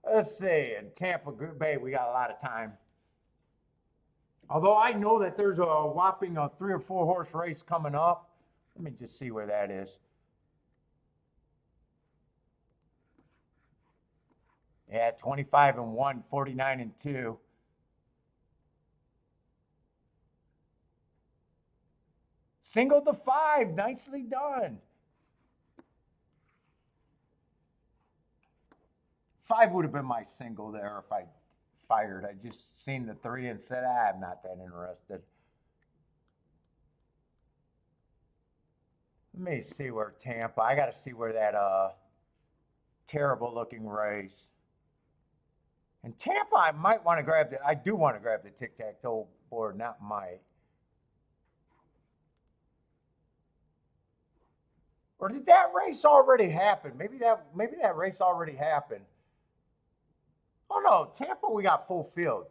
Let's see. In Tampa Bay, we got a lot of time. Although I know that there's a whopping 3 or 4 horse race coming up. Let me just see where that is. Yeah, 25-1, 49-2. Single to 5, nicely done. 5 would have been my single there if I fired. I just seen the 3 and said, I'm not that interested. Let me see where Tampa, I got to see where that terrible looking race. And Tampa, I might want to grab I do want to grab the tic-tac-toe board, not might. Or did that race already happen? Maybe that race already happened. Oh no, Tampa, we got full fields.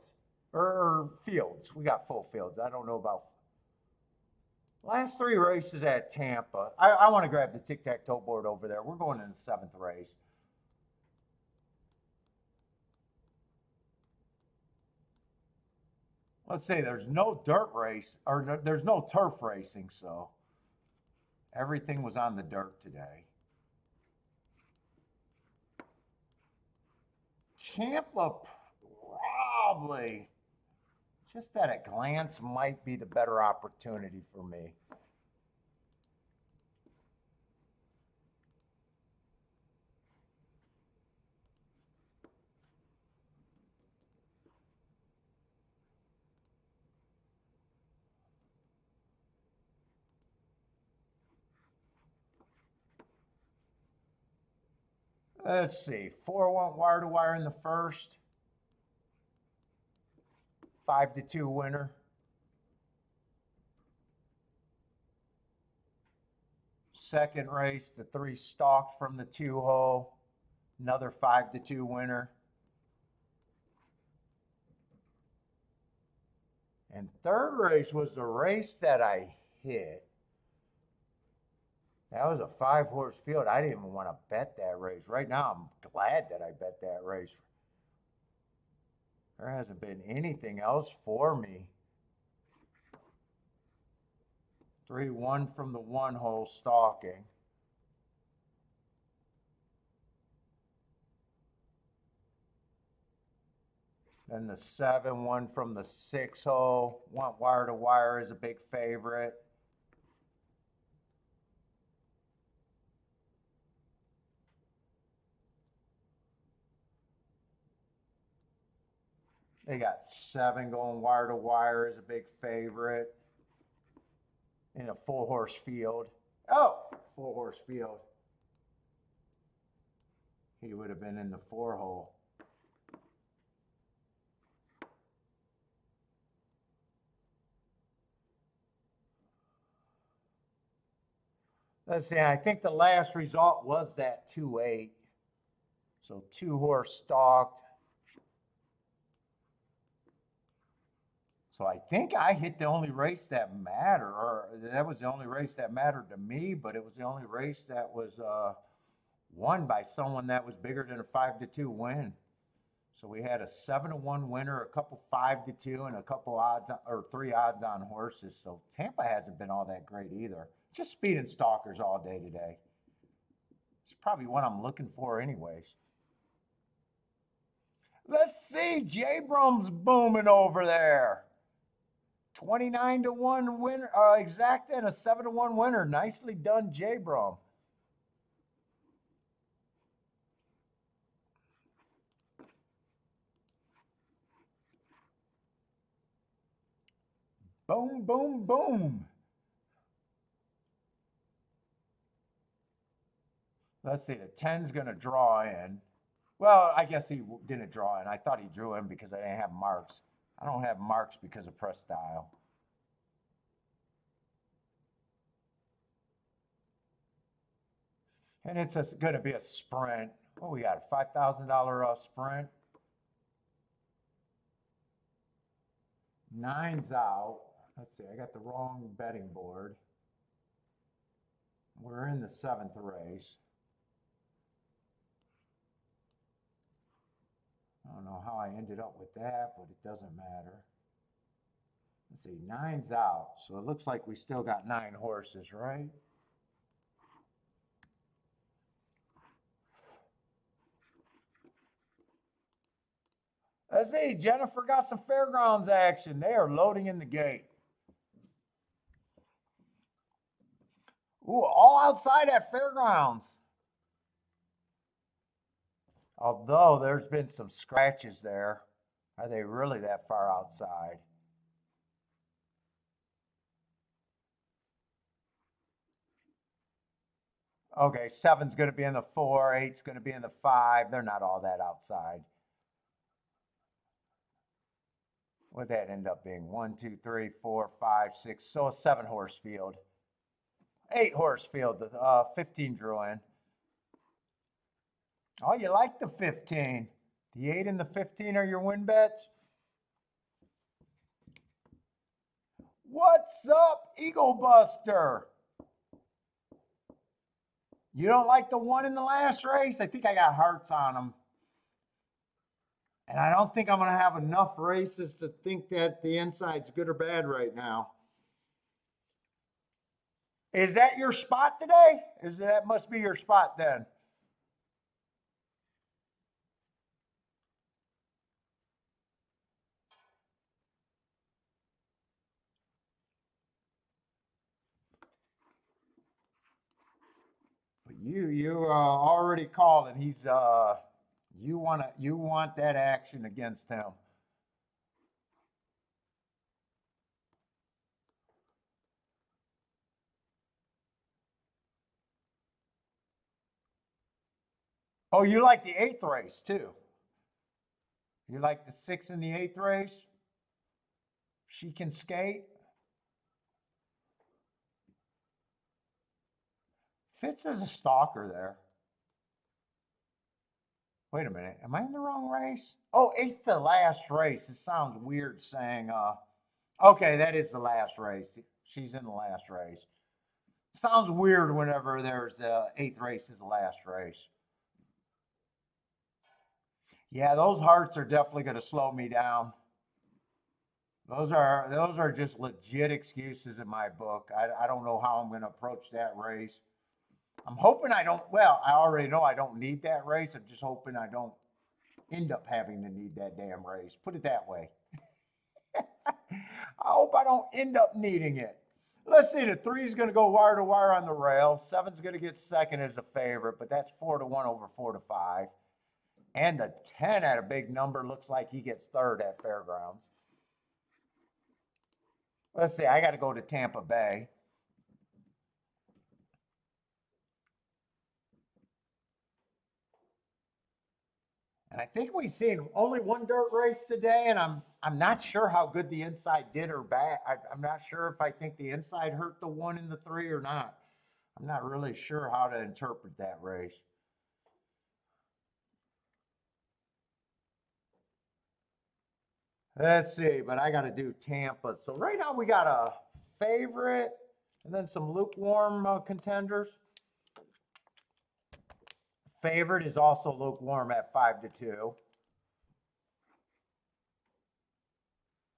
Or fields. We got full fields. I don't know about last 3 races at Tampa. I want to grab the tic-tac-toe board over there. We're going in the 7th race. Let's say there's no dirt race, or no, there's no turf racing, so everything was on the dirt today. Tampa probably, just at a glance, might be the better opportunity for me. Let's see, 4 went wire to wire in the first. 5-2 winner. Second race, the 3 stalked from the 2 hole. Another 5-2 winner. And third race was the race that I hit. That was a 5-horse field. I didn't even want to bet that race. Right now, I'm glad that I bet that race. There hasn't been anything else for me. 3-1 from the 1 hole stalking. Then the 7-1 from the 6 hole. Went wire to wire is a big favorite. They got 7 going wire to wire is a big favorite in a 4-horse field. Oh, 4-horse field. He would have been in the 4 hole. Let's see, I think the last result was that 2-8. So 2-horse stalked. So I think I hit the only race that mattered, or that was the only race that mattered to me, but it was the only race that was won by someone that was bigger than a 5-2 win. So we had a 7-1 winner, a couple 5-2, and a couple odds or 3 odds on horses. So Tampa hasn't been all that great either. Just speeding stalkers all day today. It's probably what I'm looking for anyways. Let's see, J-Brum's booming over there. 29-1 winner, exact, and a 7-1 winner. Nicely done, J-Brum. Boom, boom, boom. Let's see, the 10's going to draw in. Well, I guess he didn't draw in. I thought he drew in because I didn't have marks. I don't have marks because of press style. And it's going to be a sprint. What we got, a $5,000 sprint. 9's out. Let's see, I got the wrong betting board. We're in the 7th race. I don't know how I ended up with that, but it doesn't matter. Let's see, 9's out. So it looks like we still got 9 horses, right? Let's see, Jennifer got some fairgrounds action. They are loading in the gate. Ooh, all outside at fairgrounds. Although there's been some scratches there. Are they really that far outside? Okay, 7's going to be in the 4, 8's going to be in the 5. They're not all that outside. What'd that end up being? 1, 2, 3, 4, 5, 6. So a 7-horse field. 8-horse field. The 15 drew in. Oh, you like the 15. The 8 and the 15 are your win bets? What's up, Eagle Buster? You don't like the 1 in the last race? I think I got hearts on them. And I don't think I'm going to have enough races to think that the inside's good or bad right now. Is that your spot today? That must be your spot then. But you already called, and he's you want that action against him. Oh, you like the 8th race too. You like the 6 and the 8th race? She can skate. Fitz is a stalker there. Wait a minute. Am I in the wrong race? Oh, 8th the last race. It sounds weird saying, okay, that is the last race. She's in the last race. Sounds weird whenever there's the 8th race is the last race. Yeah, those hearts are definitely going to slow me down. Those are just legit excuses in my book. I don't know how I'm going to approach that race. I'm hoping I don't, well, I already know I don't need that race. I'm just hoping I don't end up having to need that damn race. Put it that way. I hope I don't end up needing it. Let's see, the 3 is going to go wire to wire on the rail. 7's going to get second as a favorite, but that's 4-1 over 4-5. And the 10 at a big number looks like he gets third at fairgrounds. Let's see, I got to go to Tampa Bay. And I think we've seen only one dirt race today, and I'm not sure how good the inside did or bad. I'm not sure if I think the inside hurt the 1 and the 3 or not. I'm not really sure how to interpret that race. Let's see, but I got to do Tampa. So right now we got a favorite and then some lukewarm contenders. Favorite is also lukewarm at 5-2.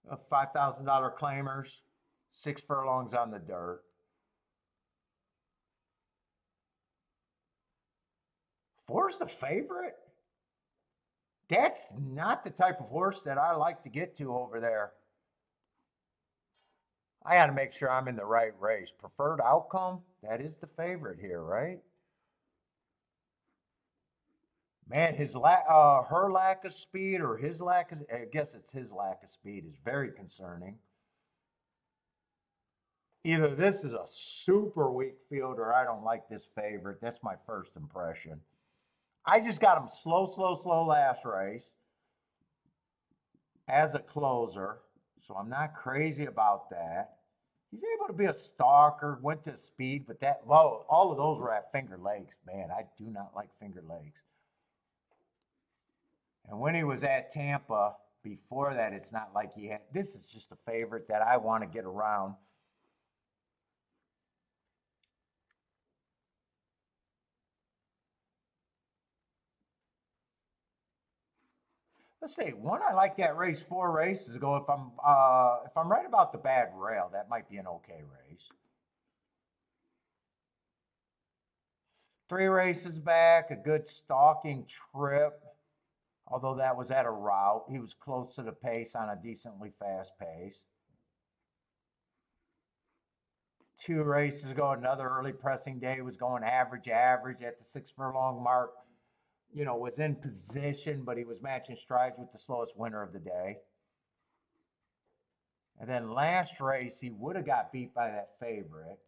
$5,000 claimers, 6 furlongs on the dirt. Four's the favorite? That's not the type of horse that I like to get to over there. I got to make sure I'm in the right race. Preferred outcome? That is the favorite here, right? Man, her lack of speed or his lack of, I guess it's his lack of speed is very concerning. Either this is a super weak field or I don't like this favorite. That's my first impression. I just got him slow last race as a closer, so I'm not crazy about that. He's able to be a stalker, went to speed, but well, all of those were at finger legs. Man, I do not like finger legs. And when he was at Tampa, before that, it's not like he had, this is just a favorite that I want to get around. Let's see, one I like that race 4 races ago. If I'm right about the bad rail, that might be an okay race. 3 races back, a good stalking trip. Although that was at a route, he was close to the pace on a decently fast pace. 2 races ago, another early pressing day, was going average at the 6 furlong mark. Was in position, but he was matching strides with the slowest winner of the day. And then last race, he would have got beat by that favorite.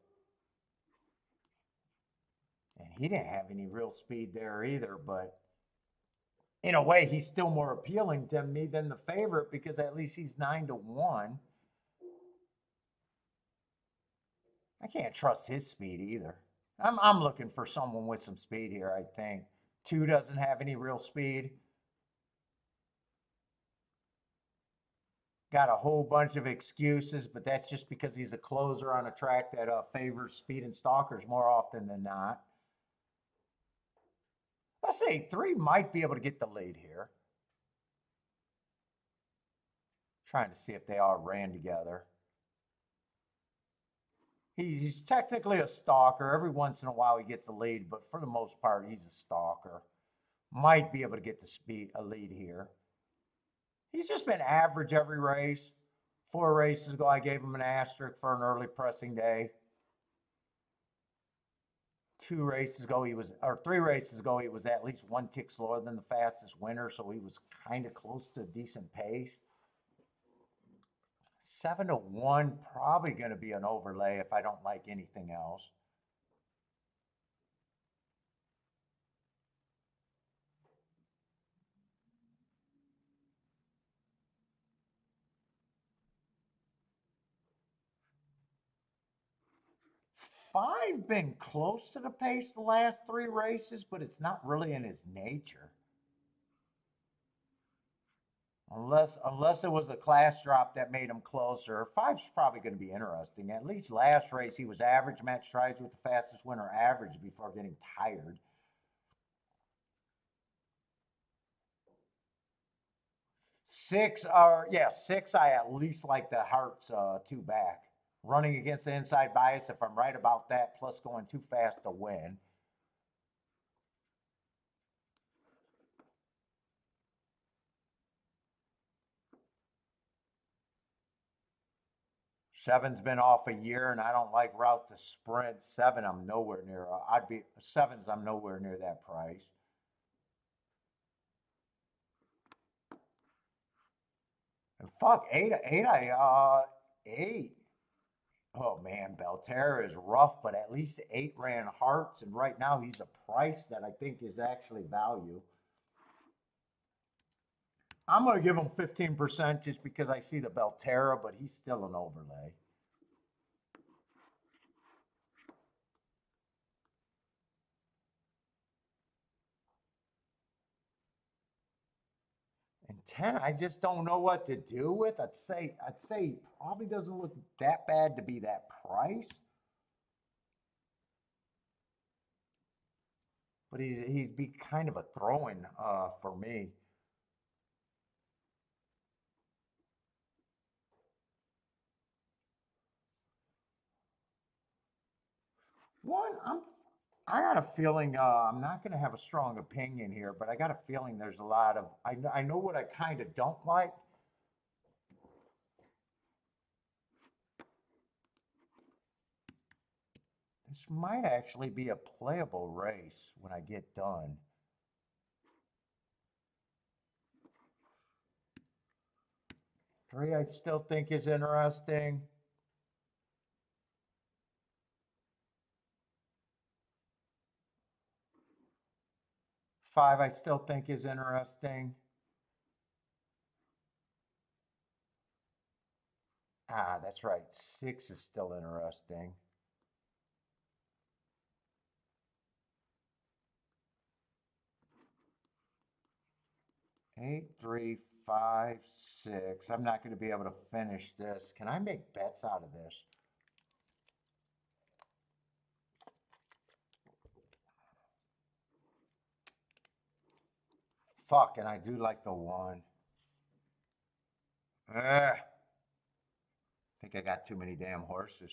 And he didn't have any real speed there either, but in a way, he's still more appealing to me than the favorite because at least he's 9-1. I can't trust his speed either. I'm looking for someone with some speed here, I think. 2 doesn't have any real speed. Got a whole bunch of excuses, but that's just because he's a closer on a track that favors speed and stalkers more often than not. Let's say 3 might be able to get the lead here. Trying to see if they all ran together. He's technically a stalker. Every once in a while he gets the lead, but for the most part, he's a stalker. Might be able to get a lead here. He's just been average every race. 4 races ago, I gave him an asterisk for an early pressing day. 3 races ago, he was at least 1 tick slower than the fastest winner, so he was kind of close to a decent pace. 7-1, probably going to be an overlay if I don't like anything else. Five been close to the pace the last 3 races, but it's not really in his nature. Unless it was a class drop that made him closer. 5's probably going to be interesting. At least last race he was average, match strides with the fastest winner average before getting tired. 6 I at least like the Hearts 2 back. Running against the inside bias, if I'm right about that, plus going too fast to win. Seven's been off a year, and I don't like route to sprint. 7, I'm nowhere near. I'm nowhere near that price. And fuck, 8. Oh man, Belterra is rough, but at least 8 ran Hearts, and right now he's a price that I think is actually value. I'm going to give him 15% just because I see the Belterra, but he's still an overlay. And 10, I just don't know what to do with. I'd say he probably doesn't look that bad to be that price. But he'd be kind of a throw-in for me. One, I got a feeling I'm not going to have a strong opinion here, but I got a feeling there's a lot of. I know what I kind of don't like. This might actually be a playable race when I get done. Three, I still think is interesting. Five, I still think is interesting. Ah, that's right. Six is still interesting. Eight, three, five, six. I'm not going to be able to finish this. Can I make bets out of this? Fuck, and I do like the one. I think I got too many damn horses.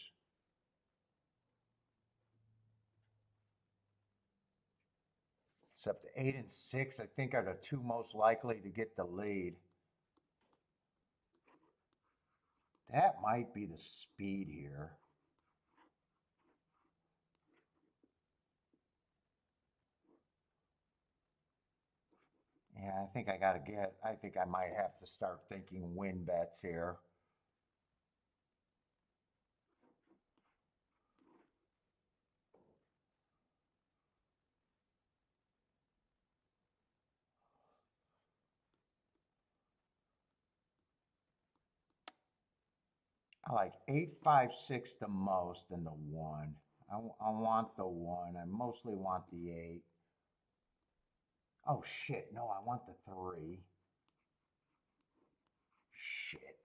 Except eight and six, I think, are the two most likely to get the lead. That might be the speed here. Yeah, I think I think I might have to start thinking win bets here. I like eight, five, six the most and the one. I want the one. I mostly want the eight. Oh shit, no, I want the three. Shit.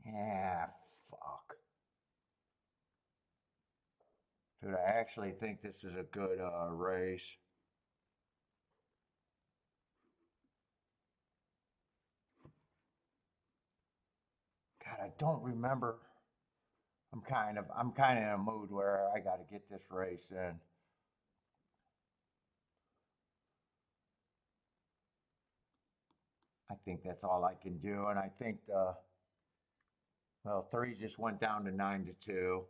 Yeah, fuck. Dude, I actually think this is a good race. God, I don't remember. I'm kind of in a mood where I got to get this race in. I think that's all I can do, and I think the well, three just went down to 9-2.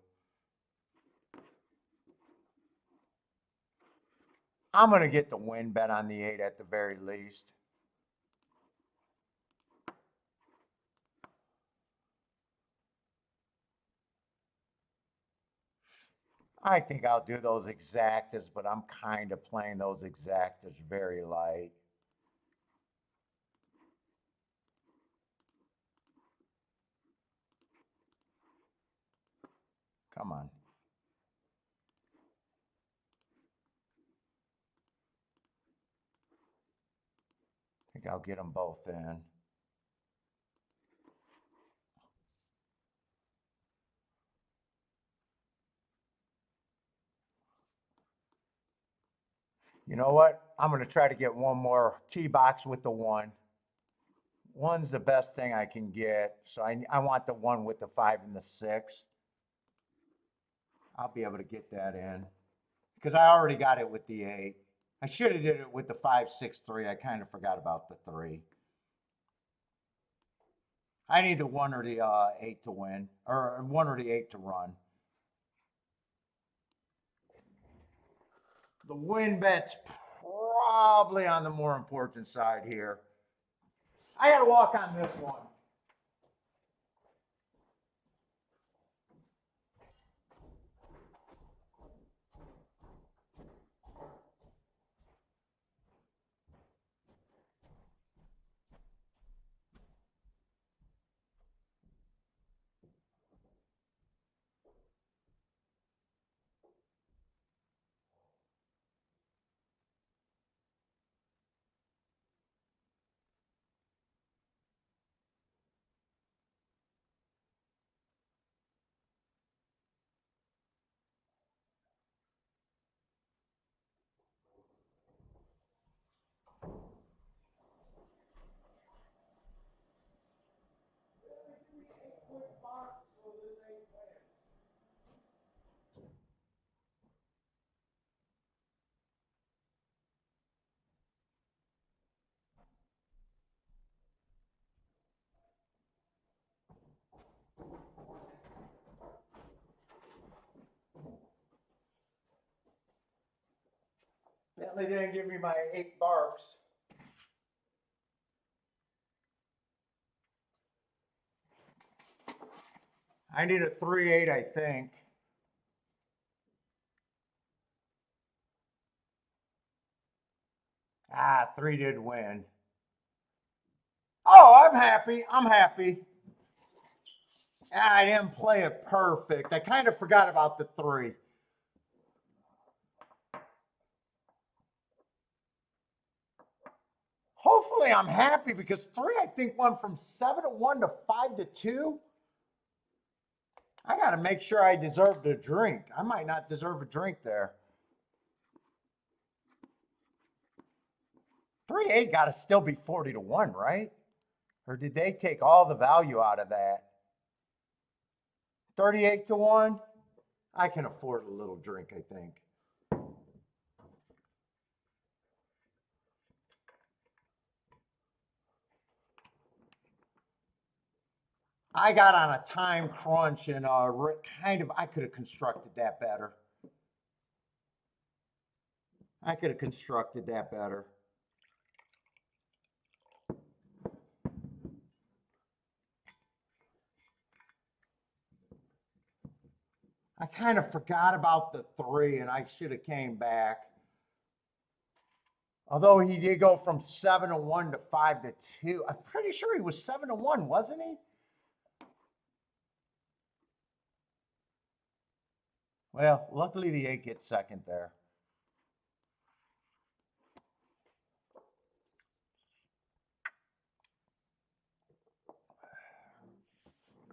I'm gonna get the win bet on the eight at the very least. I think I'll do those exactas, but I'm kind of playing those exactas very light. Come on. I think I'll get them both in. You know what? I'm going to try to get one more tee box with the one. One's the best thing I can get. So I want the one with the five and the six. I'll be able to get that in because I already got it with the eight. I should have did it with the five, six, three. I kind of forgot about the three. I need the one or the eight to win, or one or the eight to run. The win bet's probably on the more important side here. I got to walk on this one. Bentley didn't give me my 8 barks. I need a 3-8, I think. Ah, 3 did win. Oh, I'm happy. I'm happy. I didn't play it perfect. I kind of forgot about the 3. Hopefully I'm happy because 3, I think, went from 7-1 to 5-2. I got to make sure I deserved a drink. I might not deserve a drink there. 3-8 got to still be 40-1, right? Or did they take all the value out of that? 38-1? I can afford a little drink, I think. I got on a time crunch and I could have constructed that better. I could have constructed that better. I kind of forgot about the 3 and I should have came back. Although he did go from 7-1 to 5-2. I'm pretty sure he was 7-1, wasn't he? Well, luckily the 8 gets second there.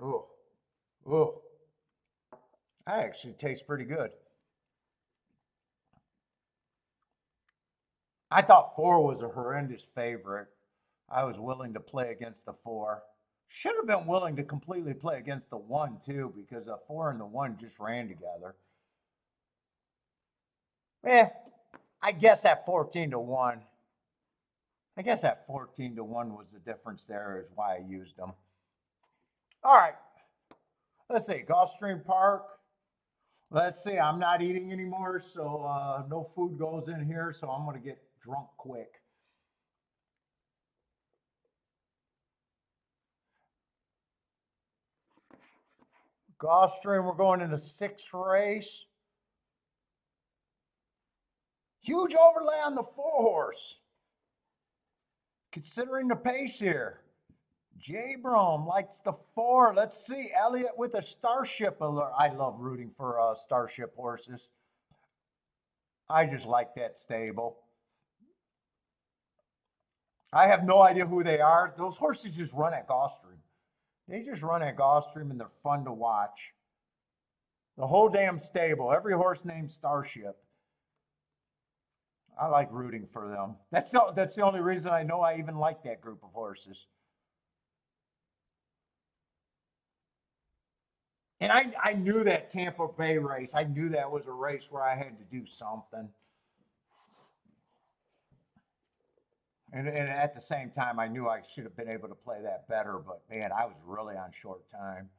Oh, oh. That actually tastes pretty good. I thought 4 was a horrendous favorite. I was willing to play against the 4. Should have been willing to completely play against the 1 too, because the 4 and the 1 just ran together. I guess that 14-1. I guess that 14-1 was the difference there, is why I used them. All right. Let's see, Gulfstream Park. Let's see, I'm not eating anymore, so no food goes in here, so I'm going to get drunk quick. Gulfstream, we're going in the 6th race. Huge overlay on the 4-horse. Considering the pace here. J. Brom likes the 4. Let's see, Elliott with a Starship alert. I love rooting for Starship horses. I just like that stable. I have no idea who they are. Those horses just run at Gulfstream. They just run at Gulfstream and they're fun to watch. The whole damn stable, every horse named Starship. I like rooting for them. That's the only reason I know I even like that group of horses. And I knew that Tampa Bay race. I knew that was a race where I had to do something. And at the same time, I knew I should have been able to play that better, but man, I was really on short time.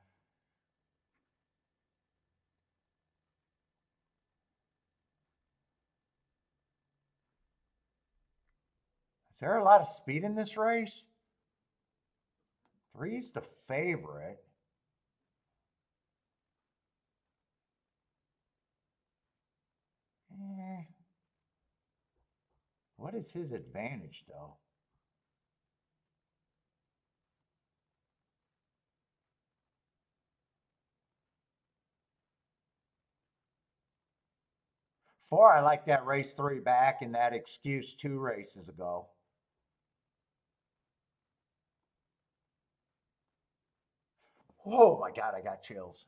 Is there a lot of speed in this race? 3's the favorite. What is his advantage, though? Four, I like that race 3 back and that excuse 2 races ago. Oh my God, I got chills.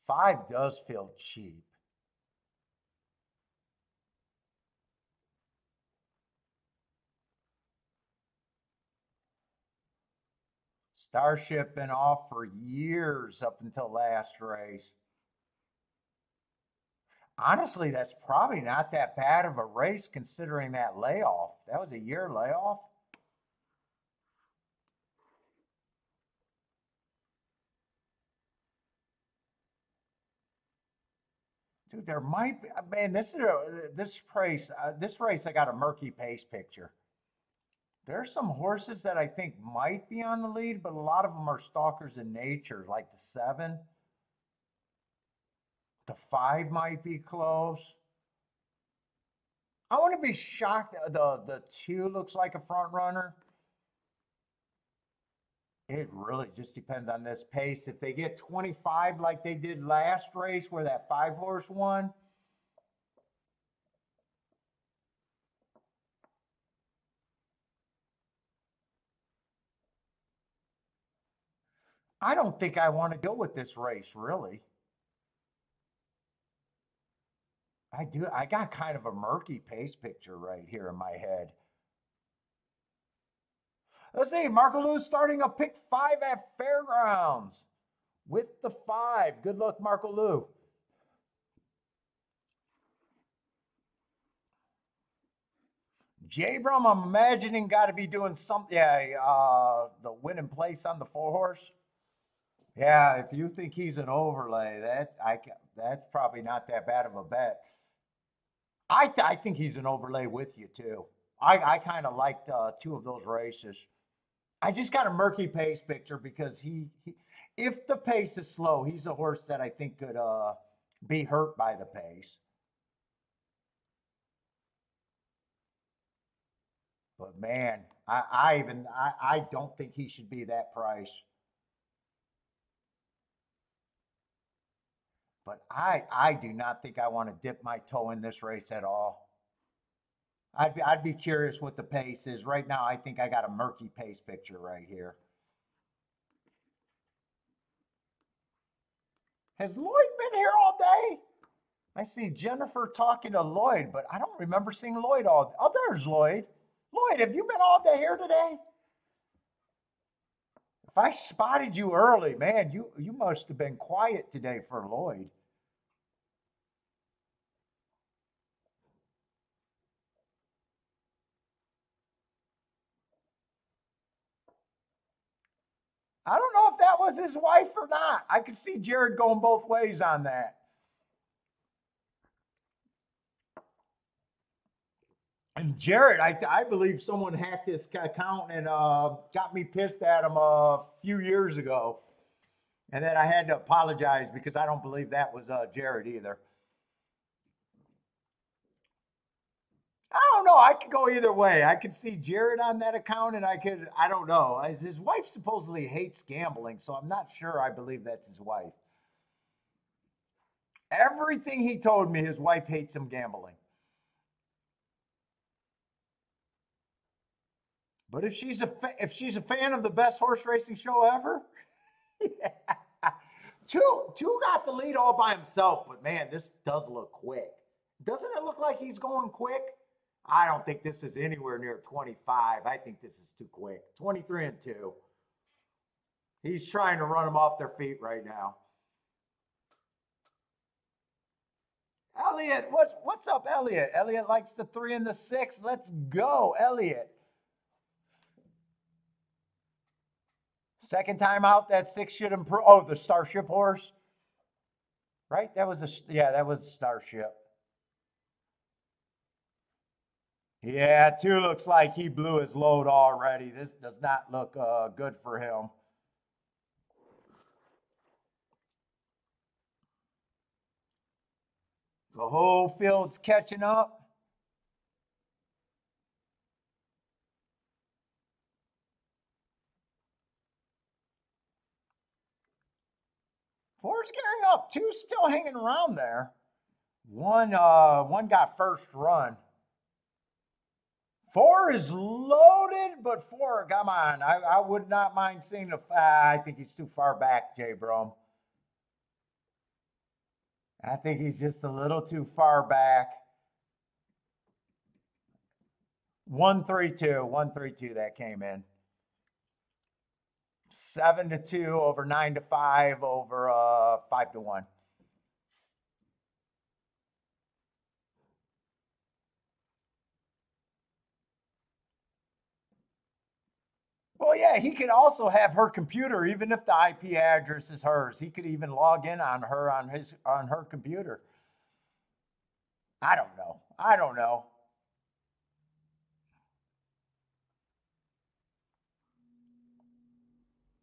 5 does feel cheap. Starship been off for years up until last race. Honestly, that's probably not that bad of a race considering that layoff. That was a year layoff. Dude, there might be, man, this race, I got a murky pace picture. There's some horses that I think might be on the lead, but a lot of them are stalkers in nature, like the 7. The 5 might be close. I wouldn't be shocked. The 2 looks like a front runner. It really just depends on this pace. If they get 25 like they did last race where that 5-horse won, I don't think I want to go with this race, really. I do. I got kind of a murky pace picture right here in my head. Let's see. Marco Lou's starting a pick 5 at Fairgrounds with the 5. Good luck, Marco Lou. J Brum, I'm imagining got to be doing something. Yeah, the winning place on the 4-horse. Yeah, if you think he's an overlay, that's probably not that bad of a bet. I think he's an overlay with you too. I kind of liked 2 of those races. I just got a murky pace picture because if the pace is slow, he's a horse that I think could be hurt by the pace. But man, I don't think he should be that price. But I do not think I want to dip my toe in this race at all. I'd be curious what the pace is. Right now, I think I got a murky pace picture right here. Has Lloyd been here all day? I see Jennifer talking to Lloyd, but I don't remember seeing Lloyd all. Oh, there's Lloyd. Lloyd, have you been all day here today? If I spotted you early, man, you must have been quiet today for Lloyd. I don't know if that was his wife or not. I could see Jared going both ways on that. And Jared, I believe someone hacked his account and got me pissed at him a few years ago. And then I had to apologize because I don't believe that was Jared either. I don't know. I could go either way. I could see Jared on that account, and I don't know. His wife supposedly hates gambling, so I'm not sure I believe that's his wife. Everything he told me, his wife hates him gambling. But if she's a fan of the best horse racing show ever, yeah. Two got the lead all by himself, but man, this does look quick. Doesn't it look like he's going quick? I don't think this is anywhere near 25. I think this is too quick. 23 and 2. He's trying to run them off their feet right now. Elliot, what's up, Elliot? Elliot likes the 3 and the 6. Let's go, Elliot. Second time out, that 6 should improve. Oh, the Starship horse, right? That was Starship. Yeah, 2 looks like he blew his load already. This does not look good for him. The whole field's catching up. 4's gearing up. 2's still hanging around there. One got first run. 4 is loaded, but 4, come on. I would not mind seeing the. I think he's too far back, J Brum. I think he's just a little too far back. 132, 132 that came in. 7-2 over 9-5 over 5-1. Well, yeah, he could also have her computer, even if the IP address is hers. He could even log in on her computer. I don't know. I don't know.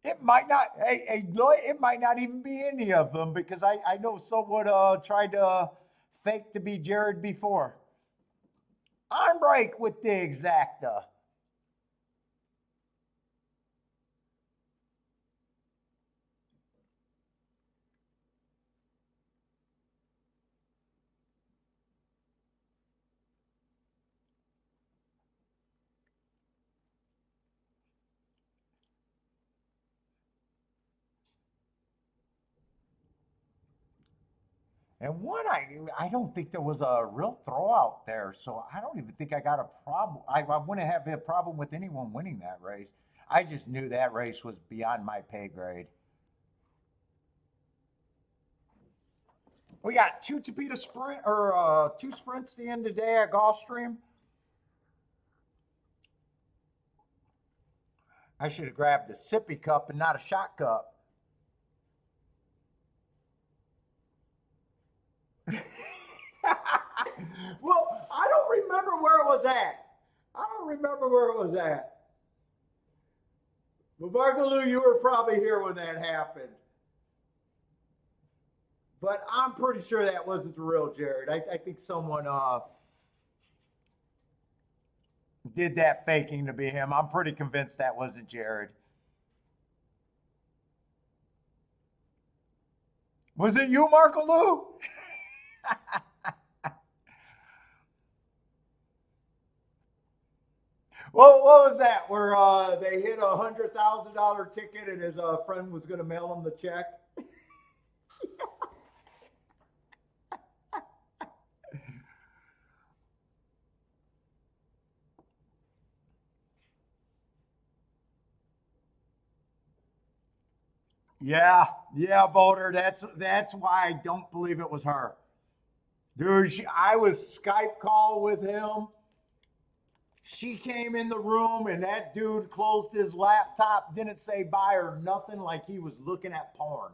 It might not. Hey, Lloyd, it might not even be any of them because I know someone tried to fake to be Jared before. On break with the exacta. And one, I don't think there was a real throwout there, so I don't even think I got a problem. I wouldn't have a problem with anyone winning that race. I just knew that race was beyond my pay grade. We got two Tapita sprint or two sprints the end of the day at Gulfstream. I should have grabbed the sippy cup and not a shot cup. Well, I don't remember where it was at. I don't remember where it was at. But Marco Lou, you were probably here when that happened. But I'm pretty sure that wasn't the real Jared. I think someone did that faking to be him. I'm pretty convinced that wasn't Jared. Was it you, Marco Lou? Well, what was that? Where they hit $100,000 ticket and his friend was going to mail him the check? Yeah, yeah, Boulder. That's why I don't believe it was her. Dude, I was Skype call with him. She came in the room and that dude closed his laptop, didn't say bye or nothing, like he was looking at porn.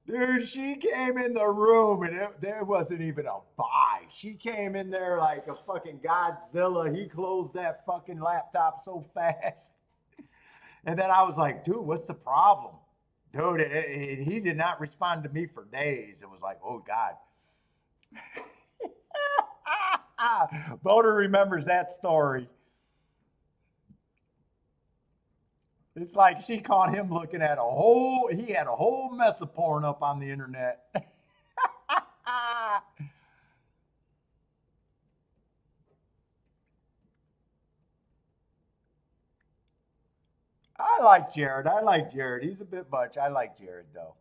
Dude, she came in the room and there wasn't even a buy. She came in there like a fucking Godzilla. He closed that fucking laptop so fast. And then I was like, dude, what's the problem? Dude, he did not respond to me for days. It was like, oh, God. Boulder remembers that story. It's like she caught him looking at he had a whole mess of porn up on the internet. I like Jared. I like Jared. He's a bit much. I like Jared, though.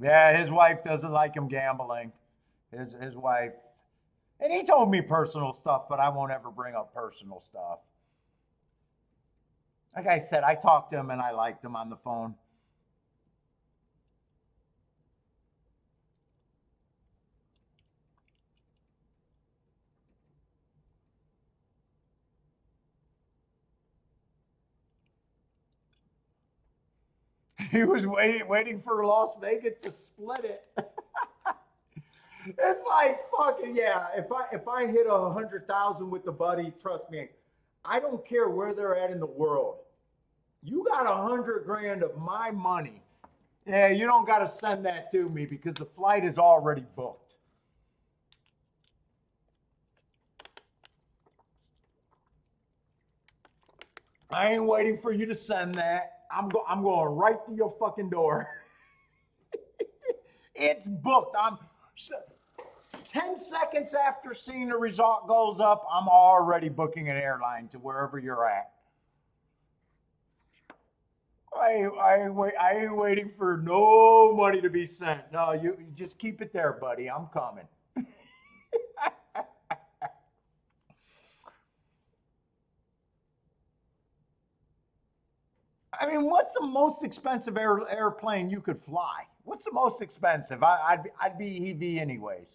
Yeah, his wife doesn't like him gambling. His wife, and he told me personal stuff, but I won't ever bring up personal stuff. Like I said, I talked to him and I liked him on the phone. He was waiting for Las Vegas to split it. It's like fucking yeah. If I hit 100,000 with the buddy, trust me, I don't care where they're at in the world. You got 100 grand of my money. Yeah, you don't got to send that to me because the flight is already booked. I ain't waiting for you to send that. I'm going right to your fucking door. It's booked. I'm 10 seconds after seeing the result goes up, I'm already booking an airline to wherever you're at. I ain't waiting for no money to be sent. No, you just keep it there, buddy. I'm coming. I mean, what's the most expensive airplane you could fly? What's the most expensive? I'd be EV anyways.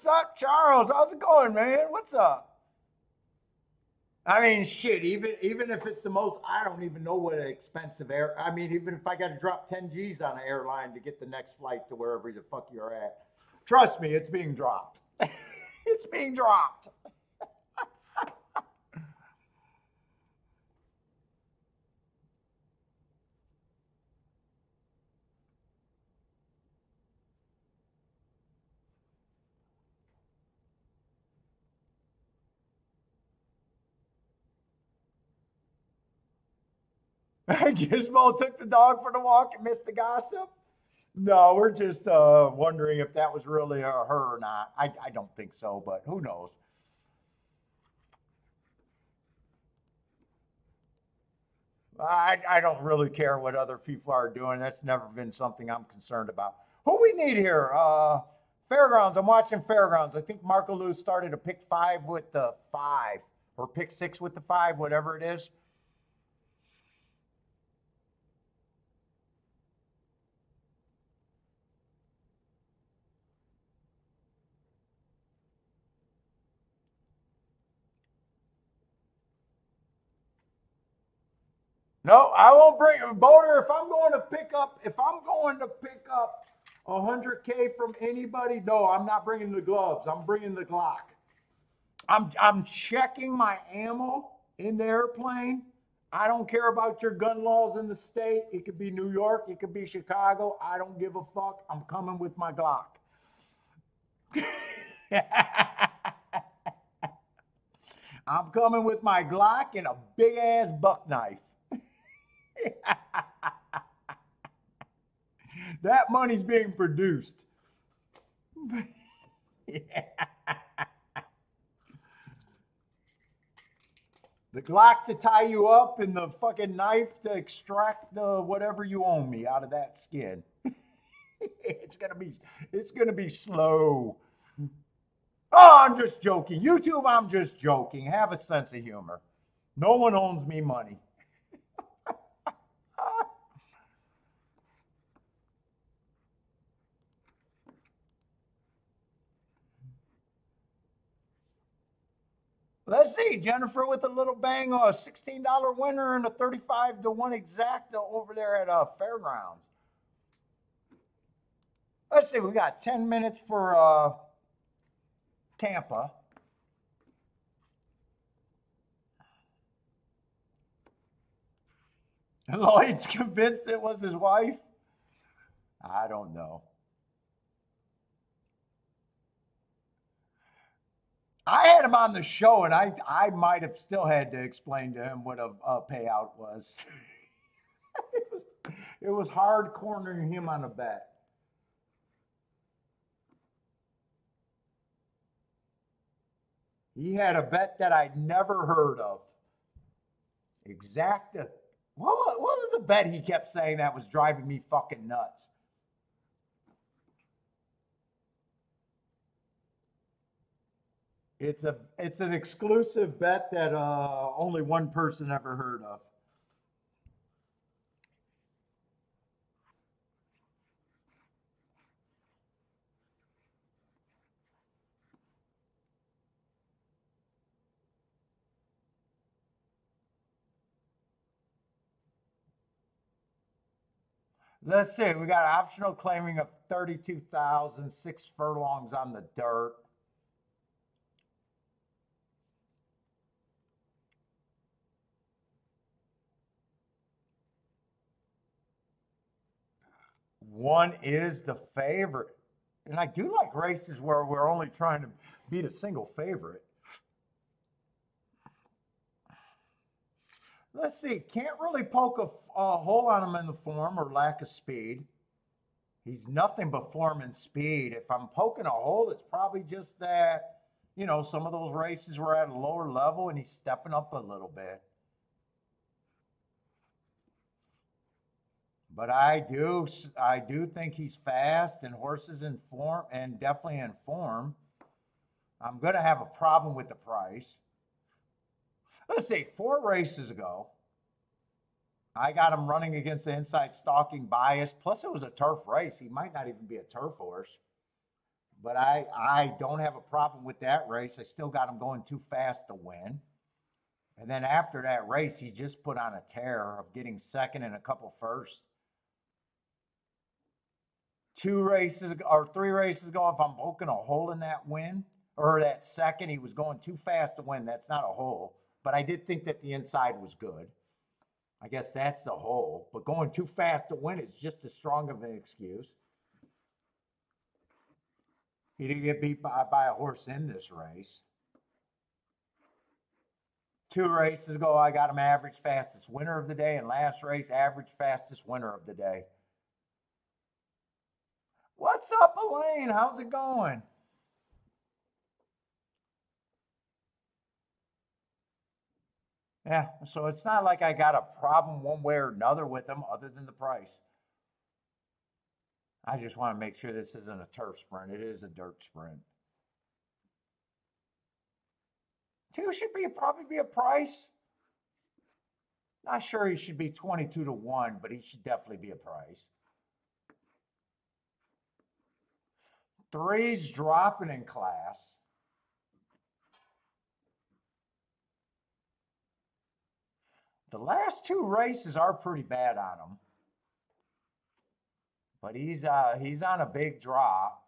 What's up, Charles? How's it going, man? What's up? I mean, shit. Even if it's the most, I don't even know what an expensive air. I mean, even if I got to drop 10 G's on an airline to get the next flight to wherever the fuck you're at, trust me, it's being dropped. It's being dropped. Gizmo took the dog for the walk and missed the gossip. No, we're just wondering if that was really her or not. I don't think so, but who knows? I don't really care what other people are doing. That's never been something I'm concerned about. Who we need here? Fairgrounds. I'm watching Fairgrounds. I think Marco Lou started a pick five with the five, or pick six with the five, whatever it is. No, I won't bring Boater. If I'm going to pick up 100K from anybody, no, I'm not bringing the gloves. I'm bringing the Glock. I'm checking my ammo in the airplane. I don't care about your gun laws in the state. It could be New York. It could be Chicago. I don't give a fuck. I'm coming with my Glock. I'm coming with my Glock and a big ass buck knife. That money's being produced. Yeah. The Glock to tie you up and the fucking knife to extract the whatever you owe me out of that skin. It's gonna be slow. Oh, I'm just joking. YouTube, I'm just joking. Have a sense of humor. No one owns me money. Let's see, Jennifer with a little bang, a $16 winner and a 35 to 1 exacta over there at Fairgrounds. Let's see, we got 10 minutes for Tampa. Lloyd's convinced it was his wife? I don't know. I had him on the show, and I might have still had to explain to him what a payout was. it was hard cornering him on a bet. He had a bet that I'd never heard of. Exacta. What was the bet he kept saying that was driving me fucking nuts? It's an exclusive bet that only one person ever heard of. Let's see. We got optional claiming of 32,000, 6 furlongs on the dirt. One is the favorite. And I do like races where we're only trying to beat a single favorite. Let's see. Can't really poke a hole on him in the form or lack of speed. He's nothing but form and speed. If I'm poking a hole, it's probably just that, some of those races were at a lower level and he's stepping up a little bit. But I do think he's fast and horses in form and definitely in form. I'm going to have a problem with the price. Let's see, 4 races ago, I got him running against the inside stalking bias. Plus, it was a turf race. He might not even be a turf horse. But I don't have a problem with that race. I still got him going too fast to win. And then after that race, he just put on a tear of getting second and a couple first. 2 races or 3 races ago, if I'm poking a hole in that win or that second, he was going too fast to win. That's not a hole. But I did think that the inside was good. I guess that's the hole. But going too fast to win is just as strong of an excuse. He didn't get beat by a horse in this race. 2 races ago, I got him average fastest winner of the day, and last race, average fastest winner of the day. What's up, Elaine? How's it going? Yeah, so it's not like I got a problem one way or another with him other than the price. I just want to make sure this isn't a turf sprint. It is a dirt sprint. 2 should probably be a price. Not sure he should be 22 to 1, but he should definitely be a price. 3's dropping in class. The last 2 races are pretty bad on him. But he's on a big drop.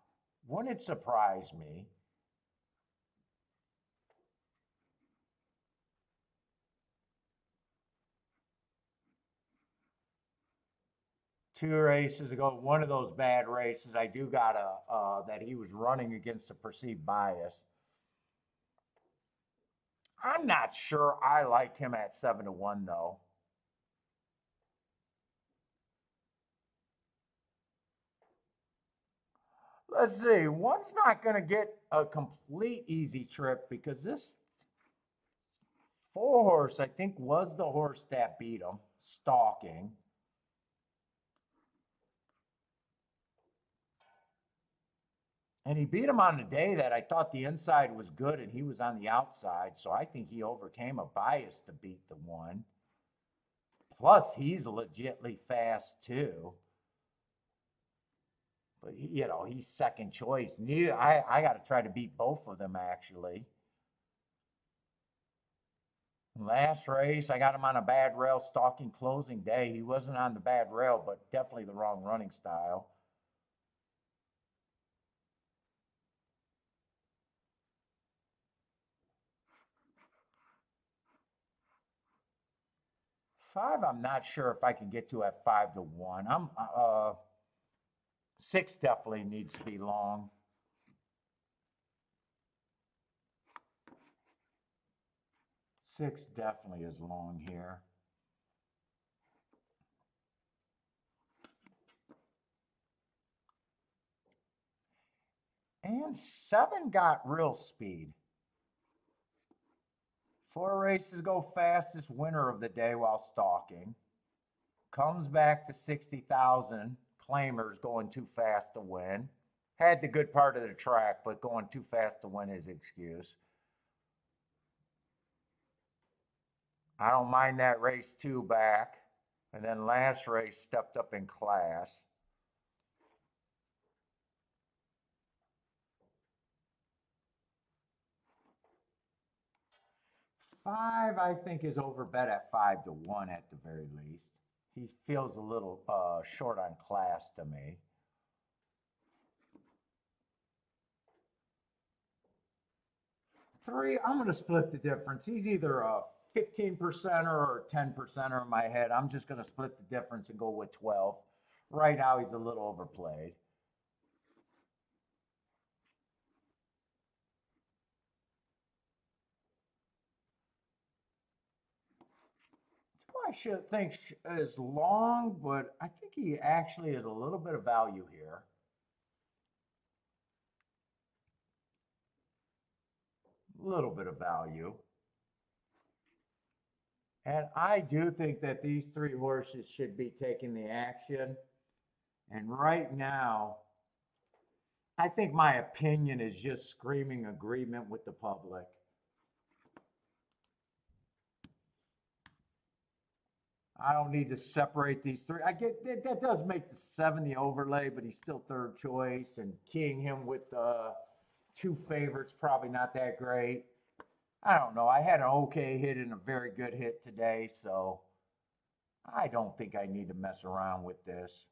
Wouldn't it surprise me? Two races ago, one of those bad races, I do got that he was running against a perceived bias. I'm not sure I like him at 7 to 1 though. Let's see. One's not going to get a complete easy trip because this 4 horse, I think, was the horse that beat him, stalking. And he beat him on the day that I thought the inside was good and he was on the outside. So I think he overcame a bias to beat the 1. Plus, he's legitly fast too. But he's second choice. I got to try to beat both of them actually. Last race, I got him on a bad rail stalking closing day. He wasn't on the bad rail, but definitely the wrong running style. Five, I'm not sure if I can get to at 5 to 1. 6 definitely needs to be long. Six definitely is long here. And 7 got real speed. 4 races ago, fastest winner of the day while stalking. Comes back to 60,000. Claimers going too fast to win. Had the good part of the track, but going too fast to win is excuse. I don't mind that race 2 back. And then last race stepped up in class. Five, I think, is overbet at 5 to 1 at the very least. He feels a little short on class to me. 3, I'm going to split the difference. He's either a 15%er or 10%er in my head. I'm just going to split the difference and go with 12. Right now, he's a little overplayed. I should think is long, but I think he actually is a little bit of value here. A little bit of value. And I do think that these 3 horses should be taking the action. And right now, I think my opinion is just screaming agreement with the public. I don't need to separate these three. I get that does make the 7 the overlay, but he's still third choice, and keying him with the two favorites probably not that great. I don't know. I had an okay hit and a very good hit today, so I don't think I need to mess around with this.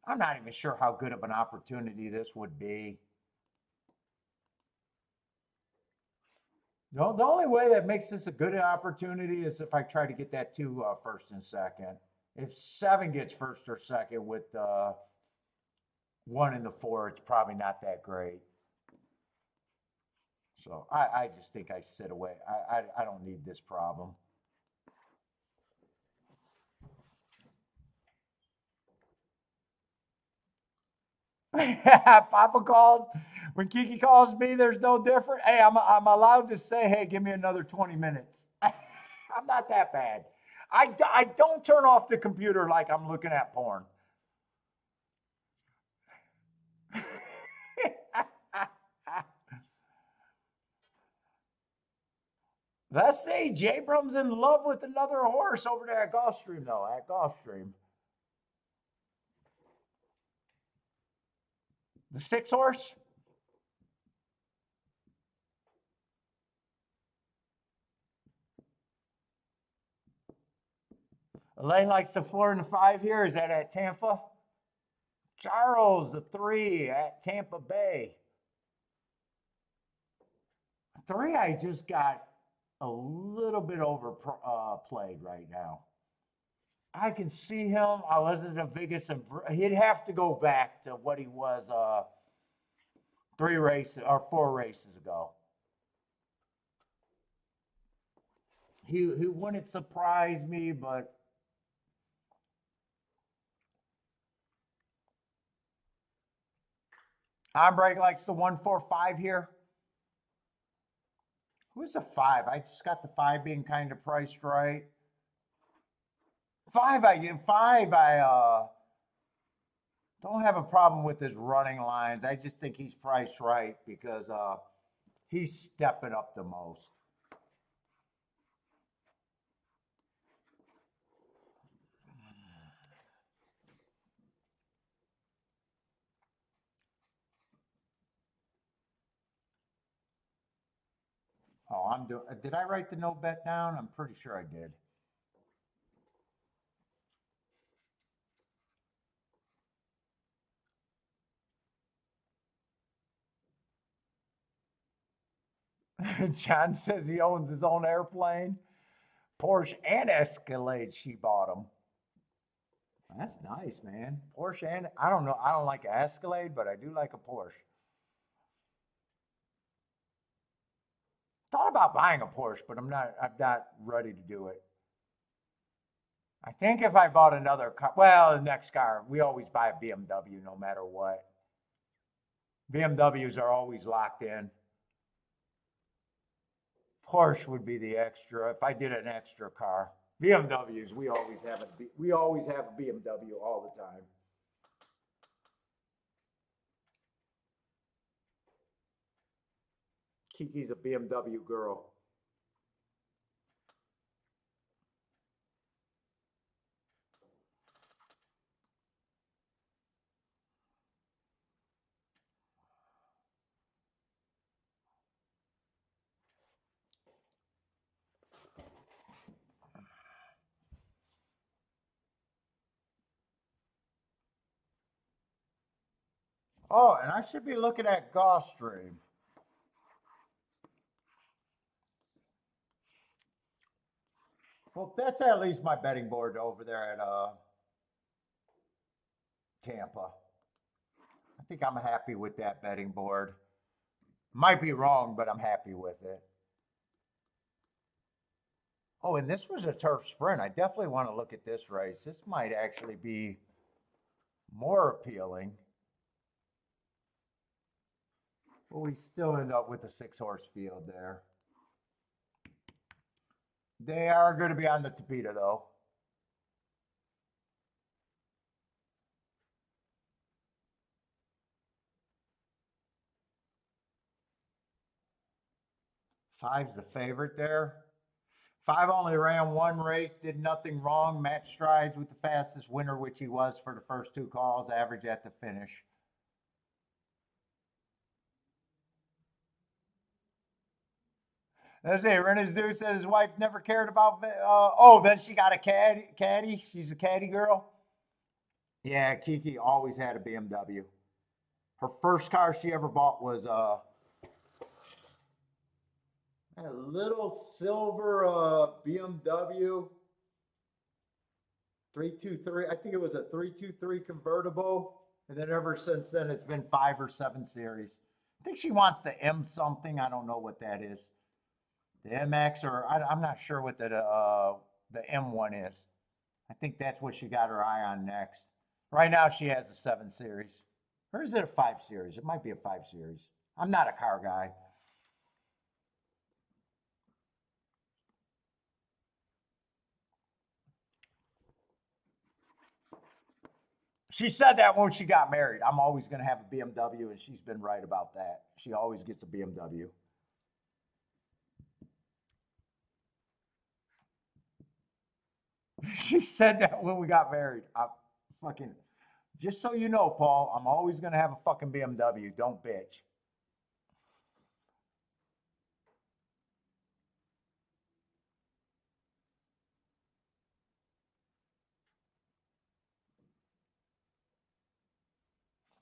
I'm not even sure how good of an opportunity this would be. No, the only way that makes this a good opportunity is if I try to get that two first and second. If 7 gets first or second with 1 and the 4, it's probably not that great. So I just think I sit away. I don't need this problem. Papa calls. When Kiki calls me, there's no different. Hey, I'm allowed to say, hey, give me another 20 minutes. I'm not that bad. I don't turn off the computer like I'm looking at porn. Let's see. Jabrum's in love with another horse over there at Gulfstream, though. At Gulfstream. The 6 horse? Elaine likes the 4 and the 5 here. Is that at Tampa? Charles, the 3 at Tampa Bay. 3, I just got a little bit overplayed right now. I can see him. I wasn't the biggest. He'd have to go back to what he was 3 races or 4 races ago. He wouldn't surprise me, but Ombreg likes the 1-4-5 here. Who's a 5? I just got the 5 being kind of priced right. 5, I don't have a problem with his running lines. I just think he's priced right because he's stepping up the most. Oh, I'm doing. Did I write the no bet down? I'm pretty sure I did. John says he owns his own airplane, Porsche, and Escalade. She bought him. That's nice, man. Porsche and I don't know. I don't like an Escalade, but I do like a Porsche. Thought about buying a Porsche, but I'm not ready to do it. I think if I bought another car, well, the next car, we always buy a BMW no matter what. BMWs are always locked in. Porsche would be the extra if I did an extra car. BMWs, we always have a BMW all the time. Kiki's a BMW girl. Oh, and I should be looking at Gulfstream. Well, that's at least my betting board over there at Tampa. I think I'm happy with that betting board. Might be wrong, but I'm happy with it. Oh, and this was a turf sprint. I definitely want to look at this race. This might actually be more appealing. But we still end up with a 6-horse field there. They are going to be on the Tapeta, though. Five's the favorite there. 5 only ran 1 race, did nothing wrong, matched strides with the fastest winner, which he was for the first 2 calls, average at the finish. Let's see, Renner's dude said his wife never cared about, oh, then she got a caddy. She's a caddy girl. Yeah, Kiki always had a BMW. Her first car she ever bought was a little silver BMW 323. I think it was a 323 convertible. And then ever since then, it's been 5 or 7 series. I think she wants the M something. I don't know what that is. The MX, or I'm not sure what the M1 is. I think that's what she got her eye on next. Right now, she has a 7 series. Or is it a 5 series? It might be a 5 series. I'm not a car guy. She said that when she got married. I'm always going to have a BMW, and she's been right about that. She always gets a BMW. She said that when we got married. Just so you know, Paul, I'm always going to have a fucking BMW. Don't bitch.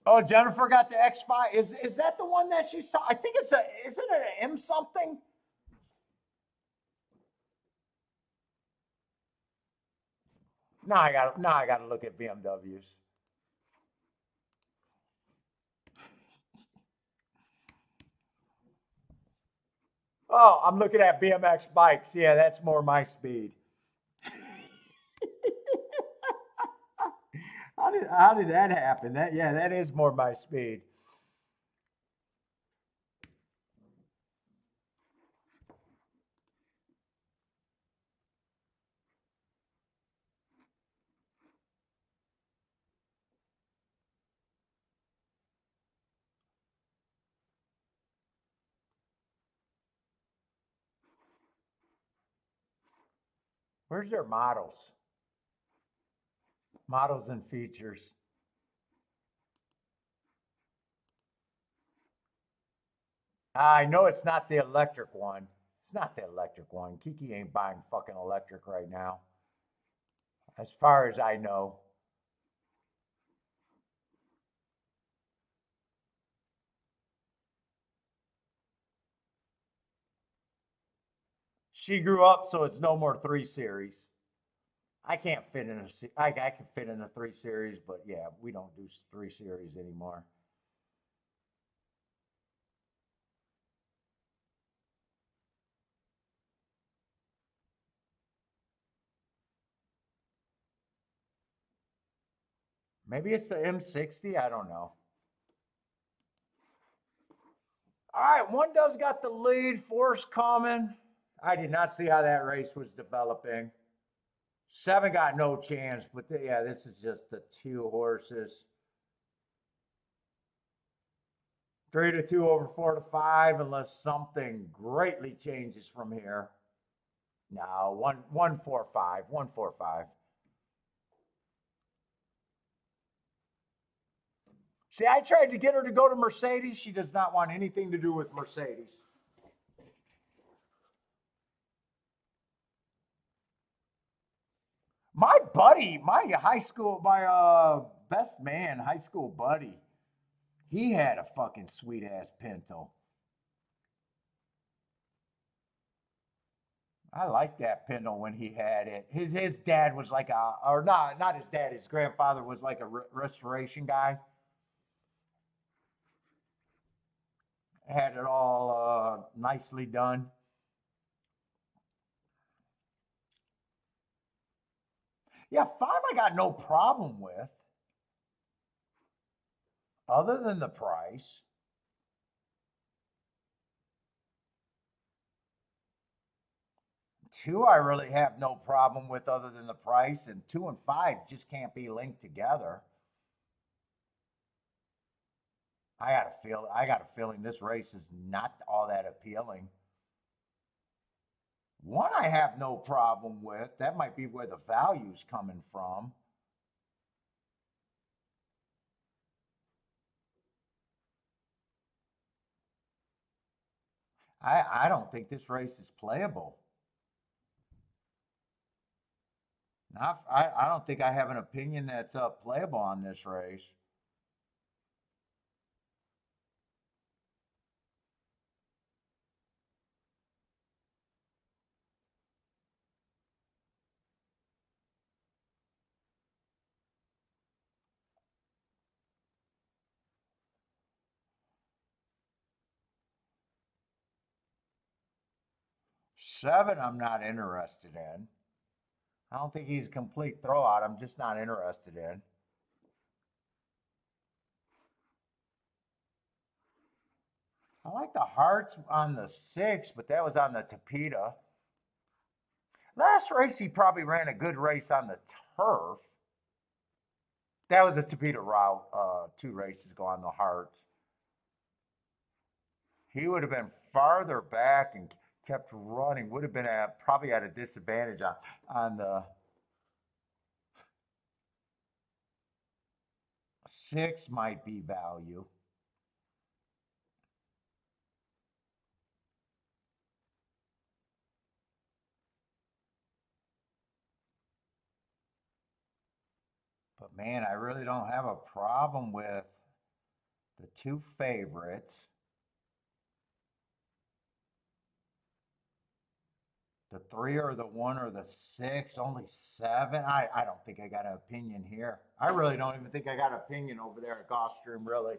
Oh, Jennifer got the X5. Is that the one that she's talking? I think isn't it an M something? Now I got to look at BMWs. Oh, I'm looking at BMX bikes. Yeah, that's more my speed. How did that happen? That is more my speed. Where's their models? Models and features. I know it's not the electric one. It's not the electric one. Kiki ain't buying fucking electric right now. As far as I know. She grew up, so it's no more 3 series. I can't fit in I can fit in a 3 series, but yeah, we don't do 3 series anymore. Maybe it's the M60. I don't know. All right, one does got the lead. Force coming. I did not see how that race was developing. 7 got no chance, but yeah, this is just the 2 horses. 3-2 over 4-5, unless something greatly changes from here. No, 1-4-5, 1-4-5. See, I tried to get her to go to Mercedes. She does not want anything to do with Mercedes. My buddy, my high school, my best man, high school buddy, he had a fucking sweet ass Pinto. I liked that Pinto when he had it. His dad was like or not his dad. His grandfather was like a restoration guy. Had it all nicely done. Yeah, 5 I got no problem with, other than the price. 2 I really have no problem with, other than the price, and 2 and 5 just can't be linked together. I got a feeling this race is not all that appealing. One I have no problem with. That might be where the value's coming from. I don't think this race is playable. I don't think I have an opinion that's playable on this race. Seven, I'm not interested in. I don't think he's a complete throwout. I'm just not interested in. I like the hearts on the six, but that was on the Tapeta. Last race, he probably ran a good race on the turf. That was the Tapeta route 2 races ago on the hearts. He would have been farther back and kept running. Would have been probably at a disadvantage on the six. Might be value. But man, I really don't have a problem with the 2 favorites. The 3 or the 1 or the 6, only 7. I don't think I got an opinion here. I really don't even think I got an opinion over there at Gulfstream, really.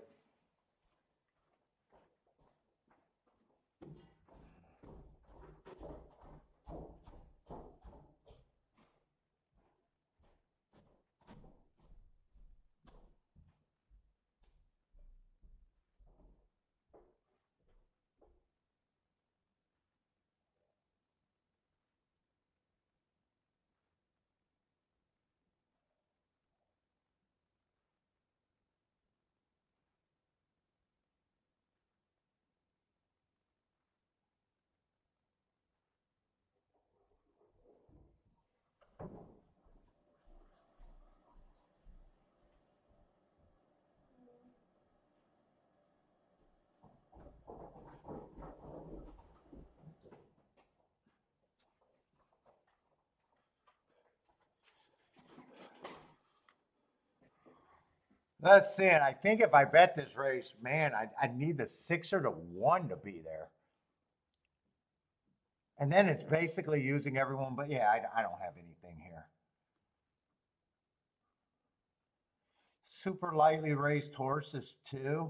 Let's see. And I think if I bet this race, man, I need the 6 or the 1 to be there. And then it's basically using everyone, but yeah, I don't have anything here. Super lightly raced horses, too.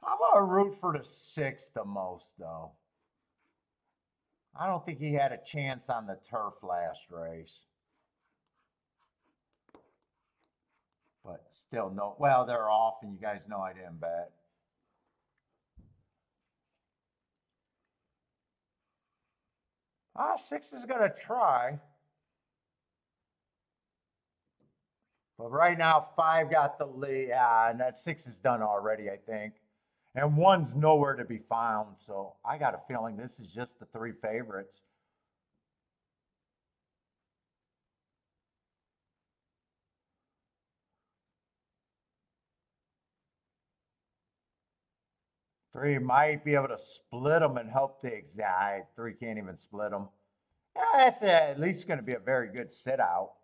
I'm going to root for the 6 the most, though. I don't think he had a chance on the turf last race. But still, no. Well, they're off, and you guys know I didn't bet. Ah, 6 is going to try. But right now, 5 got the lead. And that 6 is done already, I think. And 1's nowhere to be found. So I got a feeling this is just the 3 favorites. Three might be able to split them and help the exact. 3 can't even split them. Yeah, that's at least going to be a very good sit out.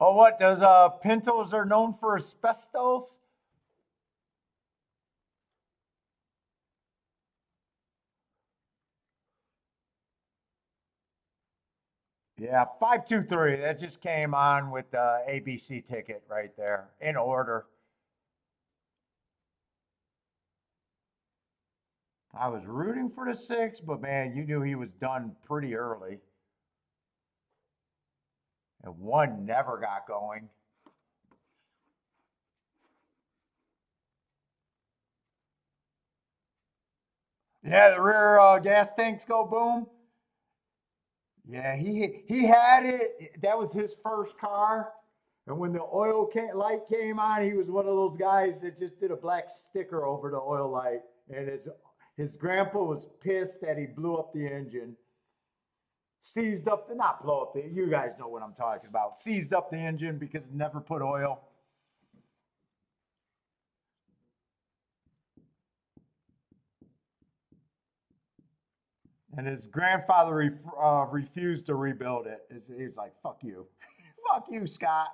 Oh, what does Pintos are known for asbestos? Yeah, 523. That just came on with the ABC ticket right there in order. I was rooting for the 6, but man, you knew he was done pretty early. And 1 never got going. Yeah, the rear gas tanks go boom. Yeah, he had it. That was his first car. And when the light came on, he was one of those guys that just did a black sticker over the oil light. And his grandpa was pissed that he blew up the engine, seized up the not blow up the. You guys know what I'm talking about. Seized up the engine because it never put oil. And his grandfather refused to rebuild it. He was like, "Fuck you, fuck you, Scott."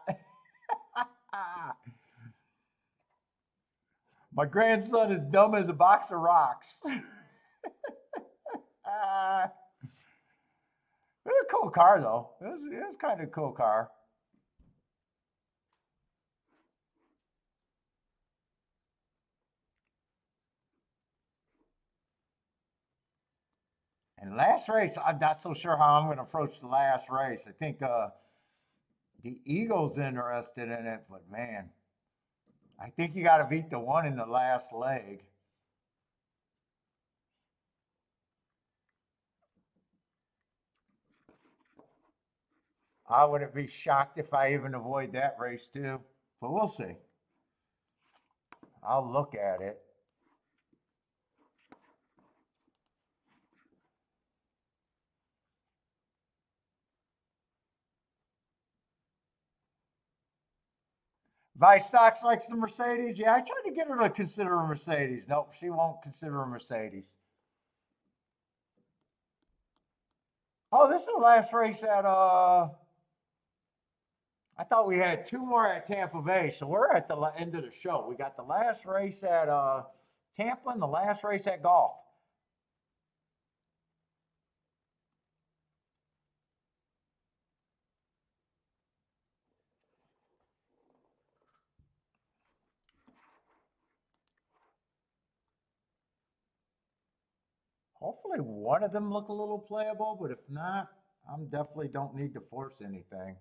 My grandson is dumb as a box of rocks. uh, it was a cool car, though. It was kind of a cool car. And last race, I'm not so sure how I'm going to approach the last race. I think the Eagle's interested in it, but man, I think you got to beat the one in the last leg. I wouldn't be shocked if I even avoid that race too, but we'll see. I'll look at it. Vice Stocks likes the Mercedes. Yeah, I tried to get her to consider a Mercedes. Nope, she won't consider a Mercedes. Oh, this is the last race at I thought we had two more at Tampa Bay, so we're at the end of the show. We got the last race at Tampa and the last race at golf. Hopefully one of them look a little playable, but if not, I'm definitely don't need to force anything.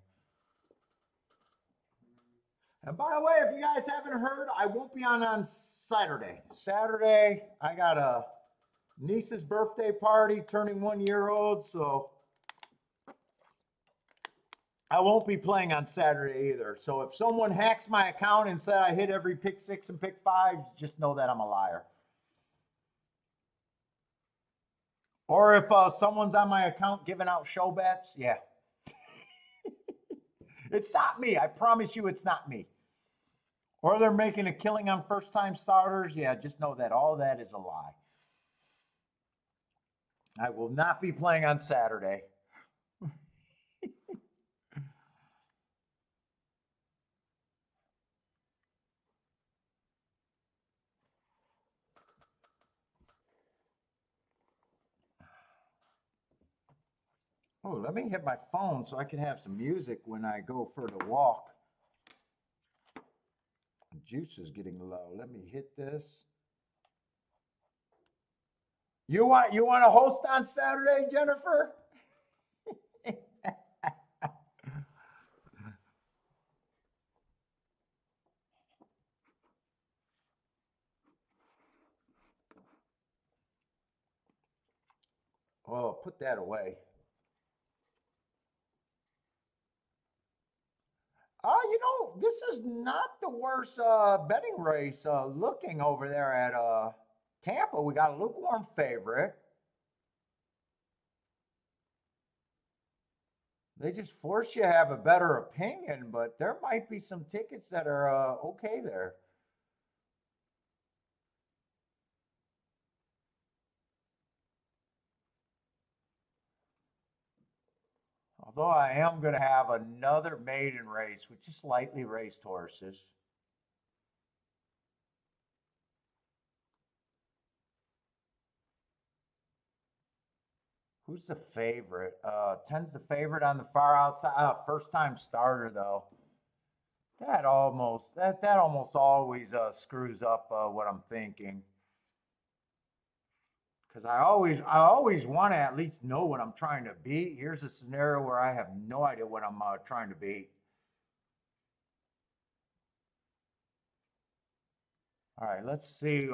And by the way, if you guys haven't heard, I won't be on Saturday. Saturday, I got a niece's birthday party, turning 1 year old, so I won't be playing on Saturday either. So if someone hacks my account and says I hit every pick six and pick five, just know that I'm a liar. Or if someone's on my account giving out show bets, yeah. It's not me. I promise you it's not me. Or they're making a killing on first time starters, yeah, just know that all that is a lie. I will not be playing on Saturday. Oh, let me hit my phone so I can have some music when I go for the walk. Juice is getting low. Let me hit this. You want to host on Saturday, Jennifer? Oh, put that away. This is not the worst betting race looking over there at Tampa. We got a lukewarm favorite. They just force you to have a better opinion, but there might be some tickets that are okay there. Although I am going to have another maiden race with just lightly raced horses. Who's the favorite? Ten's the favorite on the far outside. First time starter though. That almost always screws up what I'm thinking. Because I always want to at least know what I'm trying to beat. Here's a scenario where I have no idea what I'm trying to beat. All right, let's see.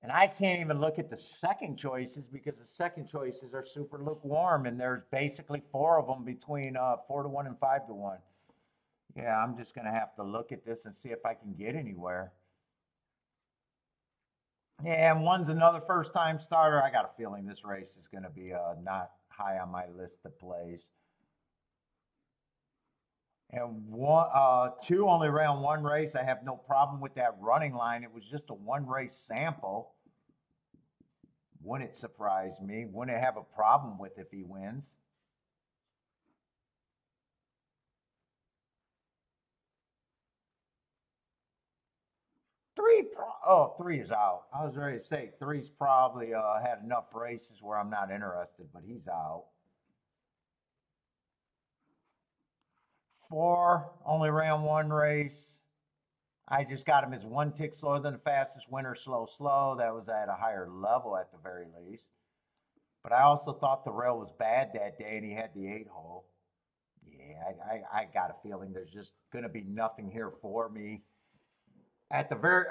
And I can't even look at the second choices because the second choices are super lukewarm, and there's basically four of them between 4-1 and 5-1. Yeah, I'm just gonna have to look at this and see if I can get anywhere. Yeah, and one's another first time starter. I got a feeling this race is gonna be not high on my list of plays. And two only ran one race. I have no problem with that running line. It was just a one race sample. Wouldn't it surprise me? Wouldn't it have a problem with if he wins? Three is out. I was ready to say three's probably had enough races where I'm not interested, but he's out. Four only ran one race. I just got him as one tick slower than the fastest winner, slow. That was at a higher level at the very least. But I also thought the rail was bad that day, and he had the 8-hole. Yeah, I got a feeling there's just going to be nothing here for me. At the worst,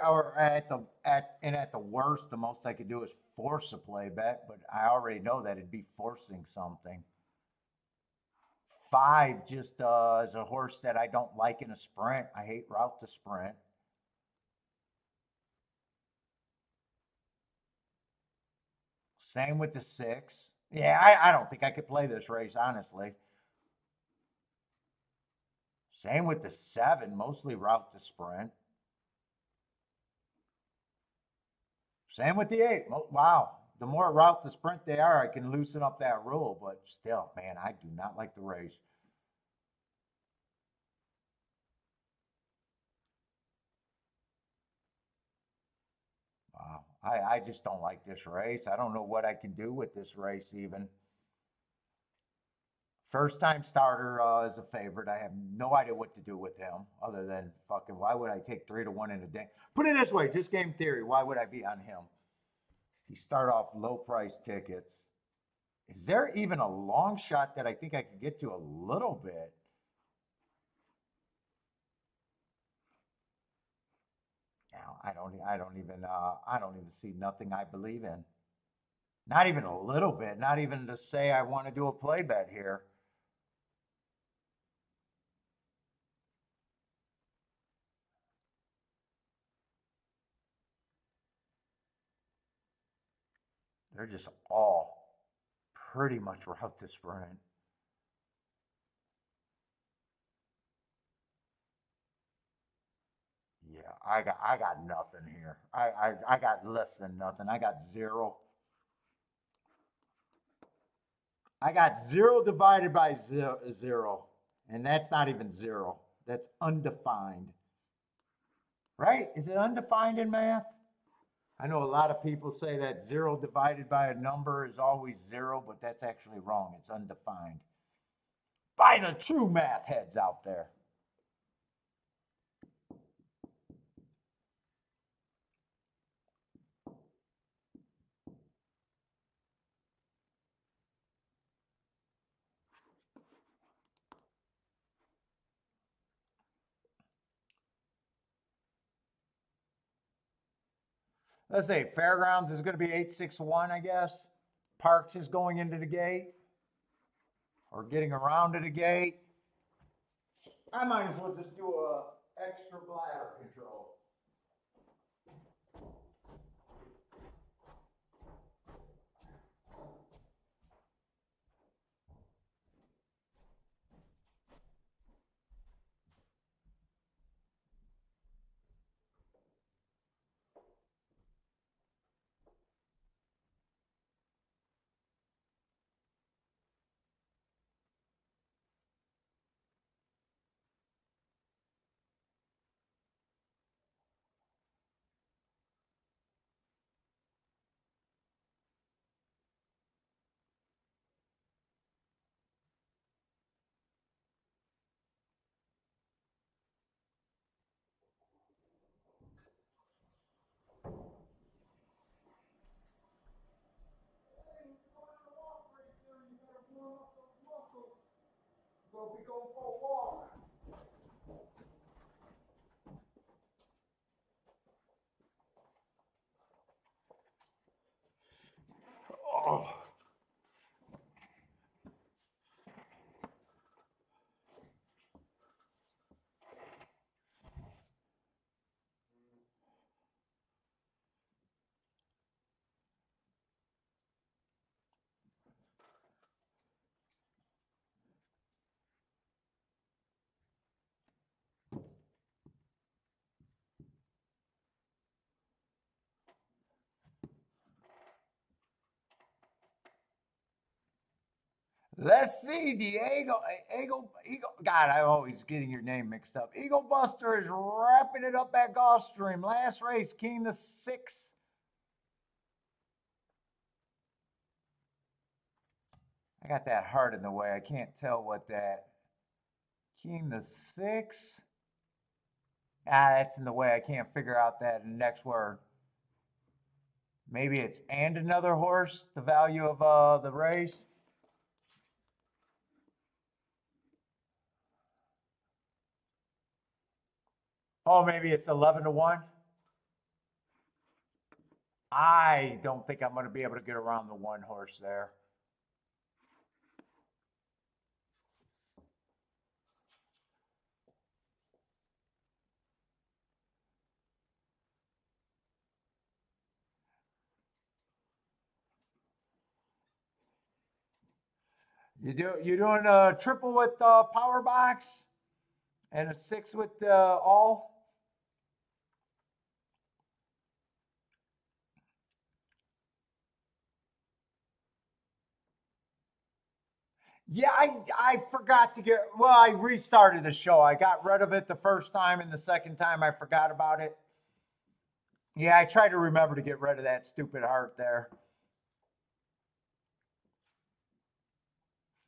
the most I could do is force a play bet, but I already know that it'd be forcing something. 5 just is a horse that I don't like in a sprint. I hate route to sprint. Same with the 6. Yeah, I don't think I could play this race, honestly. Same with the 7, mostly route to sprint. Same with the 8. Wow. The more route to sprint they are, I can loosen up that rule. But still, man, I do not like the race. Wow. I just don't like this race. I don't know what I can do with this race even. First time starter is a favorite. I have no idea what to do with him other than fucking why would I take 3-1 in a day? Put it this way, just game theory. Why would I be on him? You start off low price tickets. Is there even a long shot that I think I could get to a little bit? Now I don't even see nothing I believe in. Not even a little bit. Not even to say I want to do a play bet here. They're just all pretty much route to sprint. Yeah, I got nothing here. I got less than nothing. I got 0. I got 0 divided by 0, and that's not even 0. That's undefined. Right? Is it undefined in math? I know a lot of people say that 0 divided by a number is always 0, but that's actually wrong. It's undefined. By the true math heads out there. Let's say Fairgrounds is going to be 861, I guess. Parks is going into the gate or getting around to the gate. I might as well just do a extra bladder control. We'll be going for a walk. Let's see, Eagle. God, I'm always getting your name mixed up. Eagle Buster is wrapping it up at Gulfstream. Last race, King the 6. I got that heart in the way. I can't tell what that. King the 6. That's in the way. I can't figure out that next word. Maybe it's and another horse, the value of the race. Oh, maybe it's 11 to 1. I don't think I'm going to be able to get around the one horse there. You're doing a triple with power box and a 6 with all. Yeah, I forgot to get. Well, I restarted the show. I got rid of it the first time, and the second time I forgot about it. Yeah, I tried to remember to get rid of that stupid heart there.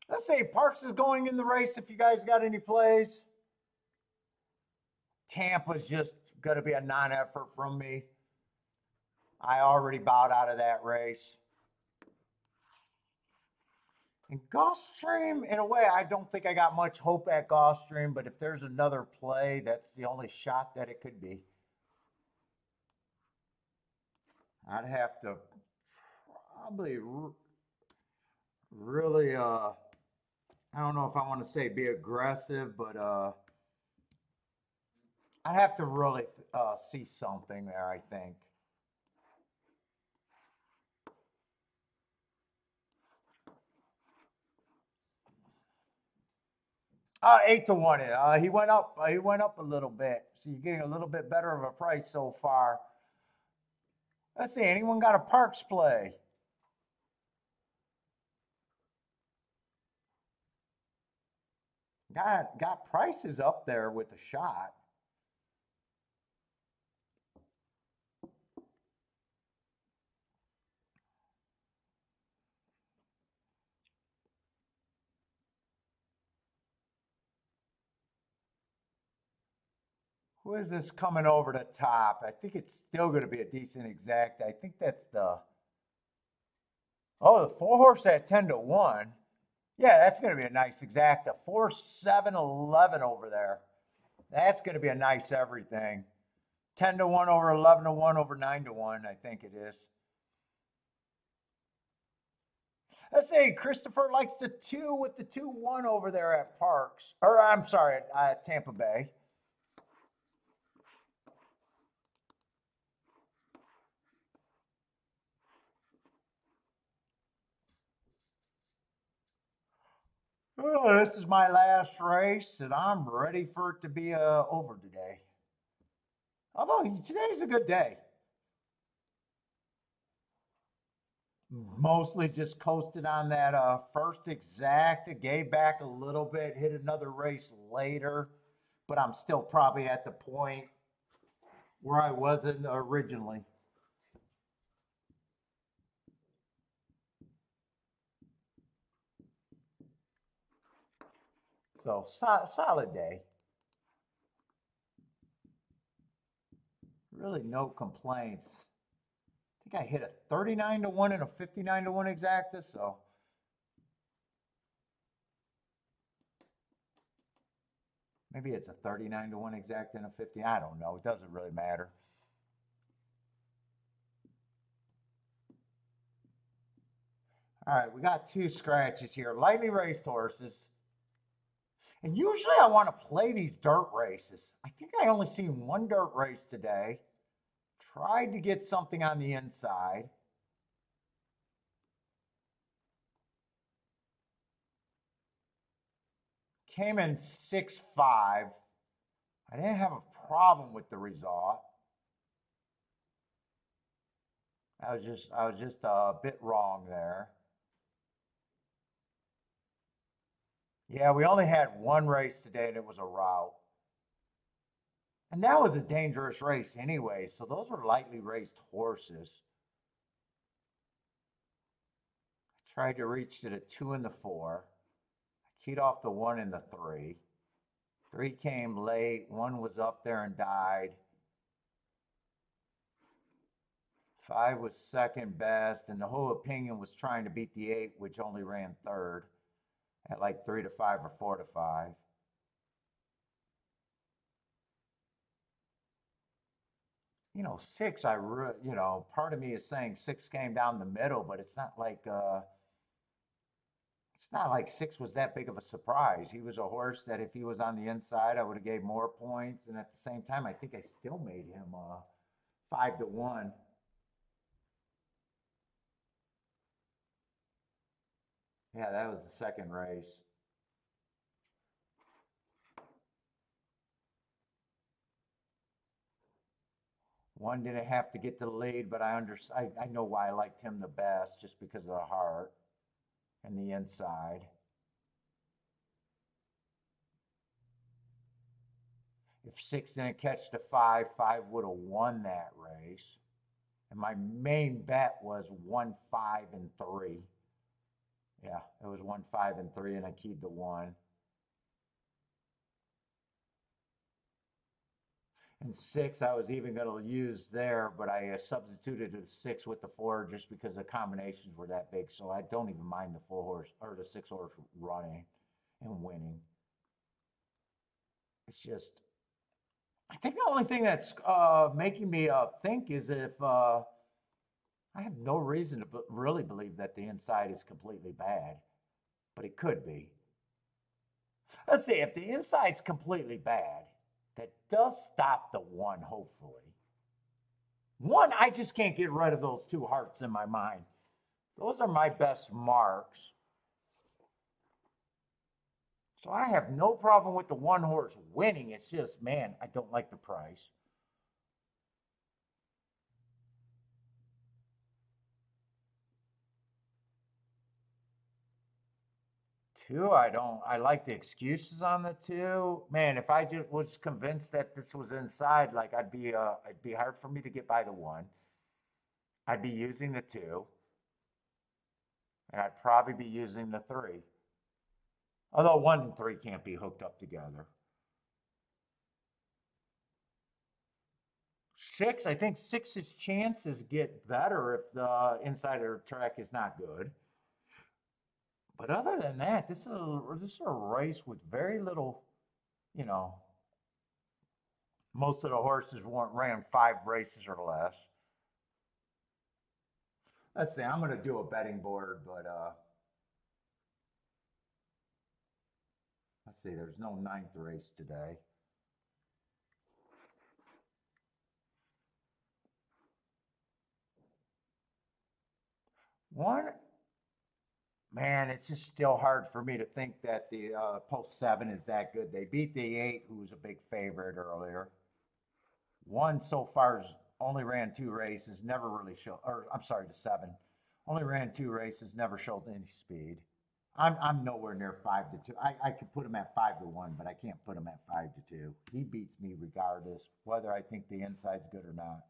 Let's say Parks is going in the race. If you guys got any plays, Tampa's just going to be a non-effort from me. I already bowed out of that race. And Gulfstream, in a way, I don't think I got much hope at Gulfstream, but if there's another play, that's the only shot that it could be. I'd have to probably really, I don't know if I want to say be aggressive, but I'd have to really see something there, I think. 8 to 1. He went up. He went up a little bit. So you're getting a little bit better of a price so far. Let's see. Anyone got a Parks play? Got prices up there with a shot. Who is this coming over the top? I think it's still going to be a decent exact. I think that's the. Oh, the 4 horse at 10 to 1. Yeah, that's going to be a nice exact. A 4, 7, 11 over there. That's going to be a nice everything. 10 to 1 over 11 to 1 over 9 to 1, I think it is. Let's say Christopher likes the 2 with the 2-1 over there at Parks. Or I'm sorry, at Tampa Bay. Oh, this is my last race, and I'm ready for it to be over today. Although today's a good day. Mostly just coasted on that first exact. It gave back a little bit, hit another race later, but I'm still probably at the point where I wasn't originally. So solid day. Really no complaints. I think I hit a 39 to 1 and a 59 to 1 exacta, so maybe it's a 39 to 1 exact and a 50. I don't know. It doesn't really matter. All right, we got 2 scratches here. Lightly raced horses. And usually I want to play these dirt races. I think I only seen 1 dirt race today. Tried to get something on the inside. Came in 6-5. I didn't have a problem with the result. I was just a bit wrong there. Yeah, we only had one race today, and it was a rout. And that was a dangerous race anyway, so those were lightly raced horses. I tried to reach to the 2 and the 4. I keyed off the 1 and the 3. 3 came late. 1 was up there and died. 5 was second best, and the whole opinion was trying to beat the 8, which only ran third at like 3 to 5 or 4 to 5. You know, 6, part of me is saying 6 came down the middle, but it's not like 6 was that big of a surprise. He was a horse that if he was on the inside, I would have gave more points, and at the same time, I think I still made him 5 to 1. Yeah, that was the second race. One didn't have to get the lead, but I know why I liked him the best, just because of the heart and the inside. If 6 didn't catch the 5, 5 would have won that race. And my main bet was 1, 5, and 3. Yeah, it was 1, 5, and 3, and I keyed the 1. And 6, I was even going to use there, but I substituted the 6 with the 4 just because the combinations were that big. So I don't even mind the 4 horse or the 6 horse running and winning. It's just, I think the only thing that's making me think is if I have no reason to really believe that the inside is completely bad, but it could be. Let's see, if the inside's completely bad, that does stop the 1, hopefully. 1, I just can't get rid of those 2 hearts in my mind. Those are my best marks. So I have no problem with the 1 horse winning. It's just, man, I don't like the price. 2, I like the excuses on the 2. Man, if I just was convinced that this was inside, like it'd be hard for me to get by the 1. I'd be using the 2. And I'd probably be using the 3. Although 1 and 3 can't be hooked up together. 6, I think 6's chances get better if the insider track is not good. But other than that, this is a race with very little, you know, most of the horses ran 5 races or less. Let's see, I'm going to do a betting board, but let's see, there's no 9th race today. One, man, it's just still hard for me to think that the post 7 is that good. They beat the 8, who was a big favorite earlier. 1 so far has only ran 2 races, never really showed, or I'm sorry, the 7 only ran 2 races, never showed any speed. I'm nowhere near 5 to 2. I could put him at 5 to 1, but I can't put him at 5 to 2. He beats me regardless, whether I think the inside's good or not.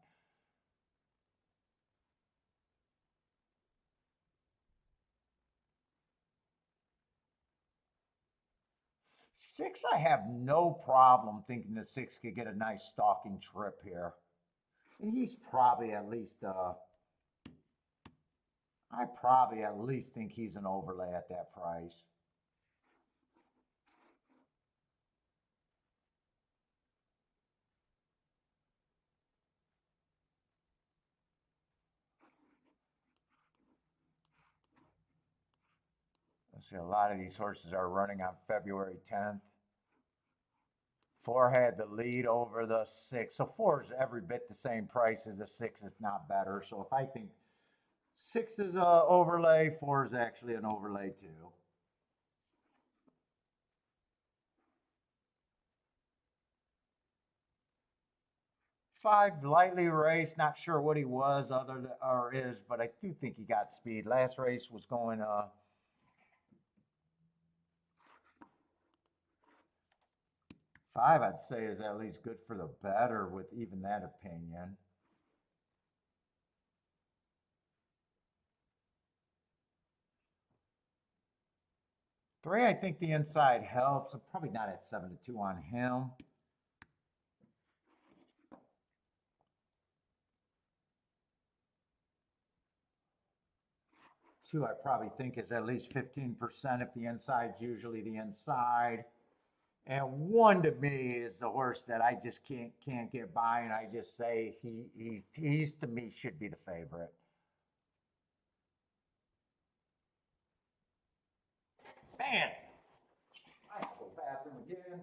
6, I have no problem thinking that 6 could get a nice stalking trip here. And he's probably at least, I probably at least think he's an overlay at that price. Let's see, a lot of these horses are running on February 10th. 4 had the lead over the 6. So 4 is every bit the same price as the 6, if not better. So if I think 6 is an overlay, 4 is actually an overlay too. 5 lightly raced, not sure what he was other than, or is, but I do think he got speed. Last race was going 5, I'd say, is at least good for the better with even that opinion. Three, I think the inside helps. I'm probably not at 7-2 on him. Two, I probably think is at least 15% if the inside's usually the inside. And one to me is the horse that I just can't get by, and I just say he's to me should be the favorite. Man, I have to go bathroom again.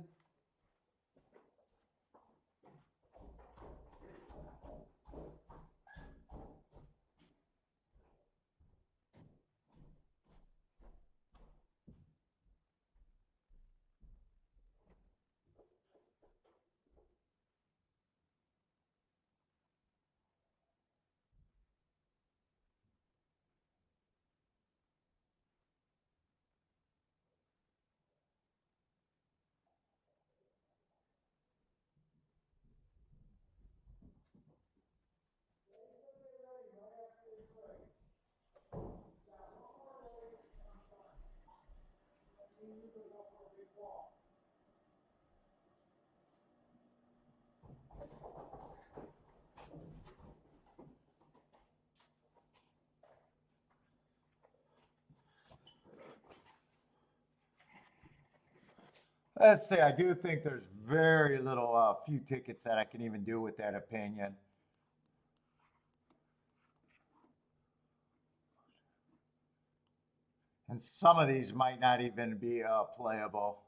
Let's see, I do think there's very little, few tickets that I can even do with that opinion. And some of these might not even be playable.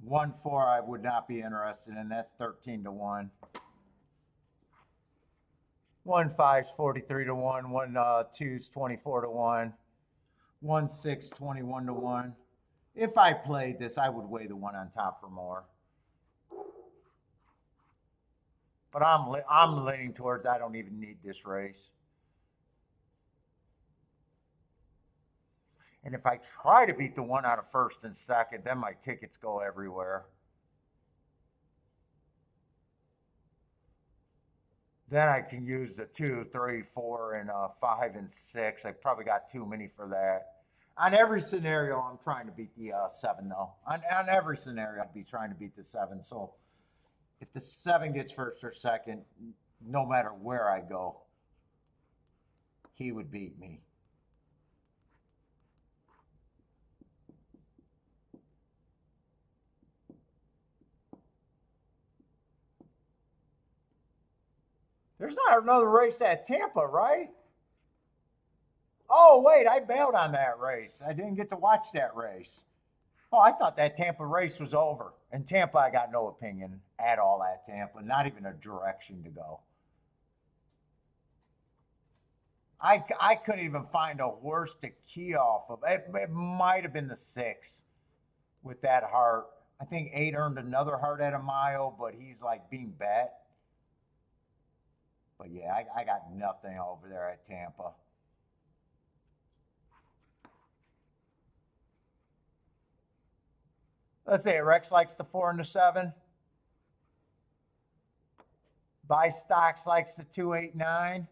One four I would not be interested in. That's 13-1. 1 5's 43-1. 1 2's 24-1. 1 6 21-1. If I played this, I would weigh the one on top for more. But I'm leaning towards I don't even need this race. And if I try to beat the one out of first and second, then my tickets go everywhere. Then I can use the 2, 3, 4, and 5 and 6. I probably got too many for that. On every scenario, I'm trying to beat the 7, though. On every scenario, I'd be trying to beat the 7. So if the 7 gets first or second, no matter where I go, he would beat me. There's not another race at Tampa, right? Oh, wait, I bailed on that race. I didn't get to watch that race. Oh, I thought that Tampa race was over. And Tampa, I got no opinion at all at Tampa, not even a direction to go. I couldn't even find a horse to key off of. It might have been the 6 with that heart. I think 8 earned another heart at a mile, but he's like being bet. But yeah, I got nothing over there at Tampa. Let's say Rex likes the 4 and the 7. Buy stocks likes the 2, 8, 9.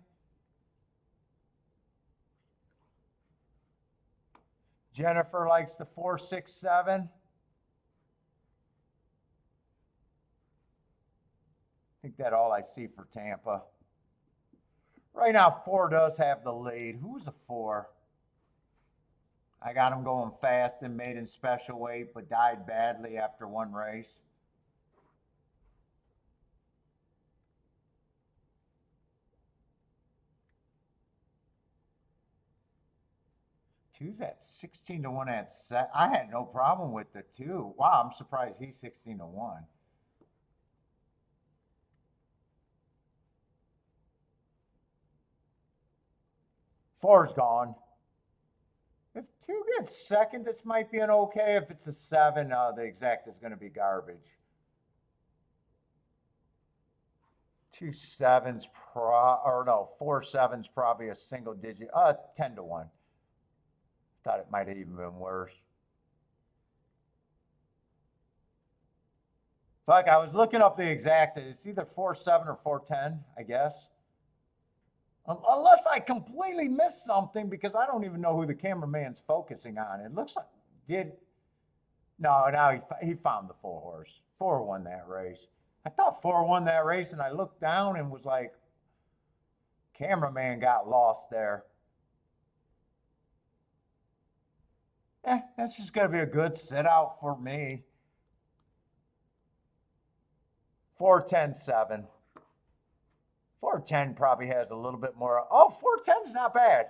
Jennifer likes the 4, 6, 7. I think that's all I see for Tampa. Right now, 4 does have the lead. Who's a 4? I got him going fast and made in special weight, but died badly after one race. Two's at 16-1 at set. I had no problem with the 2. Wow, I'm surprised he's 16-1. Four's gone. If 2 gets second, this might be an okay. If it's a 7, the exact is going to be garbage. Two sevens, or no, four sevens, probably a single digit. 10 to 1. Thought it might have even been worse. Fuck, I was looking up the exact. It's either 4-7 or 4-10, I guess. Unless I completely missed something because I don't even know who the cameraman's focusing on. It looks like now he found the 4 horse. 4 won that race. I thought 4 won that race, and I looked down and was like, cameraman got lost there. That's just going to be a good sit out for me. 4-10-7. 4-10 probably has a little bit more. Oh, 4-10's not bad.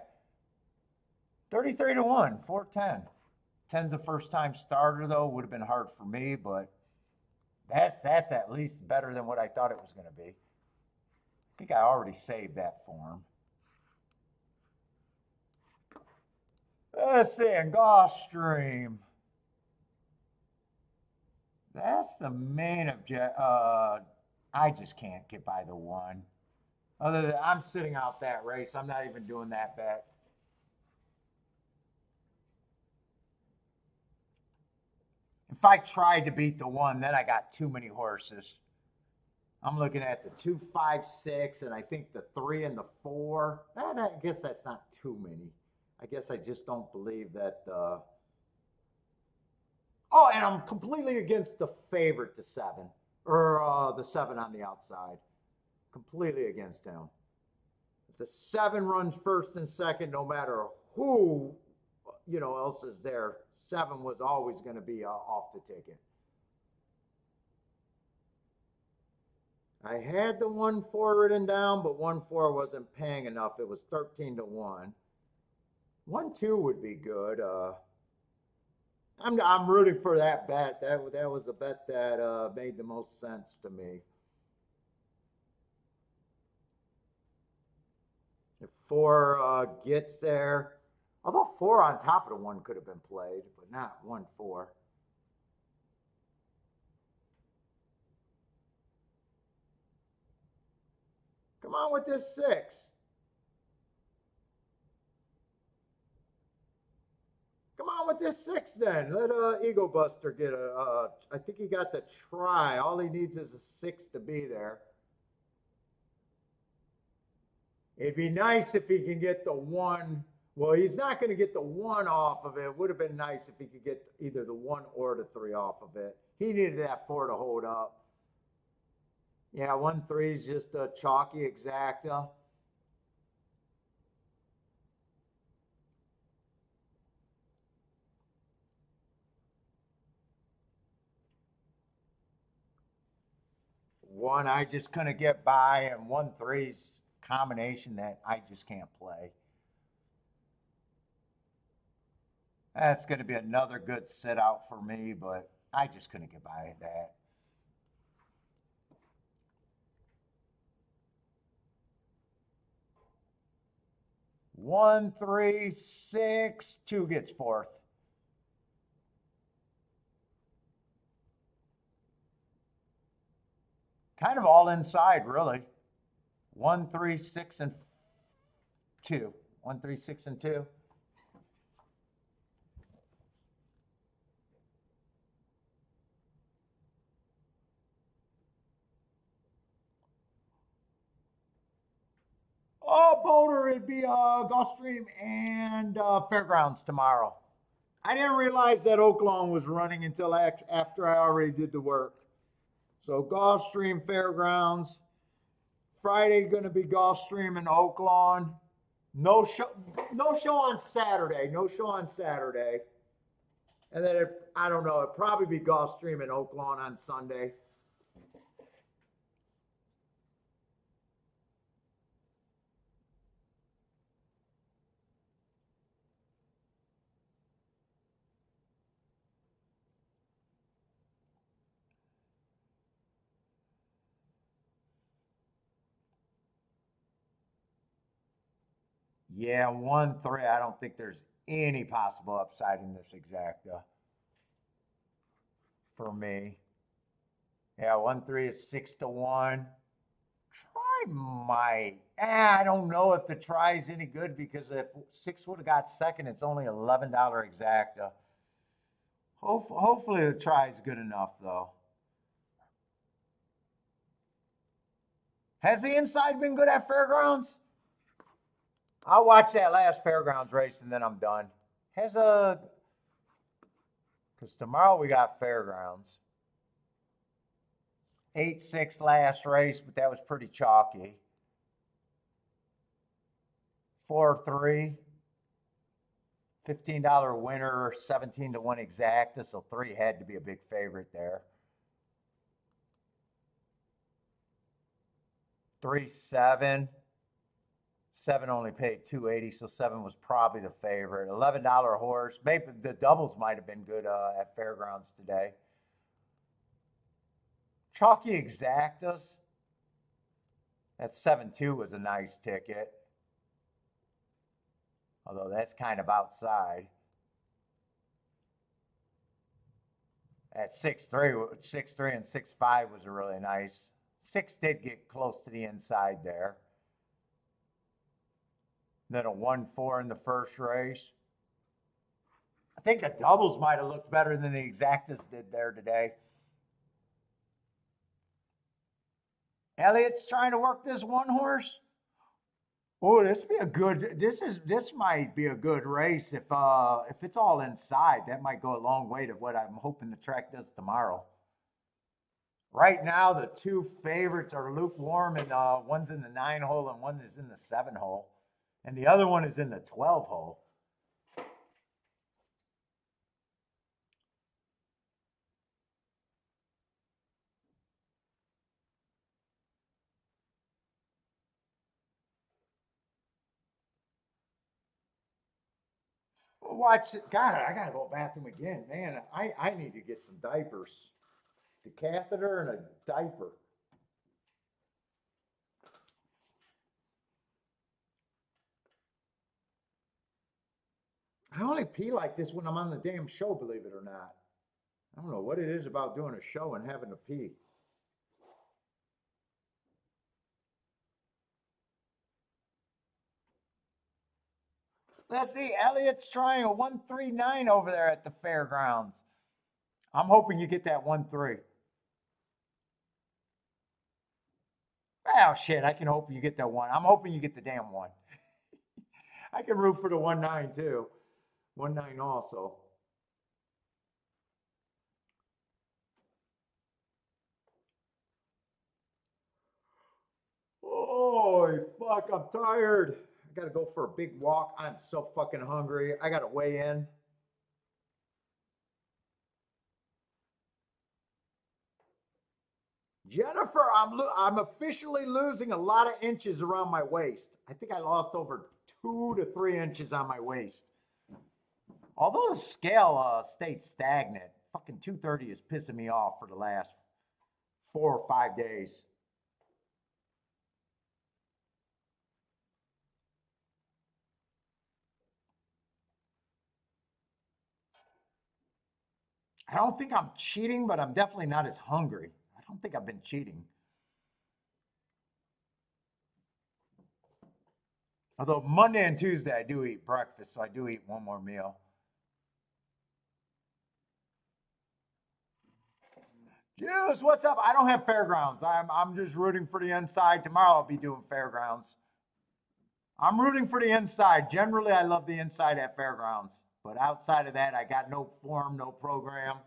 33 to 1, 4-10. 10's a first time starter, though. Would have been hard for me, but that's at least better than what I thought it was going to be. I think I already saved that form. Let's see, in Gulfstream. That's the main object. I just can't get by the 1. Other than I'm sitting out that race. I'm not even doing that bet. If I tried to beat the 1, then I got too many horses. I'm looking at the 2, 5, 6, and I think the 3 and the 4. I guess that's not too many. I guess I just don't believe that. Oh, and I'm completely against the favorite, the 7, or the 7 on the outside. Completely against him. If the 7 runs first and second, no matter who else is there, 7 was always going to be off the ticket. I had the 1-4 written down, but 1-4 wasn't paying enough. It was 13 to 1. 1-2 would be good. I'm rooting for that bet. That was the bet that made the most sense to me. If 4 gets there, although 4 on top of the 1 could have been played, but not 1-4. Come on with this 6. Come on with this 6 then. Let Ego Buster get I think he got the try. All he needs is a 6 to be there. It'd be nice if he can get the 1. Well, he's not going to get the 1 off of it. It would have been nice if he could get either the 1 or the 3 off of it. He needed that 4 to hold up. Yeah, 1-3 is just a chalky exacta. One I just couldn't get by, and 1-3's combination that I just can't play. That's going to be another good sit out for me, but I just couldn't get by that. One, 3, 6, 2 gets 4th. Kind of all inside, really. 1, 3, 6, and 2. 1, 3, 6, and 2. Oh, Boulder, it'd be Gulfstream and Fairgrounds tomorrow. I didn't realize that Oaklawn was running until after I already did the work. So Gulfstream, Fairgrounds. Friday going to be Gulfstream and Oaklawn. No show on Saturday. No show on Saturday. And then I don't know. It'd probably be Gulfstream and Oaklawn on Sunday. Yeah, 1-3. I don't think there's any possible upside in this exacta for me. Yeah, 1-3 is 6 to 1. I might. I don't know if the try is any good because if 6 would have got second, it's only $11 exacta. Hopefully the try is good enough though. Has the inside been good at Fairgrounds? I'll watch that last Fairgrounds race and then I'm done. Because tomorrow we got Fairgrounds. 8-6 last race, but that was pretty chalky. 4-3. $15 winner, 17 to 1 exacta, so 3 had to be a big favorite there. 3-7. 7 only paid $280, so 7 was probably the favorite. $11 horse. Maybe the doubles might have been good at Fairgrounds today. Chalky exactas. That 7-2 was a nice ticket. Although that's kind of outside. At 6-3 and 6-5 was a really nice. 6 did get close to the inside there. Then a 1-4 in the first race. I think the doubles might have looked better than the exactas did there today. Elliott's trying to work this one horse. Oh, this might be a good race if it's all inside. That might go a long way to what I'm hoping the track does tomorrow. Right now, the 2 favorites are lukewarm, and one's in the 9 hole and one is in the 7 hole, and the other one is in the 12 hole. Watch it. God, I gotta go to the bathroom again. Man, I need to get some diapers. The catheter and a diaper. I only pee like this when I'm on the damn show, believe it or not. I don't know what it is about doing a show and having to pee. Let's see, Elliott's trying a 1-3-9 over there at the fairgrounds. I'm hoping you get that 1-3. Oh shit, I can hope you get that 1. I'm hoping you get the damn 1. I can root for the 1-9 too. 1-9 also. Oh, fuck, I'm tired. I gotta go for a big walk. I'm so fucking hungry. I gotta weigh in. Jennifer, I'm officially losing a lot of inches around my waist. I think I lost over 2 to 3 inches on my waist. Although the scale stayed stagnant, fucking 230 is pissing me off for the last 4 or 5 days. I don't think I'm cheating, but I'm definitely not as hungry. I don't think I've been cheating. Although Monday and Tuesday I do eat breakfast, so I do eat one more meal. Juice, what's up? I don't have fairgrounds. I'm just rooting for the inside. Tomorrow I'll be doing fairgrounds. I'm rooting for the inside. Generally, I love the inside at fairgrounds. But outside of that, I got no form, no program.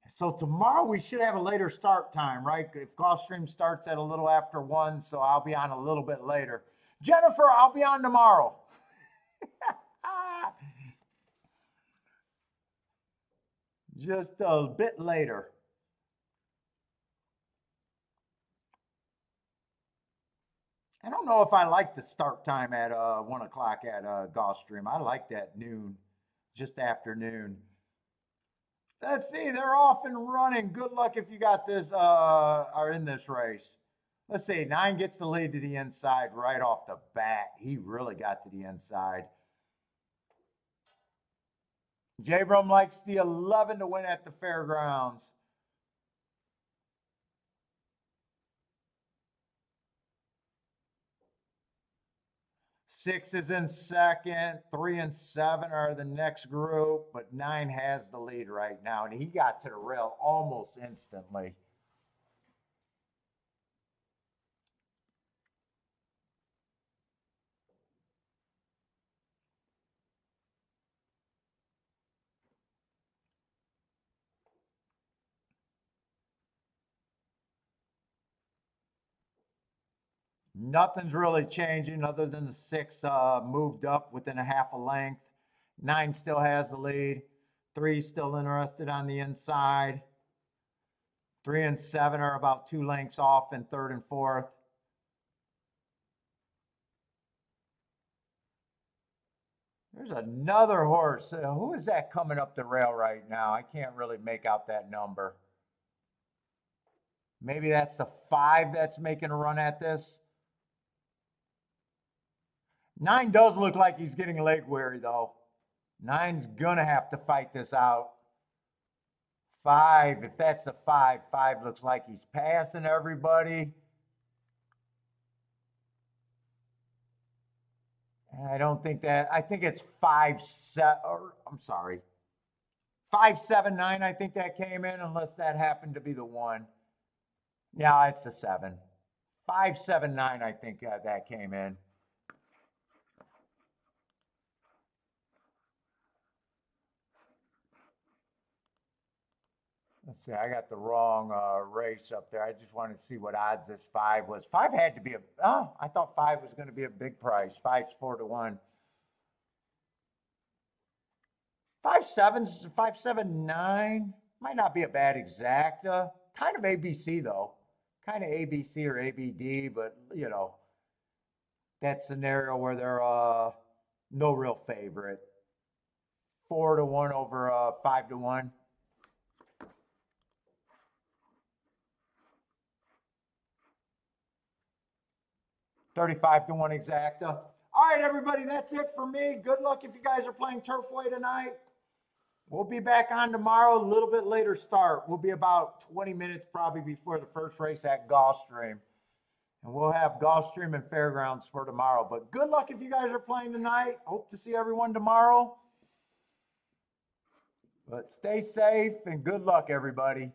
So tomorrow we should have a later start time, right? If Gulfstream starts at a little after 1, so I'll be on a little bit later. Jennifer, I'll be on tomorrow. Just a bit later. I don't know if I like the start time at 1 o'clock at Gulfstream. I like that noon, just afternoon. Let's see, they're off and running. Good luck if you got this, are in this race. Let's see, 9 gets the lead to the inside right off the bat. He really got to the inside. J-Brum likes the 11 to win at the fairgrounds. Six is in second. 3 and 7 are the next group, but 9 has the lead right now, and he got to the rail almost instantly. Nothing's really changing other than the 6 moved up within a half a length. 9 still has the lead. 3 still interested on the inside. 3 and 7 are about 2 lengths off in third and fourth. There's another horse. Who is that coming up the rail right now? I can't really make out that number. Maybe that's the 5 that's making a run at this. 9 does look like he's getting leg weary, though. 9's gonna have to fight this out. 5, if that's the 5, 5 looks like he's passing everybody. And I don't think that, I think it's 5, 7, or I'm sorry. 5, 7, 9, I think that came in, unless that happened to be the 1. Yeah, it's the 7. 5, 7, 9, I think that came in. Let's see, I got the wrong race up there. I just wanted to see what odds this 5 was. 5 had to be I thought 5 was going to be a big price. 5's 4 to 1. 5, 7, 9 might not be a bad exacta. Kind of ABC though. Kind of ABC or ABD, but you know, that scenario where they're no real favorite. 4 to 1 over 5 to 1. $35 to 1 exacta. All right, everybody, that's it for me. Good luck if you guys are playing Turfway tonight. We'll be back on tomorrow, a little bit later start. We'll be about 20 minutes probably before the first race at Gulfstream. And we'll have Gulfstream and Fairgrounds for tomorrow. But good luck if you guys are playing tonight. Hope to see everyone tomorrow. But stay safe and good luck, everybody.